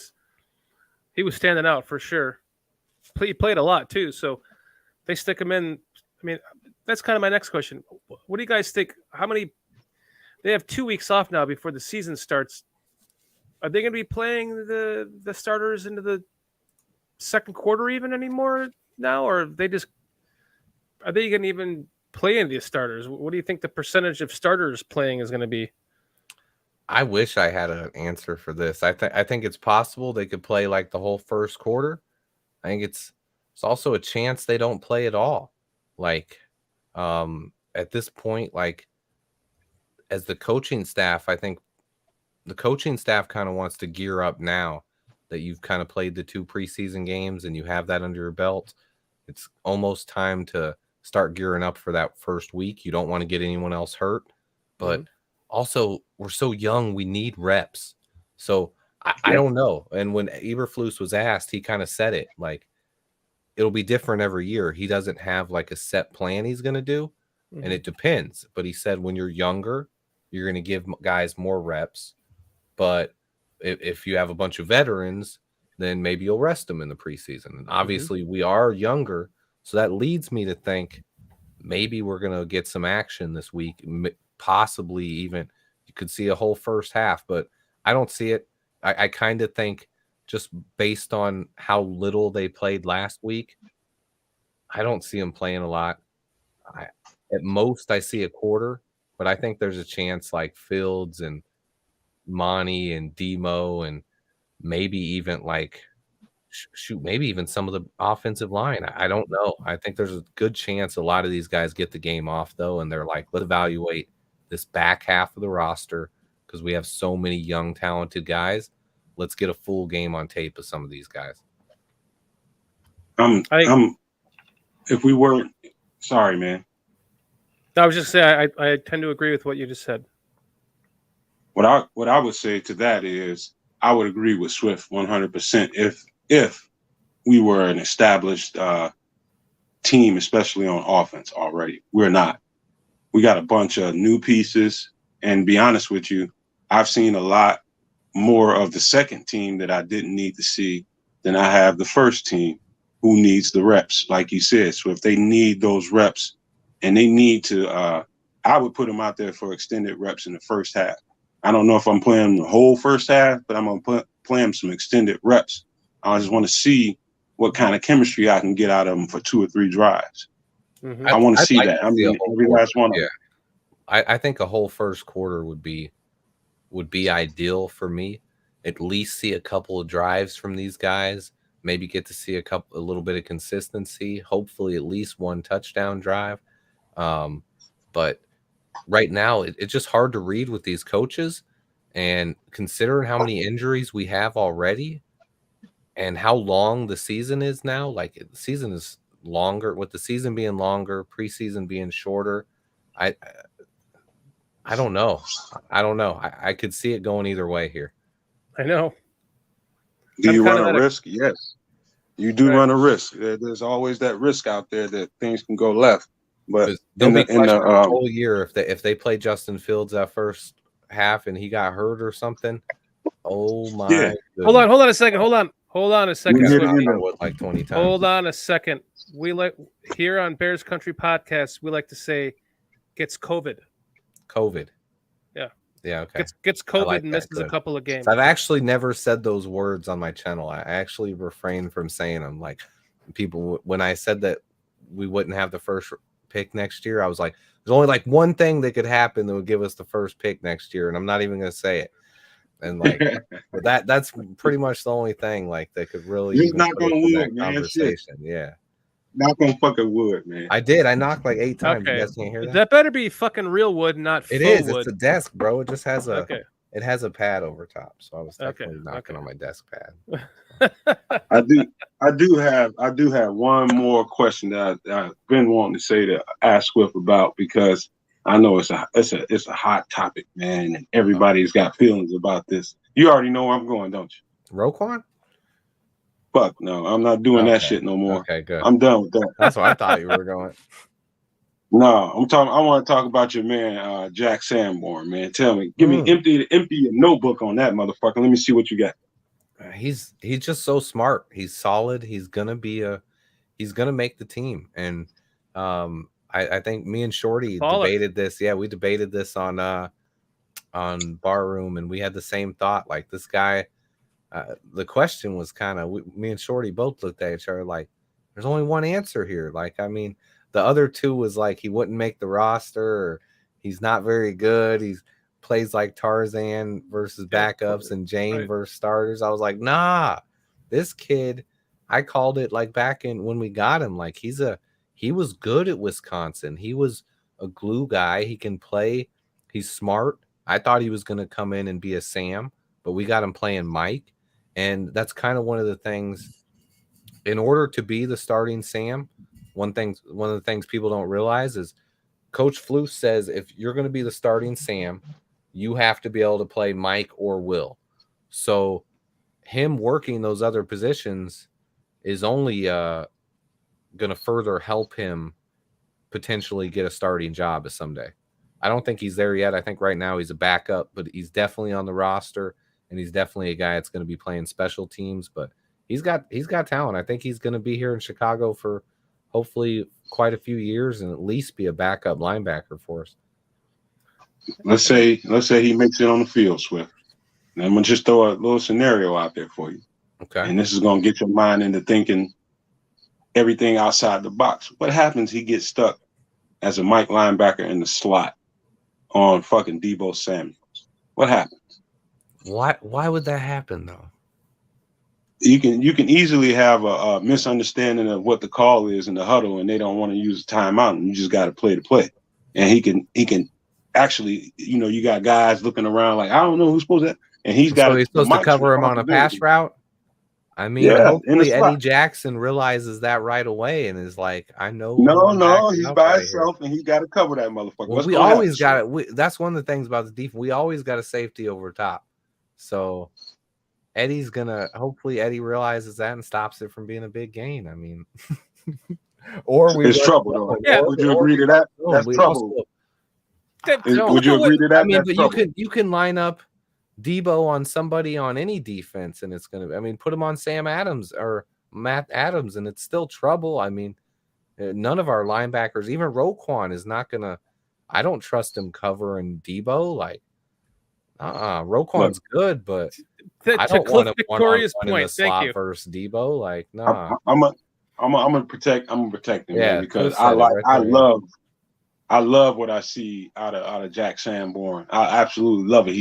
he was standing out for sure. He played a lot too, so they stick him in. I mean, that's kind of my next question. What do you guys think? They have 2 weeks off now before the season starts. Are they going to be playing the starters into the second quarter even anymore now, or are they going to even play any of the starters? What do you think the percentage of starters playing is going to be? I wish I had an answer for this. I think it's possible they could play like the whole first quarter. I think it's also a chance they don't play at all. Like at this point, like as the coaching staff, I think the coaching staff kind of wants to gear up now that you've kind of played the 2 preseason games and you have that under your belt. It's almost time to start gearing up for that first week. You don't want to get anyone else hurt, but also we're so young, we need reps. So I don't know. And when Eberflus was asked, he kind of said it like it'll be different every year. He doesn't have like a set plan he's going to do, and it depends. But he said when you're younger, you're going to give guys more reps. But if you have a bunch of veterans, then maybe you'll rest them in the preseason. And obviously we are younger, so that leads me to think maybe we're going to get some action this week. Possibly even you could see a whole first half, but I don't see it. I kind of think just based on how little they played last week, I don't see them playing a lot. At most, I see a quarter, but I think there's a chance like Fields and Monty and Demo and maybe even like maybe even some of the offensive line. I don't know. I think there's a good chance a lot of these guys get the game off though, and they're like, let's evaluate this back half of the roster because we have so many young, talented guys. Let's get a full game on tape of some of these guys. If we weren't, sorry, man. I was just saying I tend to agree with what you just said. What I would say to that is I would agree with Swift 100% if we were an established team, especially on offense already. We're not. We got a bunch of new pieces, and to be honest with you, I've seen a lot more of the second team that I didn't need to see than I have the first team who needs the reps, like you said. So if they need those reps and they need to, I would put them out there for extended reps in the first half. I don't know if I'm playing the whole first half, but I'm going to play them some extended reps. I just want to see what kind of chemistry I can get out of them for 2 or 3 drives. Mhm. I want to see like that. to I see a mean, whole every quarter. last one of Yeah. them. I think a whole first quarter would be ideal for me. At least see a couple of drives from these guys. Maybe get to see a little bit of consistency. Hopefully, at least 1 touchdown drive. But right now, it's just hard to read with these coaches. And considering how many injuries we have already, and how long the season is now, like the season is longer. With the season being longer, preseason being shorter, I don't know. I could see it going either way here. I know. Do I'm you kinda run a that- risk? Yes. You do Right. run a risk. There's always that risk out there that things can go left. But They'll be in questioned the the whole year if they play Justin Fields that first half and he got hurt or something. Oh my! Yeah. Hold on a second. Hold on a second. We'll get it Swifty. in there. Like 20 times. Hold on a second. We like here on Bears Country Podcast, we like to say gets COVID. COVID. Yeah. Yeah. Okay. Gets COVID like and that. misses a Good. couple of games. So I've actually never said those words on my channel. I actually refrained from saying them. Like people, when I said that we wouldn't have the first pick next year, I was like, there's only like one thing that could happen that would give us the first pick next year, and I'm not even going to say it. And like that's pretty much the only thing like that could really Just even knock put us on in wood, that man. conversation. Yeah, knock on fucking wood, man. I did. I knocked like 8 times. Okay. You guys can't hear that? That better be fucking real wood, not It faux is. wood. It's a desk, bro. It just has a Okay. it has a pad over top. So I was Okay, technically knocking okay. on my desk pad. I do have one more question that I've been wanting to say to ask Swift about, because I know it's a hot topic, man, and everybody's got feelings about this. You already know where I'm going, don't you? Roquan? Fuck no, I'm not doing that Okay. shit no more. Okay, good. I'm done with that. That's what I thought you were going. No, I want to talk about your man, Jack Sanborn, man. Tell me, give me empty your notebook on that motherfucker. Let me see what you got. He's just so smart. He's solid. He's gonna make the team. And I think me and Shorty debated this. Yeah, we debated this on Barroom, and we had the same thought. Like this guy, the question was kind of, me and Shorty both looked at each other like, there's only one answer here. Like, I mean, the other two was like he wouldn't make the roster, or he's not very good. He plays like Tarzan versus backups and Jane versus starters. I was like, nah, this kid, I called it like back in when we got him. Like he was good at Wisconsin. He was a glue guy. He can play. He's smart. I thought he was going to come in and be a Sam, but we got him playing Mike. And that's kind of one of the things, in order to be the starting Sam, one of the things people don't realize is Coach Flus says if you're going to be the starting Sam, you have to be able to play Mike or Will. So him working those other positions is only going to further help him potentially get a starting job someday. I don't think he's there yet. I think right now he's a backup, but he's definitely on the roster, and he's definitely a guy that's going to be playing special teams. But he's got talent. I think he's going to be here in Chicago for hopefully quite a few years and at least be a backup linebacker for us. Let's say he makes it on the field, Swift. And I'm gonna just throw a little scenario out there for you. Okay. And this is gonna get your mind into thinking everything outside the box. What happens? He gets stuck as a Mike linebacker in the slot on fucking Deebo Samuels. What happens? Why would that happen though? You can easily have a misunderstanding of what the call is in the huddle, and they don't want to use a timeout, and you just got to play the play. And he can actually, you got guys looking around like, I don't know who's supposed to, and he's supposed to cover him on a pass route. I mean, hopefully Eddie Jackson realizes that right away and is like, I know. No, he's by himself and he's got to cover that motherfucker. Well, we always got it. That's one of the things about the defense. We always got a safety over top. So Eddie's hopefully Eddie realizes that and stops it from being a big gain. I mean, or it's trouble though. Yeah. Would you agree to that? That's trouble. Would you agree to that? I mean, but you can line up Debo on somebody on any defense, and it's going to, I mean, put him on Sam Adams or Matt Adams, and it's still trouble. I mean, none of our linebackers, even Roquan, is not going to, I don't trust him covering Debo. Like, Roquan's good, but I don't want him Victoria's one-on-one in the Thank slot you. versus Debo. Like, nah. I'm gonna protect him, man, because I love what I see out of Jack Sanborn. I absolutely love it.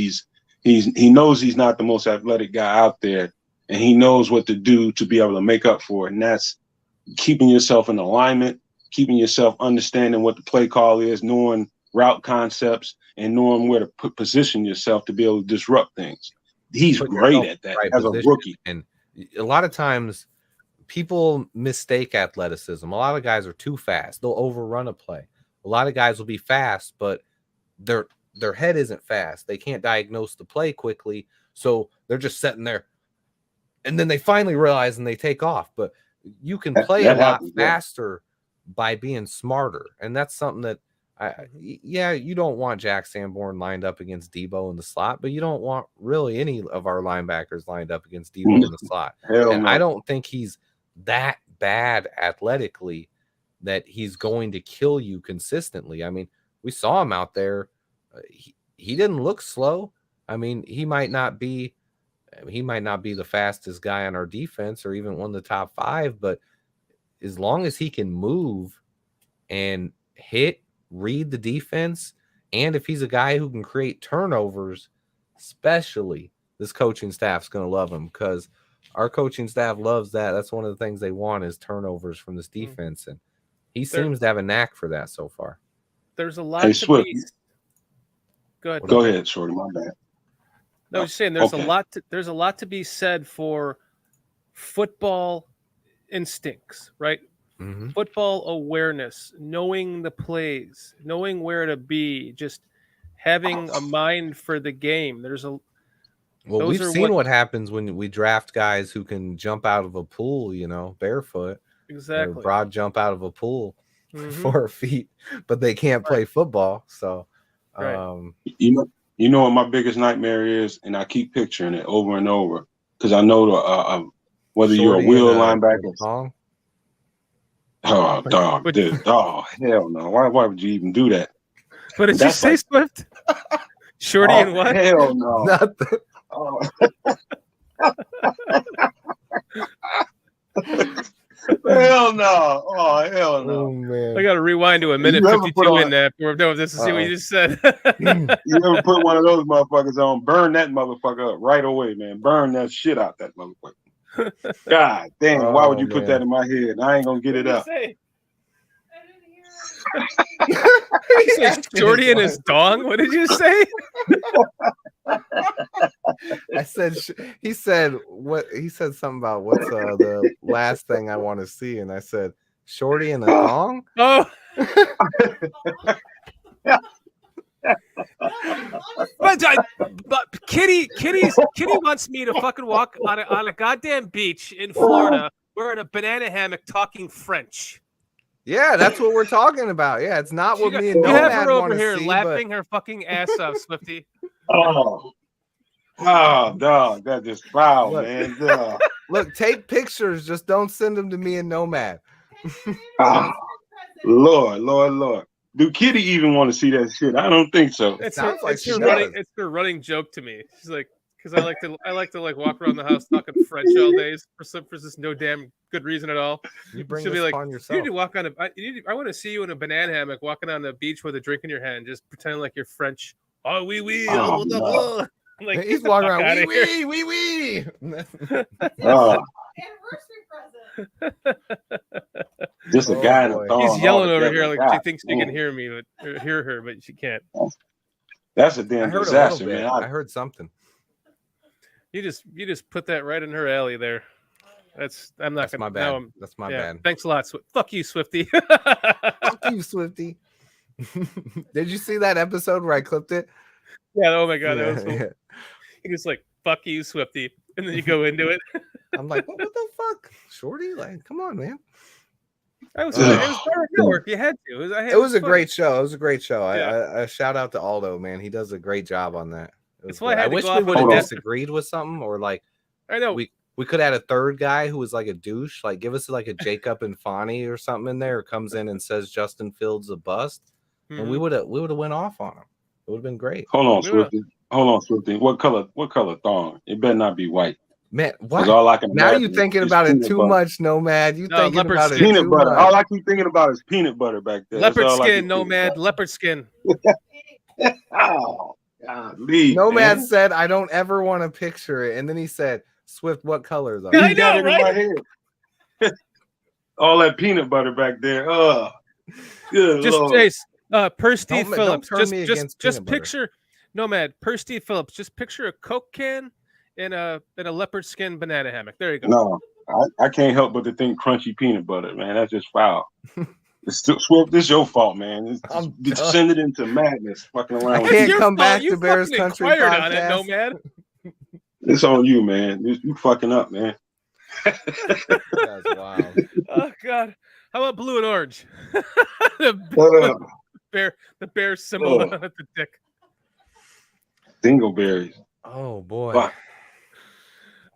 He knows he's not the most athletic guy out there, and he knows what to do to be able to make up for it. And that's keeping yourself in alignment, keeping yourself understanding what the play call is, knowing route concepts, and knowing where to position yourself to be able to disrupt things. He's great at that as a rookie. And a lot of times people mistake athleticism. A lot of guys are too fast. They'll overrun a play. A lot of guys will be fast, but their head isn't fast. They can't diagnose the play quickly, so they're just sitting there. And then they finally realize and they take off. But you can play a lot faster by being smarter. And that's something that you don't want Jack Sanborn lined up against Debo in the slot, but you don't want really any of our linebackers lined up against Debo in the slot. And I don't think he's that bad athletically that he's going to kill you consistently. I mean, we saw him out there. He didn't look slow. I mean, he might not be the fastest guy on our defense or even one of the top 5, but as long as he can move and read the defense, and if he's a guy who can create turnovers, especially, this coaching staff's going to love him, because our coaching staff loves that. That's one of the things they want is turnovers from this defense, and he seems to have a knack for that so far. There's a lot to be. Go ahead, Shorty. My bad. No, I was just saying there's a lot to be said for football instincts, right? Mm-hmm. Football awareness, knowing the plays, knowing where to be, just having a mind for the game. We've seen what happens when we draft guys who can jump out of a pool, barefoot. Exactly. Broad jump out of a pool 4 feet, but they can't play football. So, you know what my biggest nightmare is, and I keep picturing it over and over because I know whether you're a wheel linebacker. Oh, dog, dude. Oh, hell no. Why would you even do that? What did you say, Swift? Shorty and what? Hell no. Nothing. Oh. Hell no. Oh, hell no. Oh, man. I got to rewind to a minute 52 in that. We're done with this to see what you just said. You ever put one of those motherfuckers on? Burn that motherfucker up right away, man. Burn that shit out that motherfucker. God damn, why would you put that in my head? I ain't gonna get it up. He said Shorty and his dong. What did you say? I said he said something about what's the last thing I want to see, and I said Shorty and a dong. Oh. But Kitty wants me to fucking walk on a goddamn beach in Florida. We're in a banana hammock talking French. Yeah, that's what we're talking about. Yeah, it's not what me and Nomad have her over want to here see, laughing her fucking ass off, Swifty. Oh, dog, that just foul, man. Dog. Look, take pictures, just don't send them to me and Nomad. Lord. Do Kitty even want to see that shit? I don't think so. It's her running joke to me. She's like, because I like to walk around the house talking French all days for this no damn good reason at all. You bring She'll this be like, upon yourself. You need to walk on I want to see you in a banana hammock walking on the beach with a drink in your hand, just pretending like you're French. Oh, oui, oui. No. Like, he's walking around, oui. Just a guy in a thong. He's yelling over here like she thinks she can hear me, or hear her, but she can't. That's a damn disaster, man. I heard something. You just put that right in her alley there. That's my bad. That's my bad. Thanks a lot. Fuck you, Swifty. Fuck you, Swifty. Did you see that episode where I clipped it? Yeah. Oh my god, that was cool. He just like, fuck you, Swifty, and then you go into it. I'm like, what the fuck, Shorty? Like, come on, man. It was better work. You had to. It was a great show. It was a great show. Yeah. I shout out to Aldo, man. He does a great job on that. That's why I had to wish go we off would on have a disagreed with something, or like I know. we could have had a third guy who was like a douche, like give us like a Jacob and Fonnie or something in there, or comes in and says Justin Fields a bust, and we would have went off on him. It would have been great. Hold on, Swifty. Hold on, Swifty. What color thong? It better not be white. Man, what? All I can Now imagine you thinking is about it peanut too butter. much, Nomad. You No, thinking leopard about skin. it Peanut too butter. much. All I keep thinking about is peanut butter back there. Leopard That's all I skin, keep thinking Nomad. about. Leopard skin. Oh, golly, Nomad man. said, "I don't ever want to picture it," and then he said, "Swift, what colors are?" I You got know, it in my head. All that peanut butter back there. Good Just Lord. Chase. Percy Don't Phillips. turn me against Just peanut butter. picture Nomad. Percy Phillips. Just picture a Coke can in a leopard skin banana hammock. There you go. No, I can't help but to think crunchy peanut butter, man. That's just foul. It's still, Swift, this is your fault, man. It's I'm descended into madness, fucking I around with can't you. come back You to Bears fucking Country inquired on it, podcast. Nomad. It's on you, man. You fucking up, man. That's wild. Oh God. How about blue and orange? the bear symbol on the dick. Dingleberries. Oh boy. Fuck.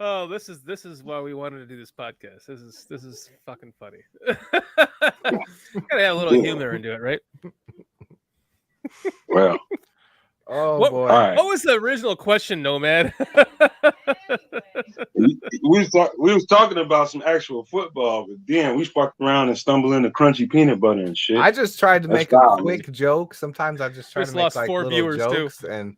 Oh, this is why we wanted to do this podcast. This is fucking funny. Gotta have a little humor into it, right? Well, Oh What- boy. all right. What was the original question, Nomad? We was talking about some actual football, but then we fucked around and stumbled into crunchy peanut butter and shit. I just tried to That's make a foul, quick joke. Sometimes I just try Just to make lost like 4 little viewers, too. jokes and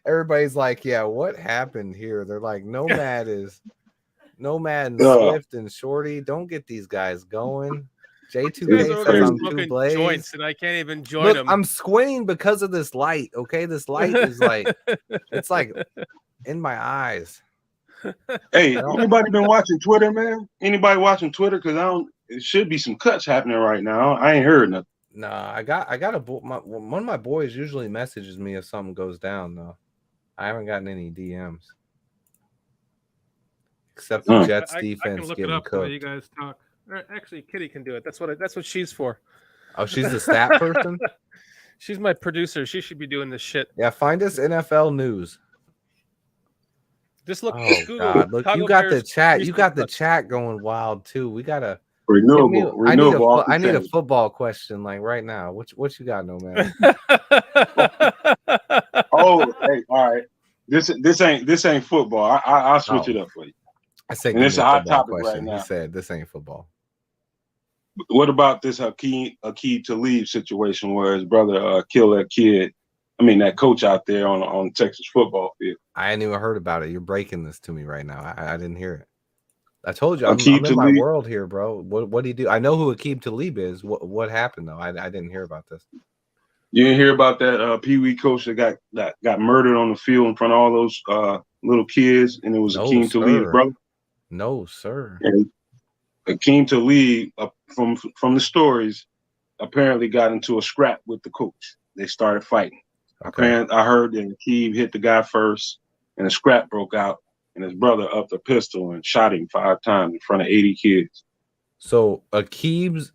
everybody's like, yeah, what happened here? They're like, Nomad and Swift and Shorty. Don't get these guys going. You guys J2K are says over here I'm too smoking blazed. joints, and I can't even join Look, them. I'm squinting because of this light. Okay, this light is like it's like in my eyes. Hey, anybody been watching Twitter, man? Anybody watching Twitter? Because it should be some cuts happening right now. I ain't heard nothing. Nah, I got one of my boys usually messages me if something goes down though. I haven't gotten any DMs. Except the Jets I can defense look it getting up the way you cooked. guys talk. Actually, Kitty can do it. That's what she's for. Oh, she's the stat person? She's my producer. She should be doing this shit. Yeah, find us NFL news. Just look. Oh Google God, look, Chicago you got the Bears chat. You recent got the cuts. chat going wild too. We gotta Renewable. I need a football question like right now. What you got, Nomad? Oh, hey, all right. This ain't football. I'll switch it up for you. I said, And it's give a me hot football topic right question. now. He said, "This ain't football." What about this Hakeem to leave situation where his brother killed that kid? I mean, that coach out there on Texas football field. I hadn't even heard about it. You're breaking this to me right now. I didn't hear it. I told you I'm Aqib in my Talib. world here, bro. What do you do? I know who Aqib Talib is. What happened though? I didn't hear about this. You didn't hear about that Pee Wee coach that got murdered on the field in front of all those little kids, and it was No, Hakeem Talib's sir. brother. No, sir. And Hakeem Talib, from the stories, apparently got into a scrap with the coach. They started fighting. Okay. I heard that Hakeem hit the guy first, and a scrap broke out, and his brother upped a pistol and shot him 5 times in front of 80 kids. So Aqib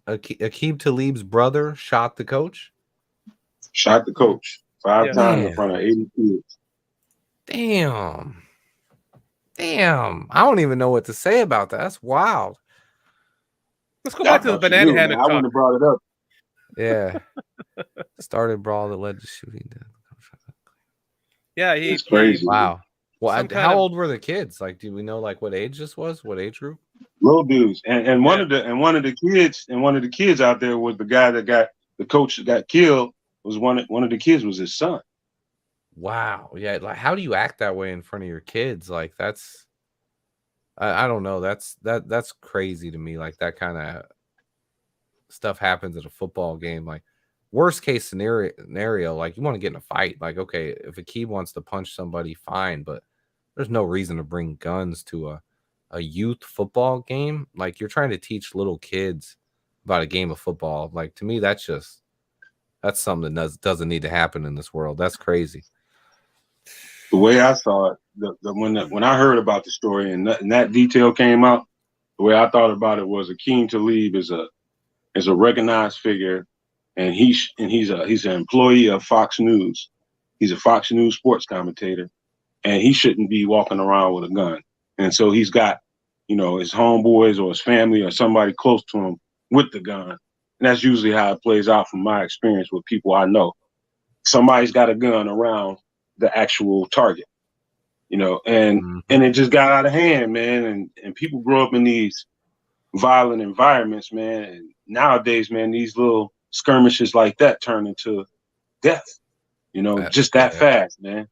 Talib's brother shot the coach? Shot the coach 5 Yeah. times in Man. front of 80 kids. Damn. I don't even know what to say about that. That's wild. Let's go back to the I thought you banana knew, man. hammock I wouldn't talk. have brought it up. Yeah. Started brawl that led to shooting death. Yeah, It's crazy. Wow. Well, Some kind how of- old were the kids? Like, do we know like what age this was? What age group? Little dudes, and one of the kids out there was the guy that got the coach that got killed. Was one of the kids was his son. Wow. Yeah. Like, how do you act that way in front of your kids? Like, that's, I don't know. That's crazy to me. Like, that kind of stuff happens at a football game. Like, worst case scenario, like, you want to get in a fight. Like, okay, if a kid wants to punch somebody, fine, but there's no reason to bring guns to a youth football game. Like, you're trying to teach little kids about a game of football. Like, to me, that's something that doesn't need to happen in this world. That's crazy. The way I saw it, when I heard about the story and that detail came out, the way I thought about it was Hakeem Talib is a recognized figure, and he's an employee of Fox News, He's a Fox News sports commentator, and he shouldn't be walking around with a gun. And so he's got, his homeboys or his family or somebody close to him with the gun. And that's usually how it plays out from my experience with people I know. Somebody's got a gun around the actual target, and it just got out of hand, man. And people grow up in these violent environments, man. And nowadays, man, these little skirmishes like that turn into death, just that fast, man.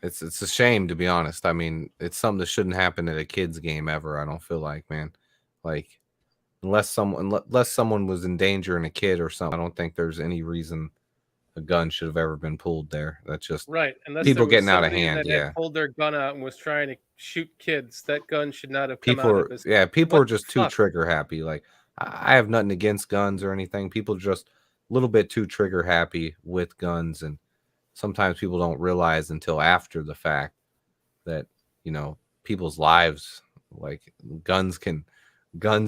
It's a shame, to be honest. I mean, it's something that shouldn't happen at a kid's game ever. I don't feel like, man. Like, unless someone was in danger and a kid or something, I don't think there's any reason a gun should have ever been pulled there. That's just right. Unless people getting out of hand. That pulled their gun out and was trying to shoot kids. That gun should not have people come out of his. Yeah, people are just too trigger happy. Like, I have nothing against guns or anything. People just a little bit too trigger happy with guns, and sometimes people don't realize until after the fact that people's lives, like guns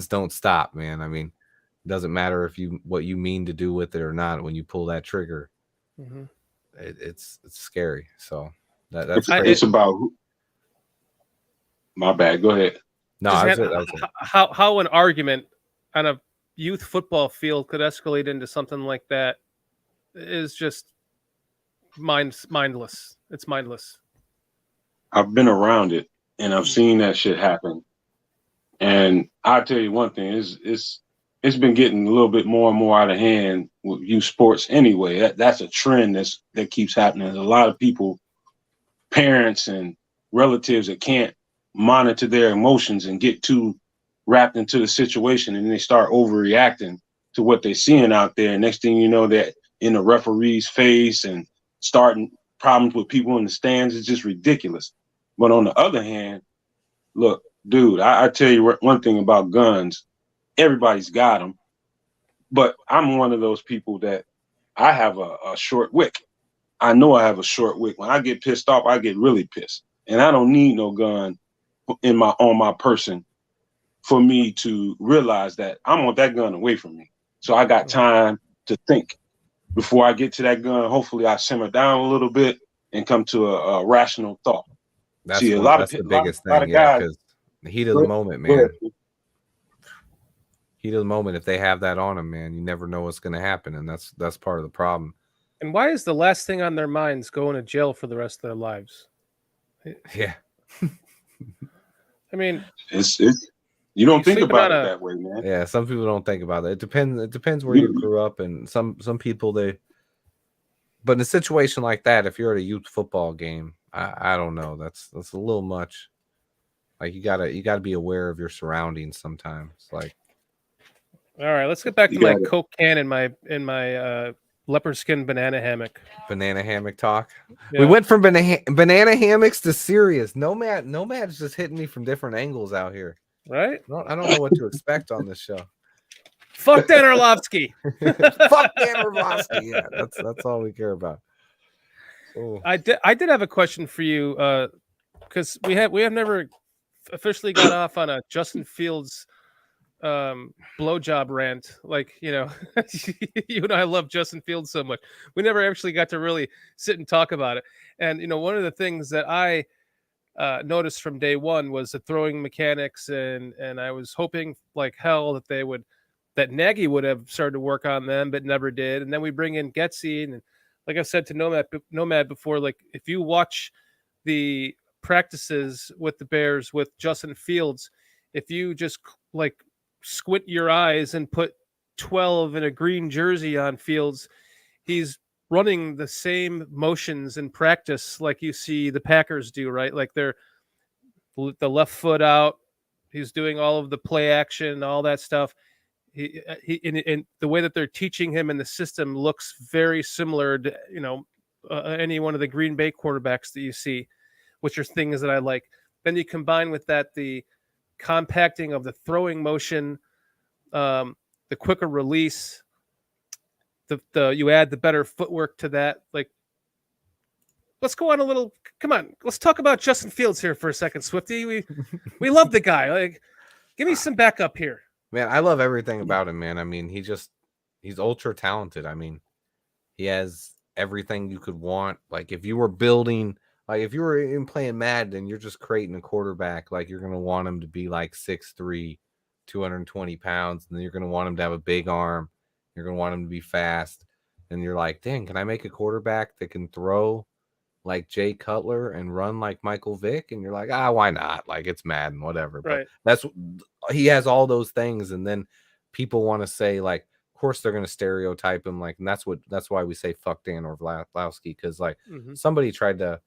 don't stop, man. I mean, it doesn't matter what you mean to do with it or not. When you pull that trigger, it's scary. So that's it's about. My bad. Go ahead. No, how an argument on a youth football field could escalate into something like that is just mindless. It's mindless. I've been around it and I've seen that shit happen. And I'll tell you one thing, it's been getting a little bit more and more out of hand with youth sports anyway. That's a trend that keeps happening. There's a lot of people, parents and relatives, that can't monitor their emotions and get too wrapped into the situation, and they start overreacting to what they're seeing out there. And next thing you know, they're in the referee's face and starting problems with people in the stands. It's just ridiculous. But on the other hand, look, dude, I tell you one thing about guns. Everybody's got them, but I'm one of those people that I have a short wick. I know I have a short wick. When I get pissed off, I get really pissed, and I don't need no gun on my person for me to realize that I want that gun away from me. So I got time to think before I get to that gun. Hopefully I simmer down a little bit and come to a rational thought. That's the biggest thing, because the heat of the moment, man. Heat of the moment, if they have that on them, man, you never know what's going to happen, and that's part of the problem. And why is the last thing on their minds going to jail for the rest of their lives? Yeah. I mean, it's you don't think about it that way, man. Yeah, some people don't think about it. It depends where you grew up, and some people but in a situation like that, if you're at a youth football game, I don't know. That's a little much. Like, you gotta be aware of your surroundings sometimes. Like, all right, let's get back to my Coke can and my leopard skin banana hammock. Banana hammock talk. Yeah. We went from banana hammocks to serious. Nomad's just hitting me from different angles out here. Right? I don't know what to expect on this show. Fuck Dan Orlovsky. Fuck Dan Orlovsky. Yeah, that's all we care about. Ooh. I did have a question for you, because we have never officially got off on a Justin Fields blowjob rant. Like, you and I love Justin Fields so much. We never actually got to really sit and talk about it. And one of the things that I noticed from day one was the throwing mechanics, and I was hoping like hell that Nagy would have started to work on them, but never did. And then we bring in Getsy, and like I said to Nomad before, like, if you watch the practices with the Bears with Justin Fields, if you just like squint your eyes and put 12 in a green jersey on Fields, he's running the same motions in practice like you see the Packers do, right? Like they're the left foot out. He's doing all of the play action, all that stuff. He and the way that they're teaching him in the system looks very similar to, any one of the Green Bay quarterbacks that you see, which are things that I like. Then you combine with that the compacting of the throwing motion, the quicker release, you add the better footwork to that. Like, let's go on a little. Come on, let's talk about Justin Fields here for a second, Swifty. We love the guy. Like, give me some backup here. Man, I love everything about him, man. I mean, he's ultra talented. I mean, he has everything you could want. Like if you were building, like if you were in playing Madden and you're just creating a quarterback, like you're going to want him to be like 6'3", 220 pounds, and then you're going to want him to have a big arm. You're going to want him to be fast. And you're like, dang, can I make a quarterback that can throw like Jay Cutler and run like Michael Vick? And you're like, why not? Like it's Madden, whatever. Right. But he has all those things. And then people want to say like, of course they're going to stereotype him. Like, and that's why we say fuck Dan Orlovsky. Cause like somebody tried to,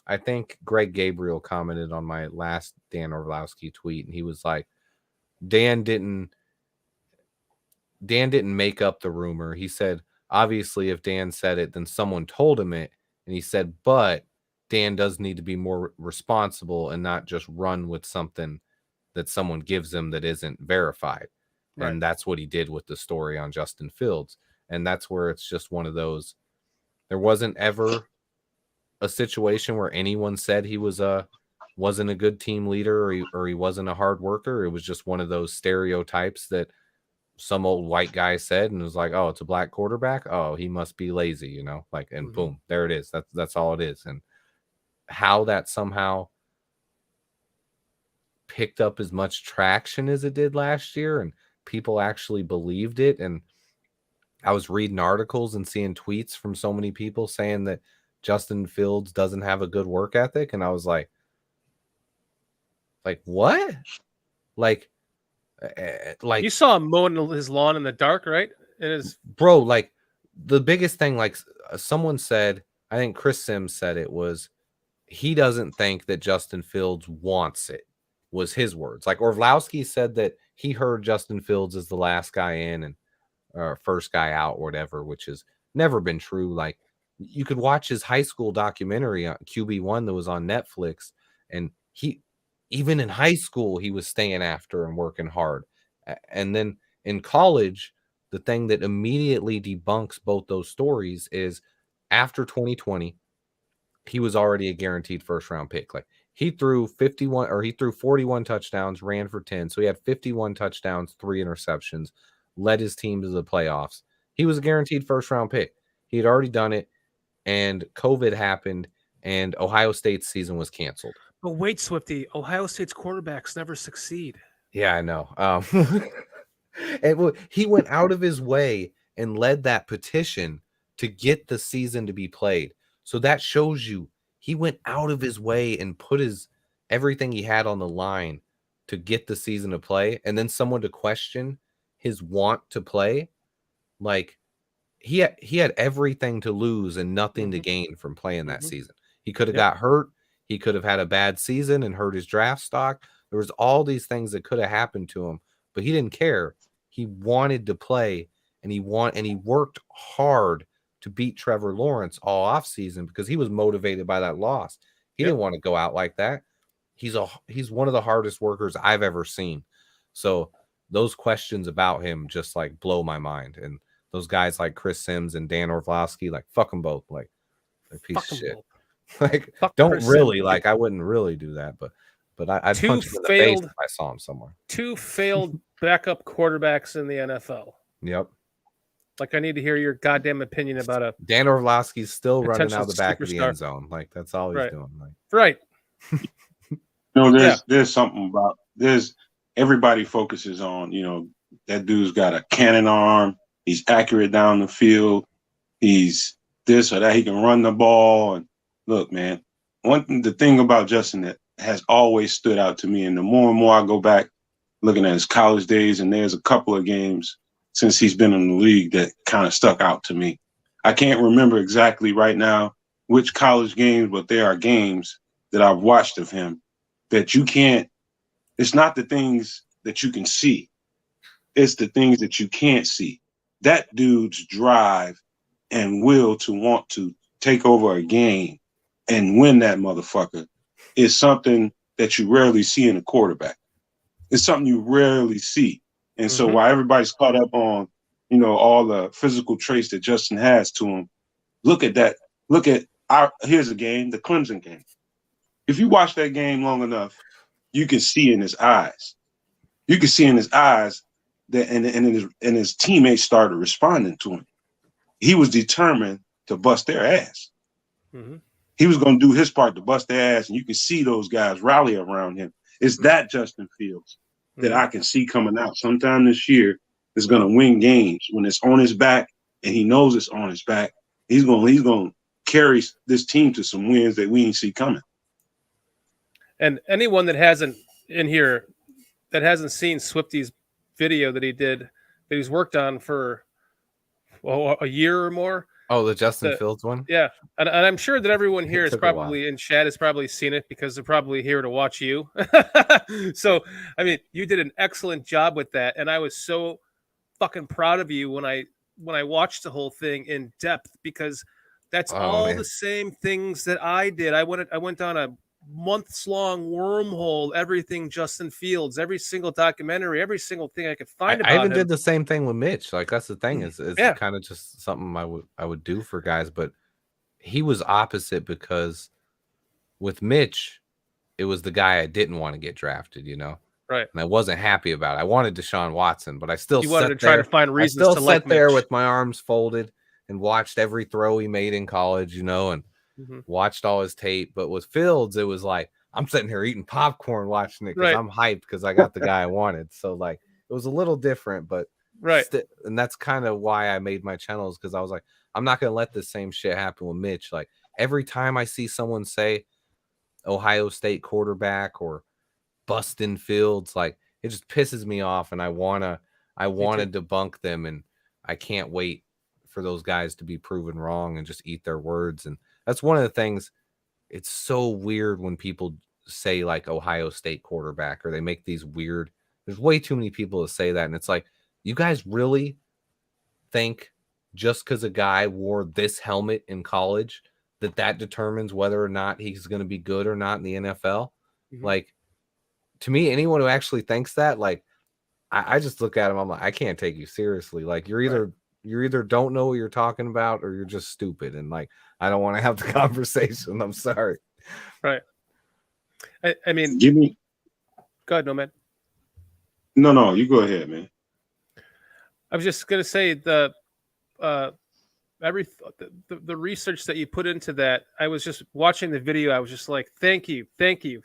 I think Greg Gabriel commented on my last Dan Orlovsky tweet. And he was like, Dan didn't make up the rumor. He said, obviously, if Dan said it, then someone told him it. And he said, but Dan does need to be more responsible and not just run with something that someone gives him that isn't verified. Right. And that's what he did with the story on Justin Fields. And that's where it's just one of those. There wasn't ever a situation where anyone said he wasn't a good team leader or he wasn't a hard worker. It was just one of those stereotypes that some old white guy said, and it was like, oh, it's a black quarterback. Oh, he must be lazy, you know, like, and boom, there it is. That's all it is. And how that somehow picked up as much traction as it did last year, and people actually believed it. And I was reading articles and seeing tweets from so many people saying that Justin Fields doesn't have a good work ethic. And I was like what? Like you saw him mowing his lawn in the dark, right? Bro, like the biggest thing, like someone said, I think Chris Sims said it was, he doesn't think that Justin Fields wants it, was his words. Like Orlovsky said that he heard Justin Fields is the last guy in and first guy out or whatever, which has never been true. Like you could watch his high school documentary on QB1 that was on Netflix, and even in high school, he was staying after and working hard. And then in college, the thing that immediately debunks both those stories is after 2020, he was already a guaranteed first round pick. Like he threw 41 touchdowns, ran for 10. So he had 51 touchdowns, 3 interceptions, led his team to the playoffs. He was a guaranteed first round pick. He had already done it, and COVID happened, and Ohio State's season was canceled. But wait, Swifty, Ohio State's quarterbacks never succeed. Yeah, I know. And he went out of his way and led that petition to get the season to be played. So that shows you he went out of his way and put everything he had on the line to get the season to play. And then someone to question his want to play. Like he had everything to lose and nothing to gain from playing that season. He could have got hurt. He could have had a bad season and hurt his draft stock. There was all these things that could have happened to him, but he didn't care. He wanted to play, and he worked hard to beat Trevor Lawrence all offseason because he was motivated by that loss. He didn't want to go out like that. He's one of the hardest workers I've ever seen. So those questions about him just like blow my mind. And those guys like Chris Sims and Dan Orlovsky, like fuck them both, like piece of shit. Both. Like don't really like I wouldn't really do that, but I'd punch him in the face if I saw him somewhere. 2 failed backup quarterbacks in the NFL. Yep. Like I need to hear your goddamn opinion about Dan Orlovsky's still running out the back of the end zone. Like that's all he's doing. Like right. There's something about everybody focuses on, that dude's got a cannon arm, he's accurate down the field, he's this or that, he can run the ball. And look, man, the thing about Justin that has always stood out to me, and the more and more I go back looking at his college days, and there's a couple of games since he's been in the league that kind of stuck out to me. I can't remember exactly right now which college games, but there are games that I've watched of him that it's not the things that you can see. It's the things that you can't see. That dude's drive and will to want to take over a game and win that motherfucker is something that you rarely see in a quarterback. It's something you rarely see. And so while everybody's caught up on, all the physical traits that Justin has to him, look at that. Here's a game, the Clemson game. If you watch that game long enough, you can see in his eyes. You can see in his eyes that and his teammates started responding to him. He was determined to bust their ass. Mm-hmm. He was going to do his part to bust their ass, and you can see those guys rally around him. It's that Justin Fields that I can see coming out sometime this year is going to win games when it's on his back, and he knows it's on his back. He's going to carry this team to some wins that we ain't see coming. And anyone that hasn't in here that hasn't seen Swifty's video that he's worked on for a year or more. Oh, the Justin Fields one? Yeah. And I'm sure that everyone here is probably in chat has probably seen it because they're probably here to watch you. So, I mean, you did an excellent job with that. And I was so fucking proud of you when I watched the whole thing in depth, because that's the same things that I did. I went down a months-long wormhole, everything Justin Fields, every single documentary, every single thing I could find about him. I even did the same thing with Mitch. Like, that's the thing, is kind of just something I would do for guys, but he was opposite, because with Mitch, it was the guy I didn't want to get drafted, you know? Right. And I wasn't happy about it. I wanted Deshaun Watson, but I still wanted to try to find reasons to like there Mitch. with my arms folded and watched every throw he made in college, you know, and watched all his tape. But with Fields, it was like, I'm sitting here eating popcorn watching it because I'm hyped because I got the guy I wanted. So, like, it was a little different, but and that's kind of why I made my channels, because I was like, I'm not going to let the same shit happen with Mitch. Like, every time I see someone say Ohio State quarterback or busting Fields, like, it just pisses me off, and I want to debunk them, and I can't wait for those guys to be proven wrong and just eat their words. And that's one of the things. It's so weird when people say, like, Ohio State quarterback, or they make these weird, there's way too many people to say that. And it's like, you guys really think just because a guy wore this helmet in college that determines whether or not he's going to be good or not in the NFL? Like, to me, anyone who actually thinks that, like, I just look at him, I'm like, I can't take you seriously. Like, you're either don't know what you're talking about, or you're just stupid. And, like, I don't want to have the conversation. I'm sorry. Right. I mean, go ahead, man. No, you go ahead, man. I was just gonna say the research that you put into that. I was just watching the video. I was just like, thank you. Everything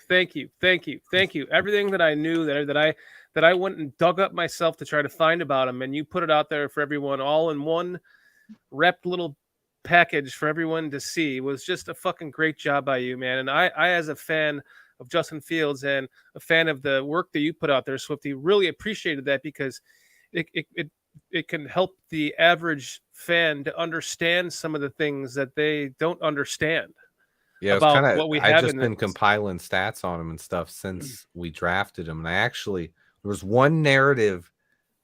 that I knew that I went and dug up myself to try to find about him, and you put it out there for everyone, all in one wrapped little package for everyone to see. It was just a fucking great job by you, man. And I as a fan of Justin Fields and a fan of the work that you put out there, Swifty, really appreciated that, because it can help the average fan to understand some of the things that they don't understand. Yeah, about what we have. I've just been compiling stats on him and stuff since we drafted him. And there was one narrative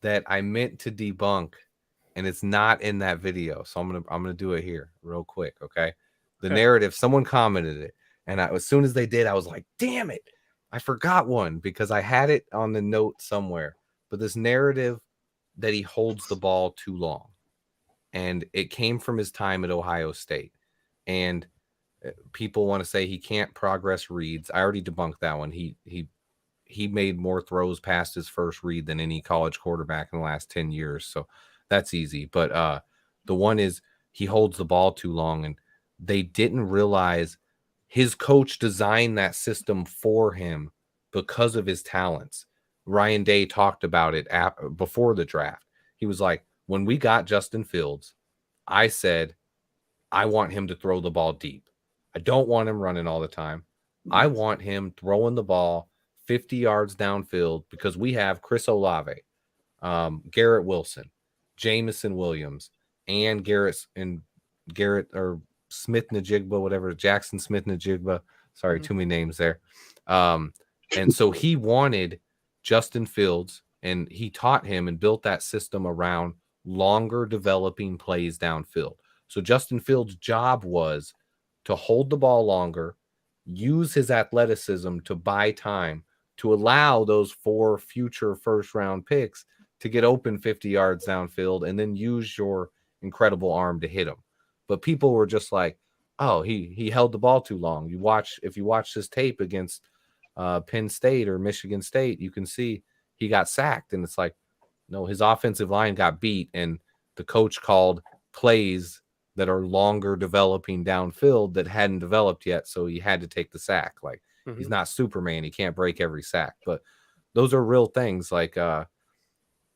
that I meant to debunk, and it's not in that video. So I'm gonna do it here real quick, okay? The narrative, someone commented it, and as soon as they did, I was like, damn it, I forgot one, because I had it on the note somewhere. But this narrative that he holds the ball too long, and it came from his time at Ohio State. And people want to say he can't progress reads. I already debunked that one. He made more throws past his first read than any college quarterback in the last 10 years. So that's easy. But the one is he holds the ball too long, and they didn't realize his coach designed that system for him because of his talents. Ryan Day talked about it before the draft. He was like, when we got Justin Fields, I said, I want him to throw the ball deep. I don't want him running all the time. I want him throwing the ball 50 yards downfield, because we have Chris Olave, Garrett Wilson, Jamison Williams, and Garrett or Smith-Njigba, whatever, Jackson Smith-Njigba. Sorry, too many names there. And so he wanted Justin Fields, and he taught him and built that system around longer developing plays downfield. So Justin Fields' job was to hold the ball longer, use his athleticism to buy time, to allow those 4 future first-round picks to get open 50 yards downfield, and then use your incredible arm to hit them. But people were just like, oh, he held the ball too long. If you watch this tape against Penn State or Michigan State, you can see he got sacked. And it's like, no, his offensive line got beat, and the coach called plays that are longer developing downfield that hadn't developed yet. So he had to take the sack. Like he's not Superman. He can't break every sack, but those are real things. Like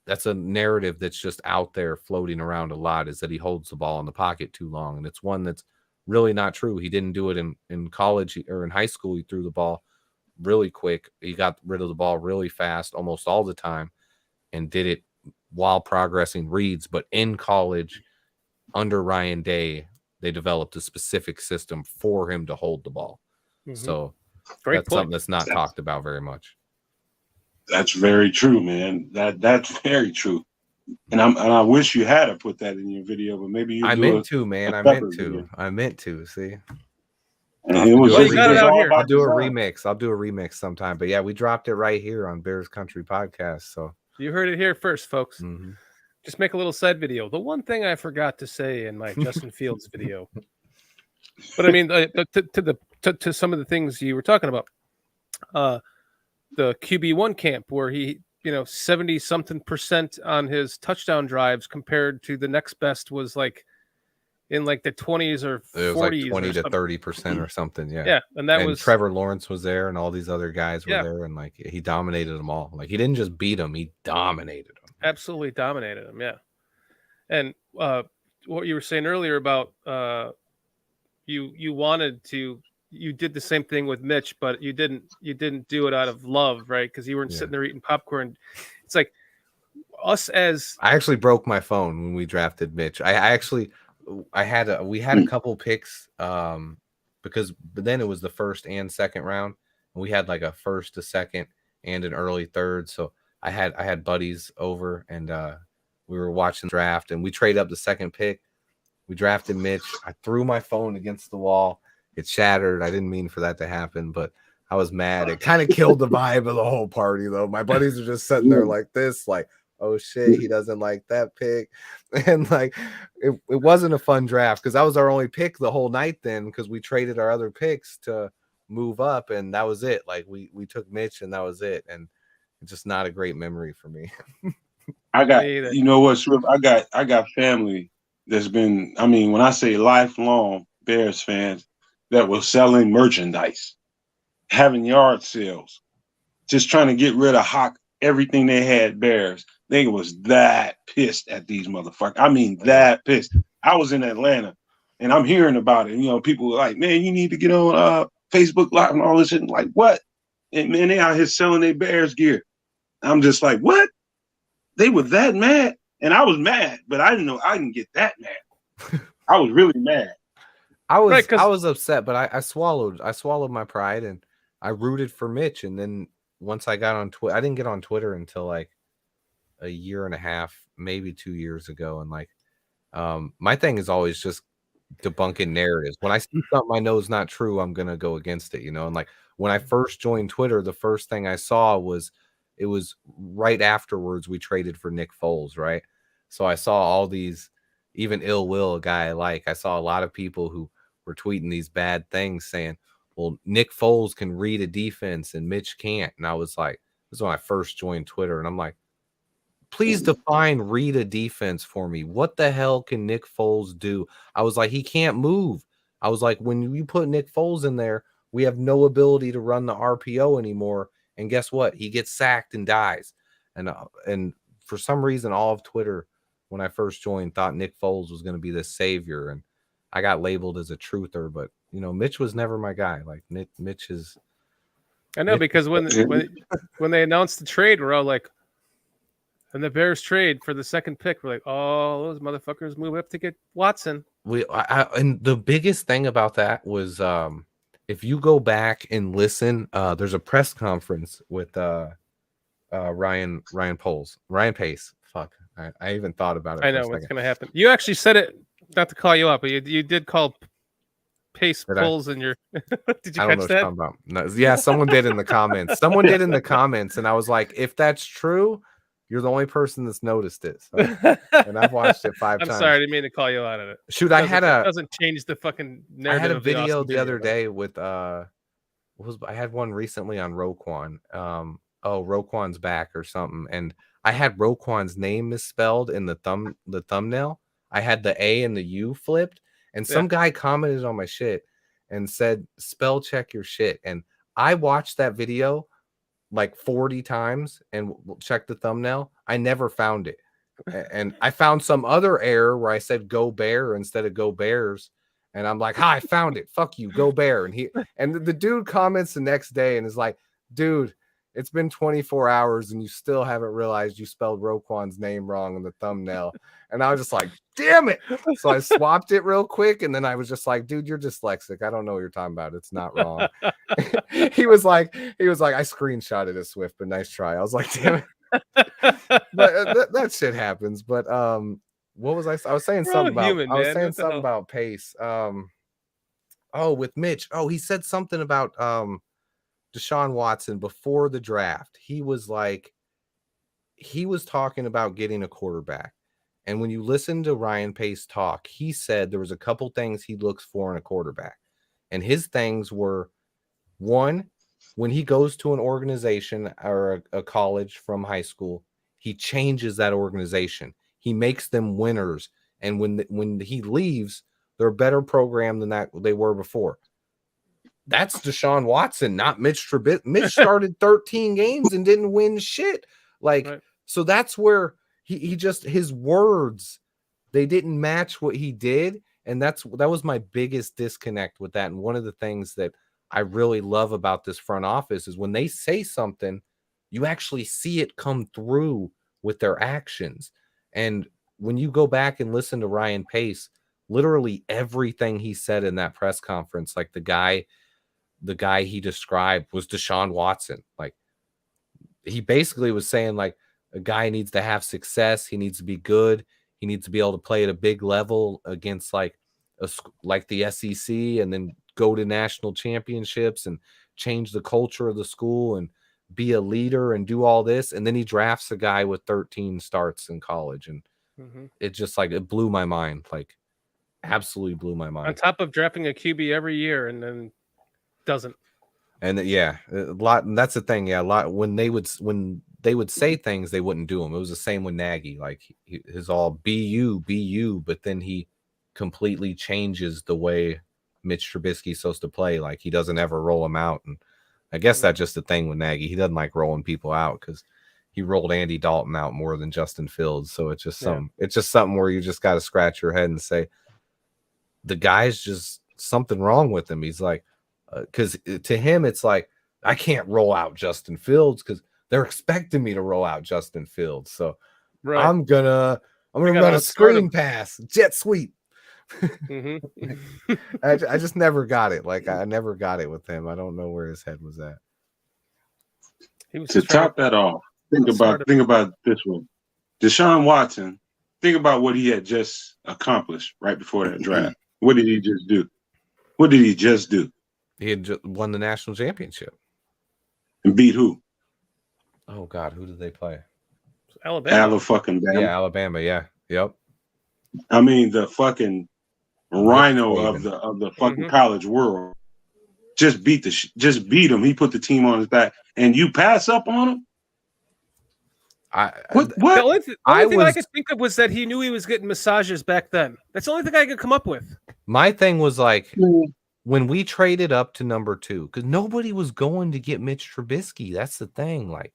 that's a narrative that's just out there floating around a lot, is that he holds the ball in the pocket too long. And it's one that's really not true. He didn't do it in college or in high school. He threw the ball really quick. He got rid of the ball really fast almost all the time and did it while progressing reads. But in college, under Ryan Day, they developed a specific system for him to hold the ball. So that's something that's not talked about very much. That's very true, man. That's very true. And I wish you had to put that in your video, but maybe I meant to, man. I meant to. See, I'll do a remix. I'll do a remix sometime. But yeah, we dropped it right here on Bears Country Podcast. So you heard it here first, folks. Just make a little side video. The one thing I forgot to say in my Justin Fields video, but I mean, to some of the things you were talking about, the QB1 camp where he, 70-something% on his touchdown drives compared to the next best was like in like the 20s or 40s. It was like 20 to 30% or something. Yeah. Yeah. And Trevor Lawrence was there and all these other guys were there, and like he dominated them all. Like he didn't just beat them, he dominated them. Absolutely dominated them. Yeah. And what you were saying earlier about you did the same thing with Mitch, but you didn't do it out of love, right? Because you weren't sitting there eating popcorn. It's like us as I actually broke my phone when we drafted Mitch. We had a couple picks but then it was the first and second round, and we had like a first, a second, and an early third. So I had buddies over, and we were watching the draft, and we traded up the second pick. We drafted Mitch. I threw my phone against the wall. It shattered. I didn't mean for that to happen, but I was mad. It kind of killed the vibe of the whole party, though. My buddies are just sitting there like this, like, oh shit, he doesn't like that pick. And like it wasn't a fun draft because that was our only pick the whole night then, because we traded our other picks to move up, and that was it. Like we took Mitch, and that was it. And it's just not a great memory for me. I got, you know what, Swift? I got family that's been, I mean, when I say lifelong Bears fans that were selling merchandise, having yard sales, just trying to get rid of everything they had Bears. They was that pissed at these motherfuckers. I mean, that pissed. I was in Atlanta, and I'm hearing about it. People were like, man, you need to get on Facebook Live and all this shit. And like, what? And man, they out here selling their Bears gear. I'm just like, what? They were that mad? And I was mad, but I didn't know I didn't get that mad. I was really mad. I was upset, but I swallowed my pride, and I rooted for Mitch. And then once I got on Twitter, I didn't get on Twitter until like a year and a half, maybe 2 years ago. And like, my thing is always just debunking narratives. When I see something I know is not true, I'm going to go against it, And like when I first joined Twitter, the first thing I saw was, it was right afterwards we traded for Nick Foles, right? So I saw all these, even Ill Will, a guy I like. I saw a lot of people who were tweeting these bad things saying, well, Nick Foles can read a defense and Mitch can't. And I was like, this is when I first joined Twitter. And I'm like, please define read a defense for me. What the hell can Nick Foles do? I was like, he can't move. I was like, when you put Nick Foles in there, we have no ability to run the RPO anymore. And guess what? He gets sacked and dies. And for some reason, all of Twitter, when I first joined, thought Nick Foles was going to be the savior. And I got labeled as a truther, but Mitch was never my guy. Like Mitch is. I know, because when they announced the trade, we're all like, and the Bears trade for the second pick, we're like, oh, those motherfuckers move up to get Watson. And the biggest thing about that was, if you go back and listen, there's a press conference with Ryan Pace. Fuck, I even thought about it. I know what's going to happen. You actually said it, not to call you up, but you did call Pace Pulls in your. Did you catch that? About. No, yeah, someone did in the comments. Someone did in the comments, and I was like, if that's true, you're the only person that's noticed it. So, and I've watched it 5 times. I'm sorry, I didn't mean to call you out of it. Shoot, it doesn't change the fucking narrative. I had a video the other day with I had one recently on Roquan. Roquan's back or something, and I had Roquan's name misspelled in the thumbnail. I had the A and the U flipped, And some guy commented on my shit and said, spell check your shit. And I watched that video like 40 times and checked the thumbnail. I never found it. And I found some other error where I said go bear instead of go bears. And I'm like, hi, I found it. Fuck you, go bear. And the dude comments the next day and is like, dude, it's been 24 hours and you still haven't realized you spelled Roquan's name wrong in the thumbnail. And I was just like, damn it. So I swapped it real quick. And then I was just like, dude, you're dyslexic. I don't know what you're talking about. It's not wrong. he was like, I screenshotted it, Swift, but nice try. I was like, damn it. But that shit happens. But what was I was saying something about pace. With Mitch. He said something about Deshaun Watson before the draft. He was talking about getting a quarterback. And when you listen to Ryan Pace talk, he said there was a couple things he looks for in a quarterback. And his things were, one, when he goes to an organization or a college from high school, he changes that organization. He makes them winners. And when he leaves, they're a better program than that they were before. That's Deshaun Watson, not Mitch Trubisky. Mitch started 13 games and didn't win shit. So that's where he just, his words, they didn't match what he did. And that was my biggest disconnect with that. And one of the things that I really love about this front office is when they say something, you actually see it come through with their actions. And when you go back and listen to Ryan Pace, literally everything he said in that press conference, like the guy he described was Deshaun Watson. Like, he basically was saying, like, a guy needs to have success. He needs to be good. He needs to be able to play at a big level against like the SEC, and then go to national championships and change the culture of the school and be a leader and do all this. And then he drafts a guy with 13 starts in college. And it just it blew my mind. Like, absolutely blew my mind. On top of drafting a QB every year and then doesn't. And a lot. And that's the thing. Yeah. A lot when they would say things, they wouldn't do them. It was the same with Nagy. Like, his all be you, but then he completely changes the way Mitch Trubisky's supposed to play. Like, he doesn't ever roll him out. And I guess that's just the thing with Nagy. He doesn't like rolling people out because he rolled Andy Dalton out more than Justin Fields. So it's just something where you just got to scratch your head and say, the guy's just something wrong with him. He's like, because to him, it's like, I can't roll out Justin Fields because they're expecting me to roll out Justin Fields. So I'm gonna run a screen pass, jet sweep. I just never got it. Like, I never got it with him. I don't know where his head was at. To top that off, think about this one. Deshaun Watson, think about what he had just accomplished right before that draft. What did he just do? He had just won the national championship. And beat who? Oh God, who did they play? Alabama. Yeah, Alabama. Yeah. Yep. I mean, the fucking rhino of the fucking college world just beat him. He put the team on his back, and you pass up on him. What? The only thing I could think of was that he knew he was getting massages back then. That's the only thing I could come up with. My thing was like, when we traded up to number 2, because nobody was going to get Mitch Trubisky. That's the thing. Like,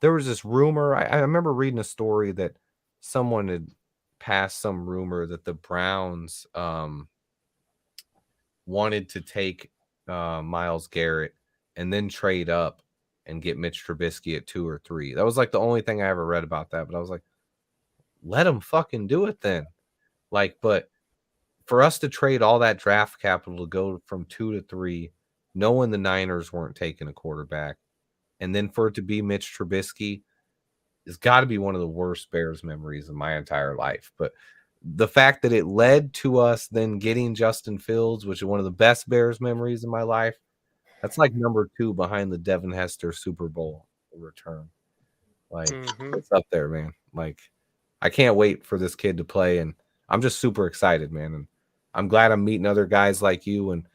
there was this rumor. I remember reading a story that someone had passed some rumor that the Browns wanted to take Myles Garrett and then trade up and get Mitch Trubisky at 2 or 3. That was like the only thing I ever read about that. But I was like, let him fucking do it then. Like, but for us to trade all that draft capital to go from 2 to 3, knowing the Niners weren't taking a quarterback, and then for it to be Mitch Trubisky, it's got to be one of the worst Bears memories of my entire life. But the fact that it led to us then getting Justin Fields, which is one of the best Bears memories in my life, that's like number 2 behind the Devin Hester Super Bowl return. Like, it's up there, man. Like, I can't wait for this kid to play, and I'm just super excited, man. And I'm glad I'm meeting other guys like you, and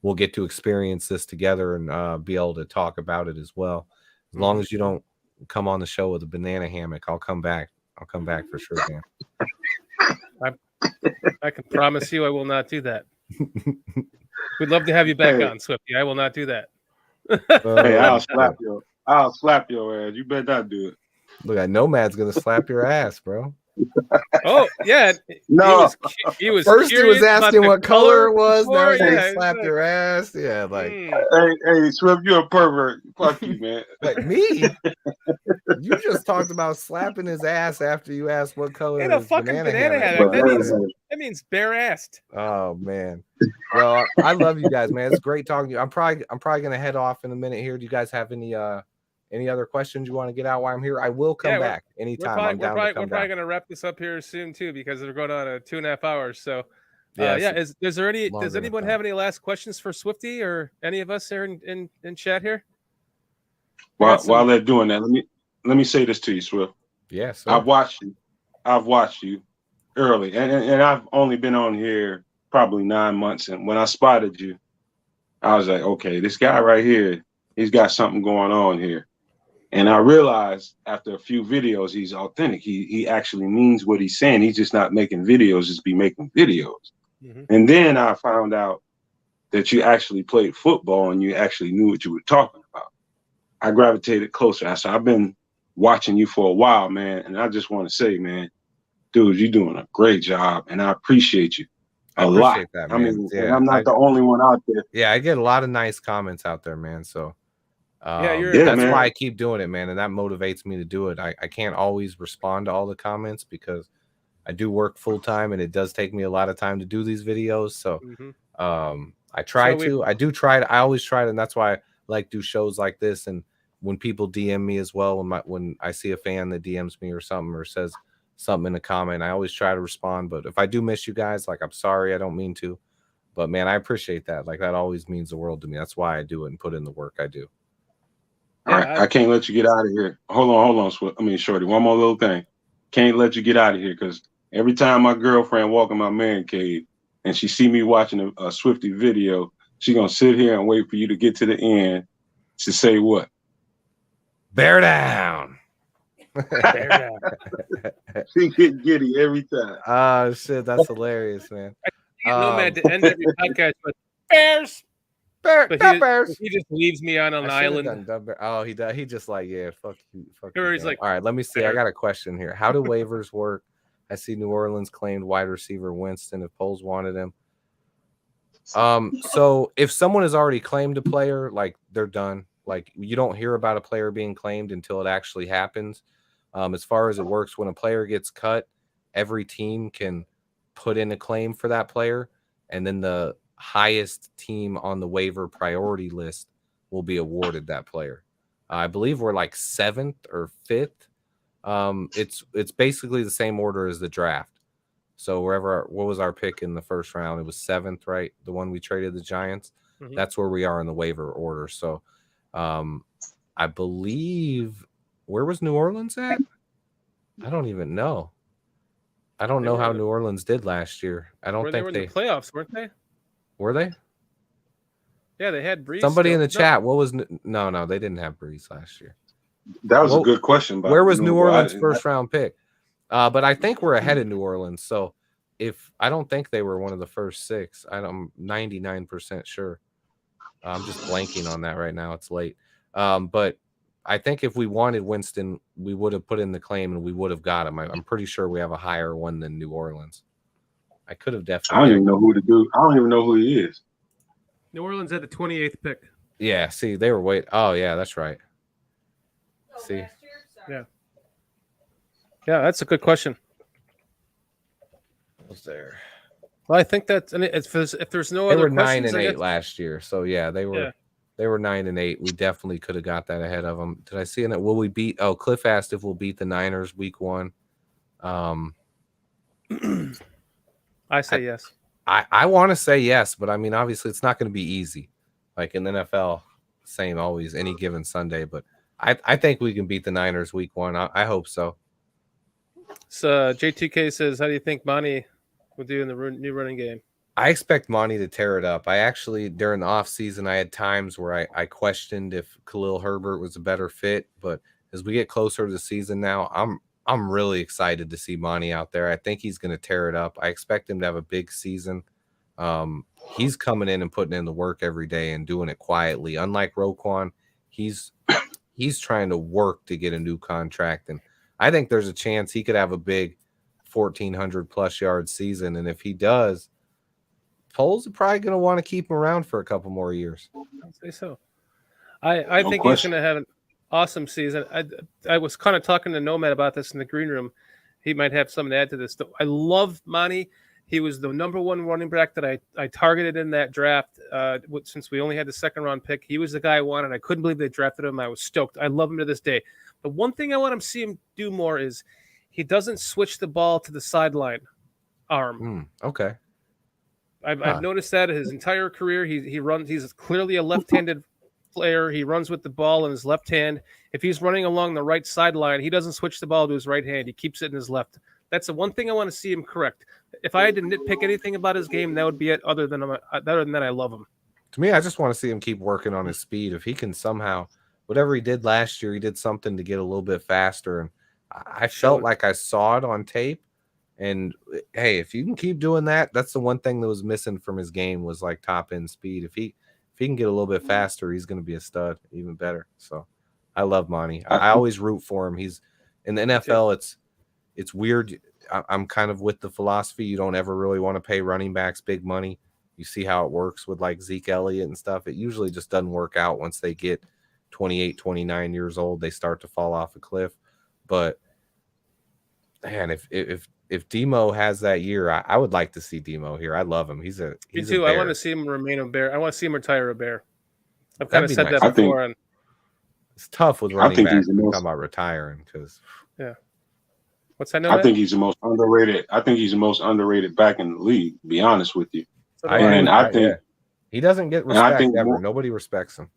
we'll get to experience this together and be able to talk about it as well. As long as you don't come on the show with a banana hammock, I'll come back. I'll come back for sure, man. I can promise you I will not do that. We'd love to have you back Hey. on, Swifty. I will not do that. Hey, I'll shit. slap your ass. You better not do it. Look at Nomad's gonna slap your ass, bro. Oh yeah, No. he was First he was curious about asking the what color it was. Now before. he's gonna Yeah, slap he's your ass. Yeah, like Hey, Swift, you're a pervert. Fuck you, man. like me. You just talked about slapping his ass after you asked what color ain't a his fucking banana hammock hammock. was. That means bare-assed. Oh man. Well, I love you guys, man. It's great talking to you. I'm probably gonna head off in a minute here. Do you guys have any other questions you want to get out while I'm here? I will come back anytime. We're probably gonna wrap this up here soon too, because we're going on 2.5 hours. So does anyone have any last questions for Swifty or any of us here in chat here? While they're doing that, let me say this to you, Swift. Yes. I've watched you early, and I've only been on here probably 9 months. And when I spotted you, I was like, okay, this guy right here, he's got something going on here. And I realized after a few videos, he's authentic. He actually means what he's saying. He's just not making videos, just be making videos. Mm-hmm. And then I found out that you actually played football and you actually knew what you were talking about. I gravitated closer. So I've been watching you for a while, man. And I just want to say, man, dude, you're doing a great job. And I appreciate you a lot. That, I mean, I'm not the only one out there. Yeah, I get a lot of nice comments out there, man. So that's man. why I keep doing it, man. And that motivates me to do it. I can't always respond to all the comments because I do work full time and it does take me a lot of time to do these videos. So I try to. I do try to. I always try to. And that's why I like do shows like this. And when people DM me as well, when I see a fan that DMs me or something or says something in a comment, I always try to respond. But if I do miss you guys, like, I'm sorry, I don't mean to. But man, I appreciate that. Like, that always means the world to me. That's why I do it and put in the work I do. All right, I can't let you get out of here. Hold on, Shorty. One more little thing. Can't let you get out of here because every time my girlfriend walk in my man cave and she see me watching a Swifty video, she gonna sit here and wait for you to get to the end to say what? Bear down. Bear down. She get giddy every time. Oh shit, that's hilarious, man. Nomad to end every podcast with Bears. Bears. He just leaves me on an island. Oh, he does. He just like, yeah, fuck you. Or he's like, all right, let me see. I got a question here. How do waivers work? I see New Orleans claimed wide receiver Winston if Poles wanted him. So if someone has already claimed a player, like, they're done. Like, you don't hear about a player being claimed until it actually happens. As far as it works, when a player gets cut, every team can put in a claim for that player, and then the highest team on the waiver priority list will be awarded that player. I believe we're like 7th or 5th. It's basically the same order as the draft. So what was our pick in the first round? It was 7th, right? The one we traded the Giants. Mm-hmm. That's where we are in the waiver order. So I believe, where was New Orleans at? I don't even know. I don't know how New Orleans did last year. I don't think they were in the playoffs, weren't they? Were they? Yeah, they had Breeze. Somebody in the chat. What was no? They didn't have Breeze last year. That was a good question. Where was New Orleans' first round pick? But I think we're ahead of New Orleans. So I don't think they were one of the first 6. I'm 99% sure. I'm just blanking on that right now. It's late. But I think if we wanted Winston, we would have put in the claim and we would have got him. I'm pretty sure we have a higher one than New Orleans. I could have definitely. I don't even know who to do. I don't even know who he is. New Orleans had the 28th pick. Yeah, see, they were waiting. Oh, yeah, that's right. See? Yeah. Yeah, that's a good question. Was there? Well, I think that if there's no other questions. They were 9-8 last year. So, yeah, they were 9-8. We definitely could have got that ahead of them. Did I see it? Will we beat? Oh, Cliff asked if we'll beat the Niners week 1. I say yes. I want to say yes, but I mean, obviously, it's not going to be easy. Like in the NFL, same always, any given Sunday. But I think we can beat the Niners week 1. I hope so. So J2K says, how do you think Monty will do in the new running game? I expect Monty to tear it up. I actually, during the offseason, I had times where I questioned if Khalil Herbert was a better fit. But as we get closer to the season now, I'm really excited to see Monty out there. I think he's going to tear it up. I expect him to have a big season. He's coming in and putting in the work every day and doing it quietly. Unlike Roquan, he's trying to work to get a new contract, and I think there's a chance he could have a big 1,400 plus yard season. And if he does, Poles are probably going to want to keep him around for a couple more years. I'd say so. I No think question. he's going to have an awesome season. I was kind of talking to Nomad about this in the green room. He might have something to add to this. I love Monty. He was the number one running back that I targeted in that draft. Since we only had the second round pick, he was the guy I wanted. I couldn't believe they drafted him. I was stoked. I love him to this day. The one thing I want to see him do more is he doesn't switch the ball to the sideline arm. Okay. I've noticed that his entire career. He runs. He's clearly a left-handed player. He runs with the ball in his left hand. If he's running along the right sideline, he doesn't switch the ball to his right hand. He keeps it in his left. That's the one thing I want to see him correct. If I had to nitpick anything about his game, that would be it. Other than that, I love him. To me, I just want to see him keep working on his speed. If he can somehow, whatever he did last year, he did something to get a little bit faster. And I felt like I saw it on tape. And hey, if you can keep doing that, that's the one thing that was missing from his game was like top end speed. If he can get a little bit faster, he's going to be a stud, even better. So I love Monty. I always root for him. He's in the NFL. It's weird. I'm kind of with the philosophy. You don't ever really want to pay running backs big money. You see how it works with like Zeke Elliott and stuff. It usually just doesn't work out once they get 28, 29 years old. They start to fall off a cliff. But man, if Demo has that year, I would like to see Demo here. I love him. He's Me too. A I want to see him remain a Bear. I want to see him retire a Bear. I've kind of said nice. that before. It's tough with running backs talking about retiring because What's that? I think he's the most underrated. I think he's the most underrated back in the league. To be honest with you, I think he doesn't get respect ever. Nobody respects him.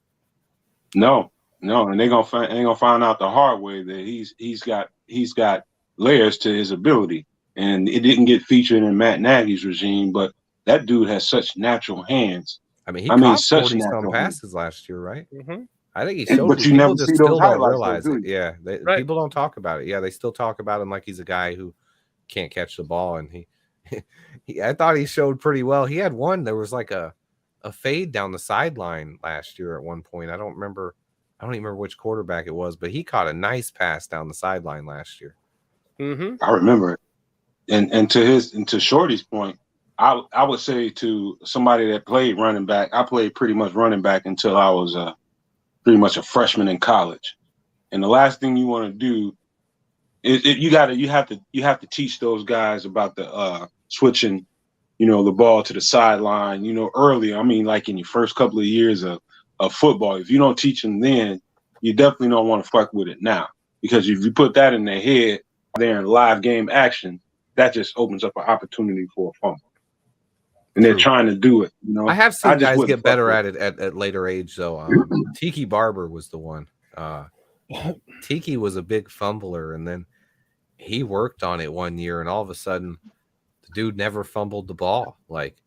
No, and they're gonna find out the hard way that he's got layers to his ability, and it didn't get featured in Matt Nagy's regime. But that dude has such natural hands. I mean, he caught 40-some passes last year, right? Mm-hmm. I think he showed. But you never see those highlights. Realize it. Yeah, people don't talk about it. Yeah, they still talk about him like he's a guy who can't catch the ball, and he I thought he showed pretty well. He had one. There was like a fade down the sideline last year at one point. I don't even remember which quarterback it was, but he caught a nice pass down the sideline last year. Mm-hmm. I remember it. And to Shorty's point, I would say to somebody that played running back, I played pretty much running back until I was pretty much a freshman in college. And the last thing you want to do is you have to teach those guys about the switching, the ball to the sideline, early. I mean, like in your first couple of years of football. If you don't teach them then, you definitely don't want to fuck with it now. Because if you put that in their head, they're in live game action, that just opens up an opportunity for a fumble. And they're trying to do it. I have seen guys get better at it at later age, though. Tiki Barber was the one. Tiki was a big fumbler, and then he worked on it one year, and all of a sudden, the dude never fumbled the ball. Like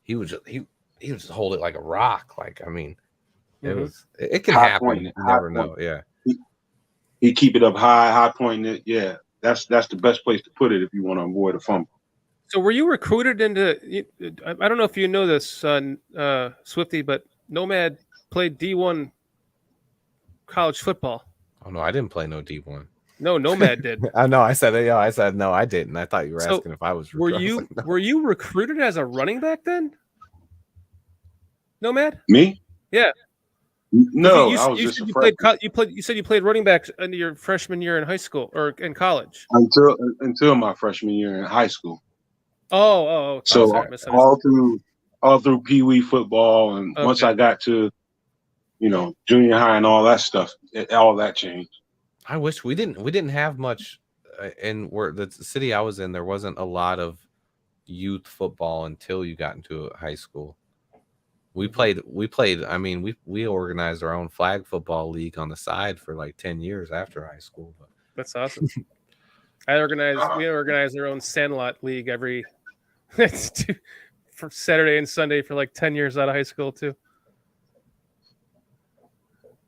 he would just hold it like a rock. Like I mean, it can happen. You never know. Yeah, he keep it up high pointing it. Yeah, that's the best place to put it if you want to avoid a fumble. So were you recruited into? I don't know if you know this, Swifty, but Nomad played D1 college football. Oh no, I didn't play no D1. No, Nomad did. I know. I said no, I didn't. I thought you were asking if I was. Were you recruited as a running back then? Nomad? Me? Yeah. No, you I was just a freshman. You said you played running back into your freshman year in high school or in college. Until my freshman year in high school. Oh. So all through Pee Wee football, and once I got to, junior high and all that stuff, all that changed. I wish we didn't have much, and the city I was in, there wasn't a lot of youth football until you got into high school. We played. I mean, we organized our own flag football league on the side for like 10 years after high school. But. That's awesome. We organized our own Sandlot league for Saturday and Sunday for like 10 years out of high school too.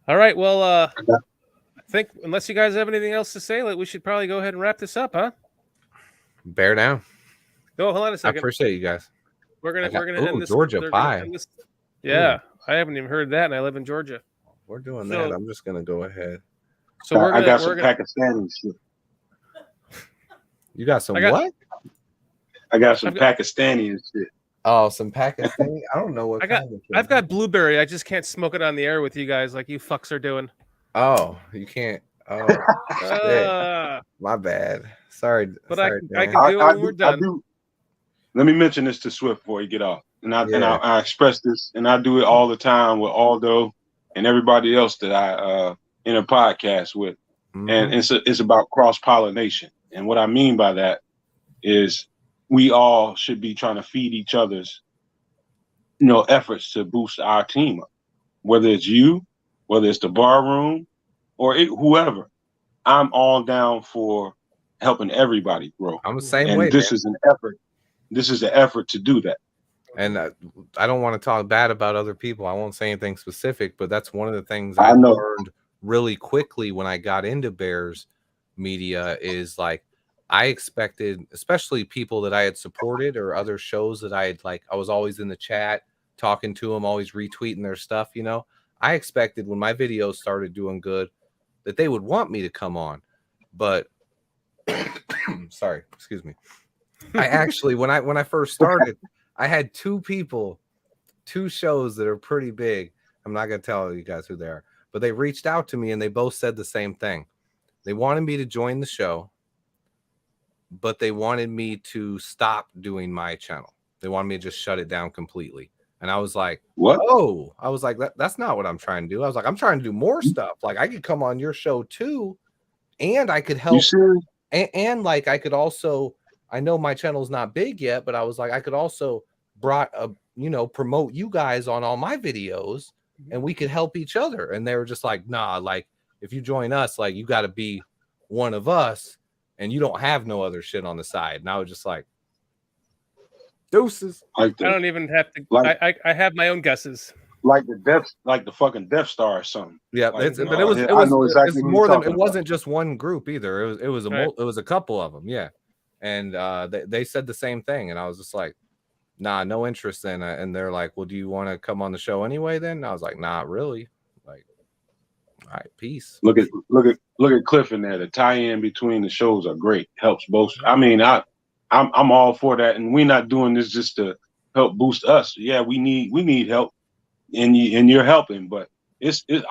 All right, well, I think unless you guys have anything else to say, we should probably go ahead and wrap this up, huh? Bear down. No, hold on a I second. appreciate you guys. We're gonna end this. Georgia they're pie. gonna end this- Yeah, I haven't even heard that, and I live in Georgia. We're doing that. I'm just gonna go ahead. So I got some Pakistani shit. You got some what? I got some Pakistani and shit. Oh, some Pakistani. I don't know what I've got blueberry. I just can't smoke it on the air with you guys like you fucks are doing. Oh, you can't. Oh, shit. My bad. Sorry. But sorry, I can do it when we're done. Let me mention this to Swift before you get off. And I express this, and I do it all the time with Aldo and everybody else that I in a podcast with. Mm-hmm. And it's about cross-pollination. And what I mean by that is we all should be trying to feed each other's, efforts to boost our team up. Whether it's you, whether it's the bar room, or whoever. I'm all down for helping everybody grow. I'm the same and way. This is an effort. This is an effort to do that. And I don't want to talk bad about other people. I won't say anything specific, but that's one of the things I learned really quickly when I got into Bears media is like I expected, especially people that I had supported or other shows that I was always in the chat talking to them, always retweeting their stuff. I expected when my videos started doing good that they would want me to come on, but sorry, excuse me. I actually, when I first started, I had two shows that are pretty big. I'm not going to tell you guys who they are, but they reached out to me and they both said the same thing. They wanted me to join the show, but they wanted me to stop doing my channel. They wanted me to just shut it down completely. And I was like, what? Oh, I was like, that's not what I'm trying to do. I was like, I'm trying to do more stuff. Like I could come on your show too. And I could help. And like, I could also, I know my channel's not big yet, but I was like, I could also promote you guys on all my videos and we could help each other. And they were just like, nah, like if you join us, like you got to be one of us and you don't have no other shit on the side. And I was just like, deuces. I don't even have to. I have my own guesses. Like the fucking Death Star or something. Yeah, like, but it was more than it wasn't just one group either. It was a couple of them. Yeah, and they said the same thing, and I was just like, nah, no interest in it. And they're like, well, do you want to come on the show anyway? Then and I was like, nah, really. Like, all right, peace. Look at Cliff in there. The tie-in between the shows are great. Helps both. I mean, I'm all for that, and we're not doing this just to help boost us. Yeah, we need help, and you're helping. But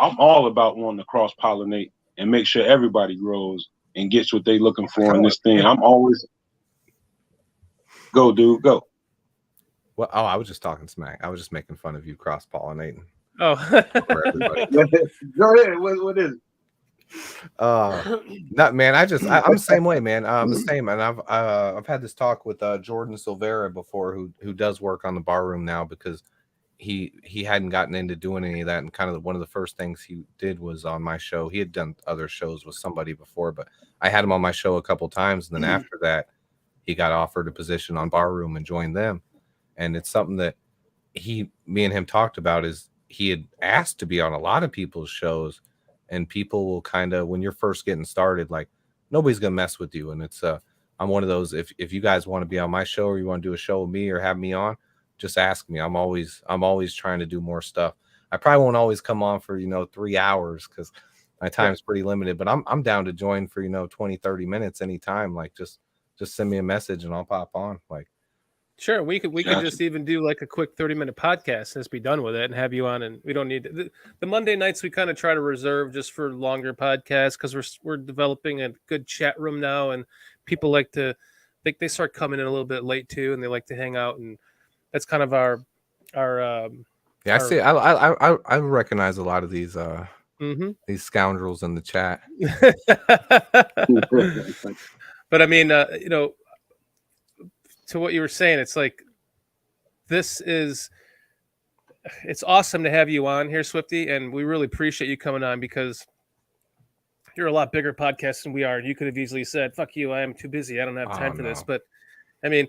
I'm all about wanting to cross pollinate and make sure everybody grows and gets what they're looking for in this thing. I'm always go, dude, go. Well, I was just talking smack. I was just making fun of you cross pollinating. Oh, go ahead. What is it? Not man. I'm the same way, man. I'm the same, and I've had this talk with Jordan Silvera before, who does work on the bar room now because he hadn't gotten into doing any of that, and kind of one of the first things he did was on my show. He had done other shows with somebody before, but I had him on my show a couple times, and then after that, he got offered a position on bar room and joined them, and it's something that me and him talked about. Is he had asked to be on a lot of people's shows. And people will kind of, when you're first getting started, like nobody's gonna mess with you. And it's I'm one of those. If you guys want to be on my show or you want to do a show with me or have me on, just ask me. I'm always trying to do more stuff. I probably won't always come on for 3 hours because my time's pretty limited. But I'm down to join for 20-30 minutes anytime. Like just send me a message and I'll pop on. Like. Sure, we could just even do like a quick 30-minute podcast and just be done with it and have you on. And we don't need the Monday nights. We kind of try to reserve just for longer podcasts because we're developing a good chat room now, and people like to they start coming in a little bit late too, and they like to hang out, and that's kind of our. I see. I recognize a lot of these scoundrels in the chat. But I mean, to what you were saying, it's like it's awesome to have you on here, Swifty, and we really appreciate you coming on because you're a lot bigger podcast than we are. You could have easily said, fuck you, I am too busy, I don't have time for this. But I mean,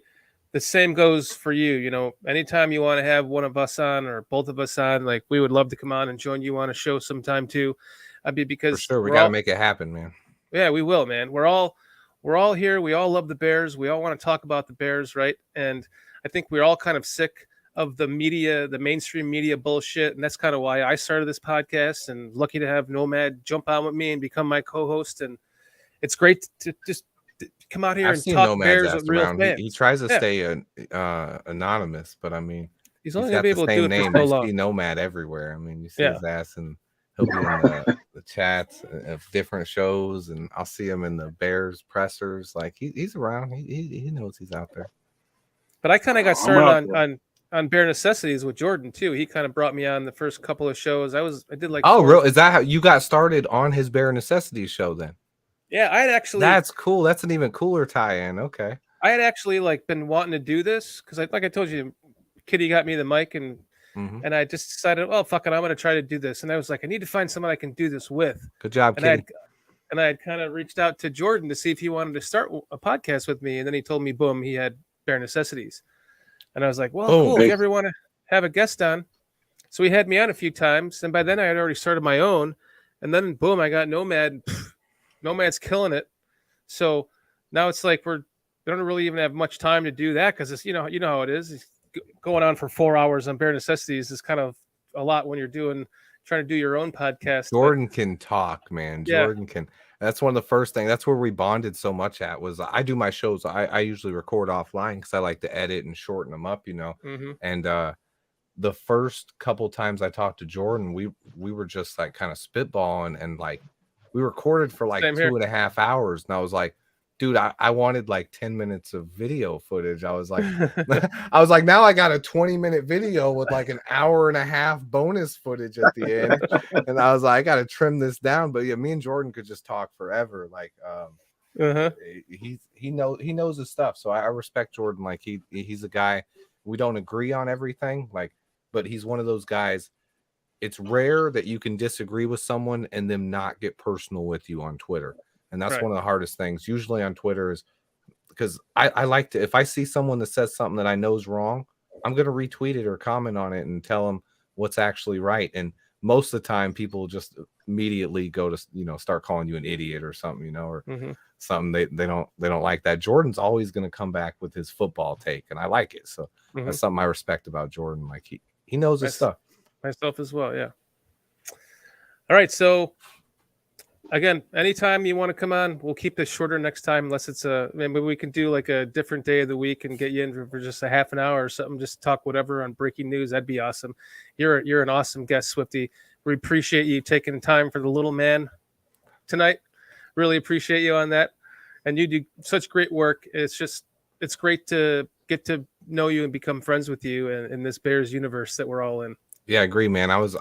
the same goes for you. You know, anytime you want to have one of us on or both of us on, like we would love to come on and join you on a show sometime too. I mean, because For sure, we got to make it happen, man. Yeah, we will, man. We're all here. We all love the Bears. We all want to talk about the Bears, right? And I think we're all kind of sick of the media, the mainstream media bullshit, and that's kind of why I started this podcast. And lucky to have Nomad jump on with me and become my co-host. And it's great to just come out here I've and seen talk Nomad's Bears with asked real around. fans. He tries to stay anonymous, but I mean, He's only got gonna be the able to do same it name. for so You long. see Nomad everywhere. I mean, you see Yeah. his ass, and he'll be in the chats of different shows, and I'll see him in the Bears pressers. Like he's around. He knows he's out there. But I kind of got I'm started out there. on Bare Necessities with Jordan too. He kind of brought me on the first couple of shows. I did like Oh, 4 real? Is that how you got started on his Bare Necessities show? Then Yeah, I had actually that's cool. That's an even cooler tie-in. Okay. I had actually like been wanting to do this because like I told you, Kitty got me the mic and I just decided, oh fuck it, I'm gonna try to do this. And I was like, I need to find someone I can do this with. Good job, And Kitty. I had kind of reached out to Jordan to see if he wanted to start a podcast with me, and then he told me, boom, he had Bare Necessities, and I was like, well, Boom. cool. If you ever want to have a guest on, so he had me on a few times, and by then I had already started my own, and then boom, I got Nomad. Nomad's killing it. So now it's like we don't really even have much time to do that because it's you know how it is. It's going on for 4 hours on Bare Necessities is kind of a lot when you're trying to do your own podcast. Jordan can talk, man. Yeah. Jordan can. That's one of the first things. That's where we bonded so much at was I do my shows. I usually record offline because I like to edit and shorten them up, you know. And the first couple times I talked to Jordan, we were just like kind of spitballing and like we recorded for like Same 2.5 hours. And I was like, dude, I wanted like 10 minutes of video footage. I was like, now I got a 20-minute video with like an hour and a half bonus footage at the end. And I was like, I got to trim this down. But yeah, me and Jordan could just talk forever. Like, he knows his stuff. So I respect Jordan. Like he's a guy, we don't agree on everything. Like, but he's one of those guys. It's rare that you can disagree with someone and them not get personal with you on Twitter. And that's one of the hardest things usually on Twitter is because I like to, if I see someone that says something that I know is wrong, I'm going to retweet it or comment on it and tell them what's actually right. And most of the time people just immediately go to, you know, start calling you an idiot or something, you know, or something they don't like that. Jordan's always going to come back with his football take. And I like it. So that's something I respect about Jordan. Like he knows his stuff. Myself as well. Yeah. All right. So again, anytime you want to come on, we'll keep this shorter next time, unless it's maybe we can do like a different day of the week and get you in for just a half an hour or something, just talk whatever on breaking news. That'd be awesome. You're an awesome guest, Swifty. We appreciate you taking time for the little man tonight. Really appreciate you on that. And you do such great work. It's great to get to know you and become friends with you in this Bears universe that we're all in. Yeah, I agree, man. I'd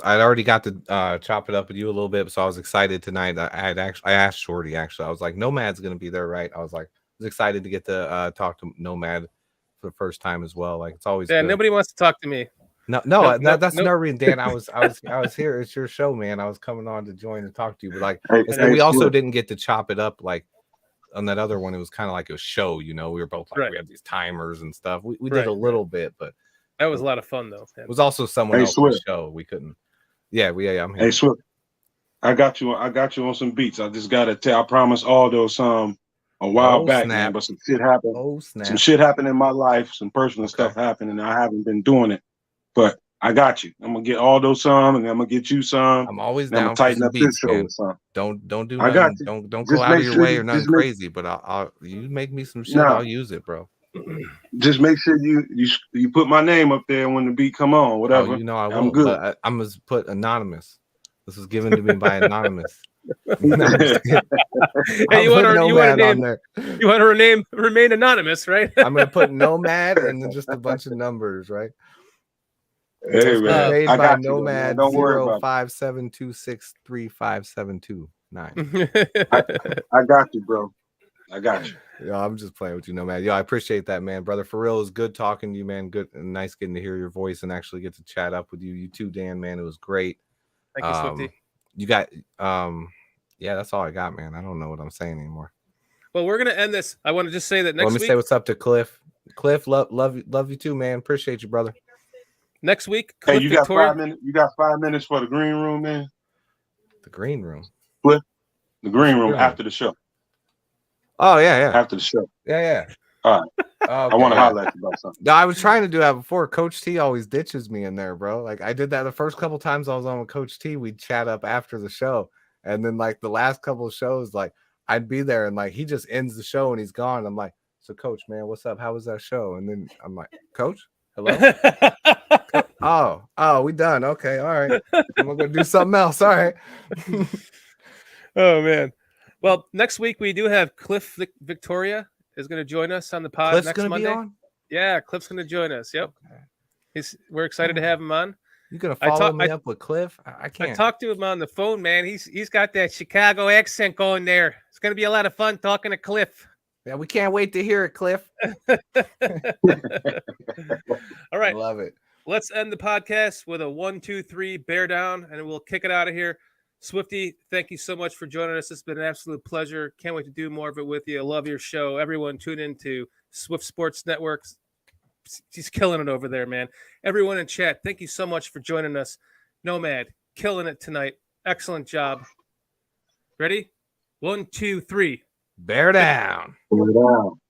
already got to chop it up with you a little bit, so I was excited tonight. I asked Shorty actually. I was like, Nomad's gonna be there, right? I was excited to get to talk to Nomad for the first time as well. Like it's always good. Nobody wants to talk to me. That's another reason, Dan. I was here. It's your show, man. I was coming on to join and talk to you, but like we also didn't get to chop it up like on that other one. It was kind of like a show, you know. We were both like we had these timers and stuff. We did a little bit, but. That was a lot of fun, though. It was also someone else's show. We couldn't. Yeah, I'm here. Hey, Swift, I got you on some beats. I just gotta tell. I promised all those a while back, man, but some shit happened. Oh, snap. Some shit happened in my life. Some personal stuff happened, and I haven't been doing it. But I got you. I'm gonna get all those and I'm gonna get you some. I'm always down. Tighten up this show with some. Don't do. Nothing. I got you. Don't go out of your way or nothing crazy. But I'll you make me some shit. I'll use it, bro. Just make sure you put my name up there when the beat come on, whatever. Oh, you know I won't. I'm good. I'm gonna put anonymous. This was given to me by anonymous. Hey, you want to remain anonymous, right? I'm gonna put Nomad and then just a bunch of numbers, right? Hey man, made I by got Nomad. you, don't worry about 057263572. I got you, bro. I got you. Yo, I'm just playing with you, Nomad. Yo, I appreciate that, man, brother. For real, it was good talking to you, man. Good and nice getting to hear your voice and actually get to chat up with you. You too, Dan, man. It was great. Thank you, Swifty. You got, yeah, that's all I got, man. I don't know what I'm saying anymore. Well, we're gonna end this. I want to just say that next week. Let me say what's up to Cliff. Cliff, love you too, man. Appreciate you, brother. Next week, Hey, Cliff you got Victoria. 5 minutes. You got 5 minutes for the green room, man. The green room. The green room Green after the show. Oh yeah. After the show. Yeah. All right. Okay, I want to holler at you about something. No, I was trying to do that before. Coach T always ditches me in there, bro. Like I did that the first couple times I was on with Coach T. We'd chat up after the show, and then like the last couple of shows, like I'd be there and like he just ends the show and he's gone. I'm like, so Coach, man, what's up? How was that show? And then I'm like, Coach, hello. Oh, we done. Okay, all right. I'm gonna go do something else. All right. Oh man. Well, next week we do have Cliff Victoria is going to join us on the pod Cliff's next gonna Monday. be on. Yeah, Cliff's going to join us. Yep. Okay. We're excited to have him on. You gonna follow me up with Cliff? I can't. I talked to him on the phone, man. He's got that Chicago accent going there. It's going to be a lot of fun talking to Cliff. Yeah, we can't wait to hear it, Cliff. All right. I love it. Let's end the podcast with a 1, 2, 3 bear down, and we'll kick it out of here. Swifty, thank you so much for joining us. It's been an absolute pleasure. Can't wait to do more of it with you. I love your show. Everyone tune in to Swift Sports Network. He's killing it over there, man. Everyone in chat, thank you so much for joining us. Nomad, killing it tonight. Excellent job. Ready? 1, 2, 3. Bear down. Bear down.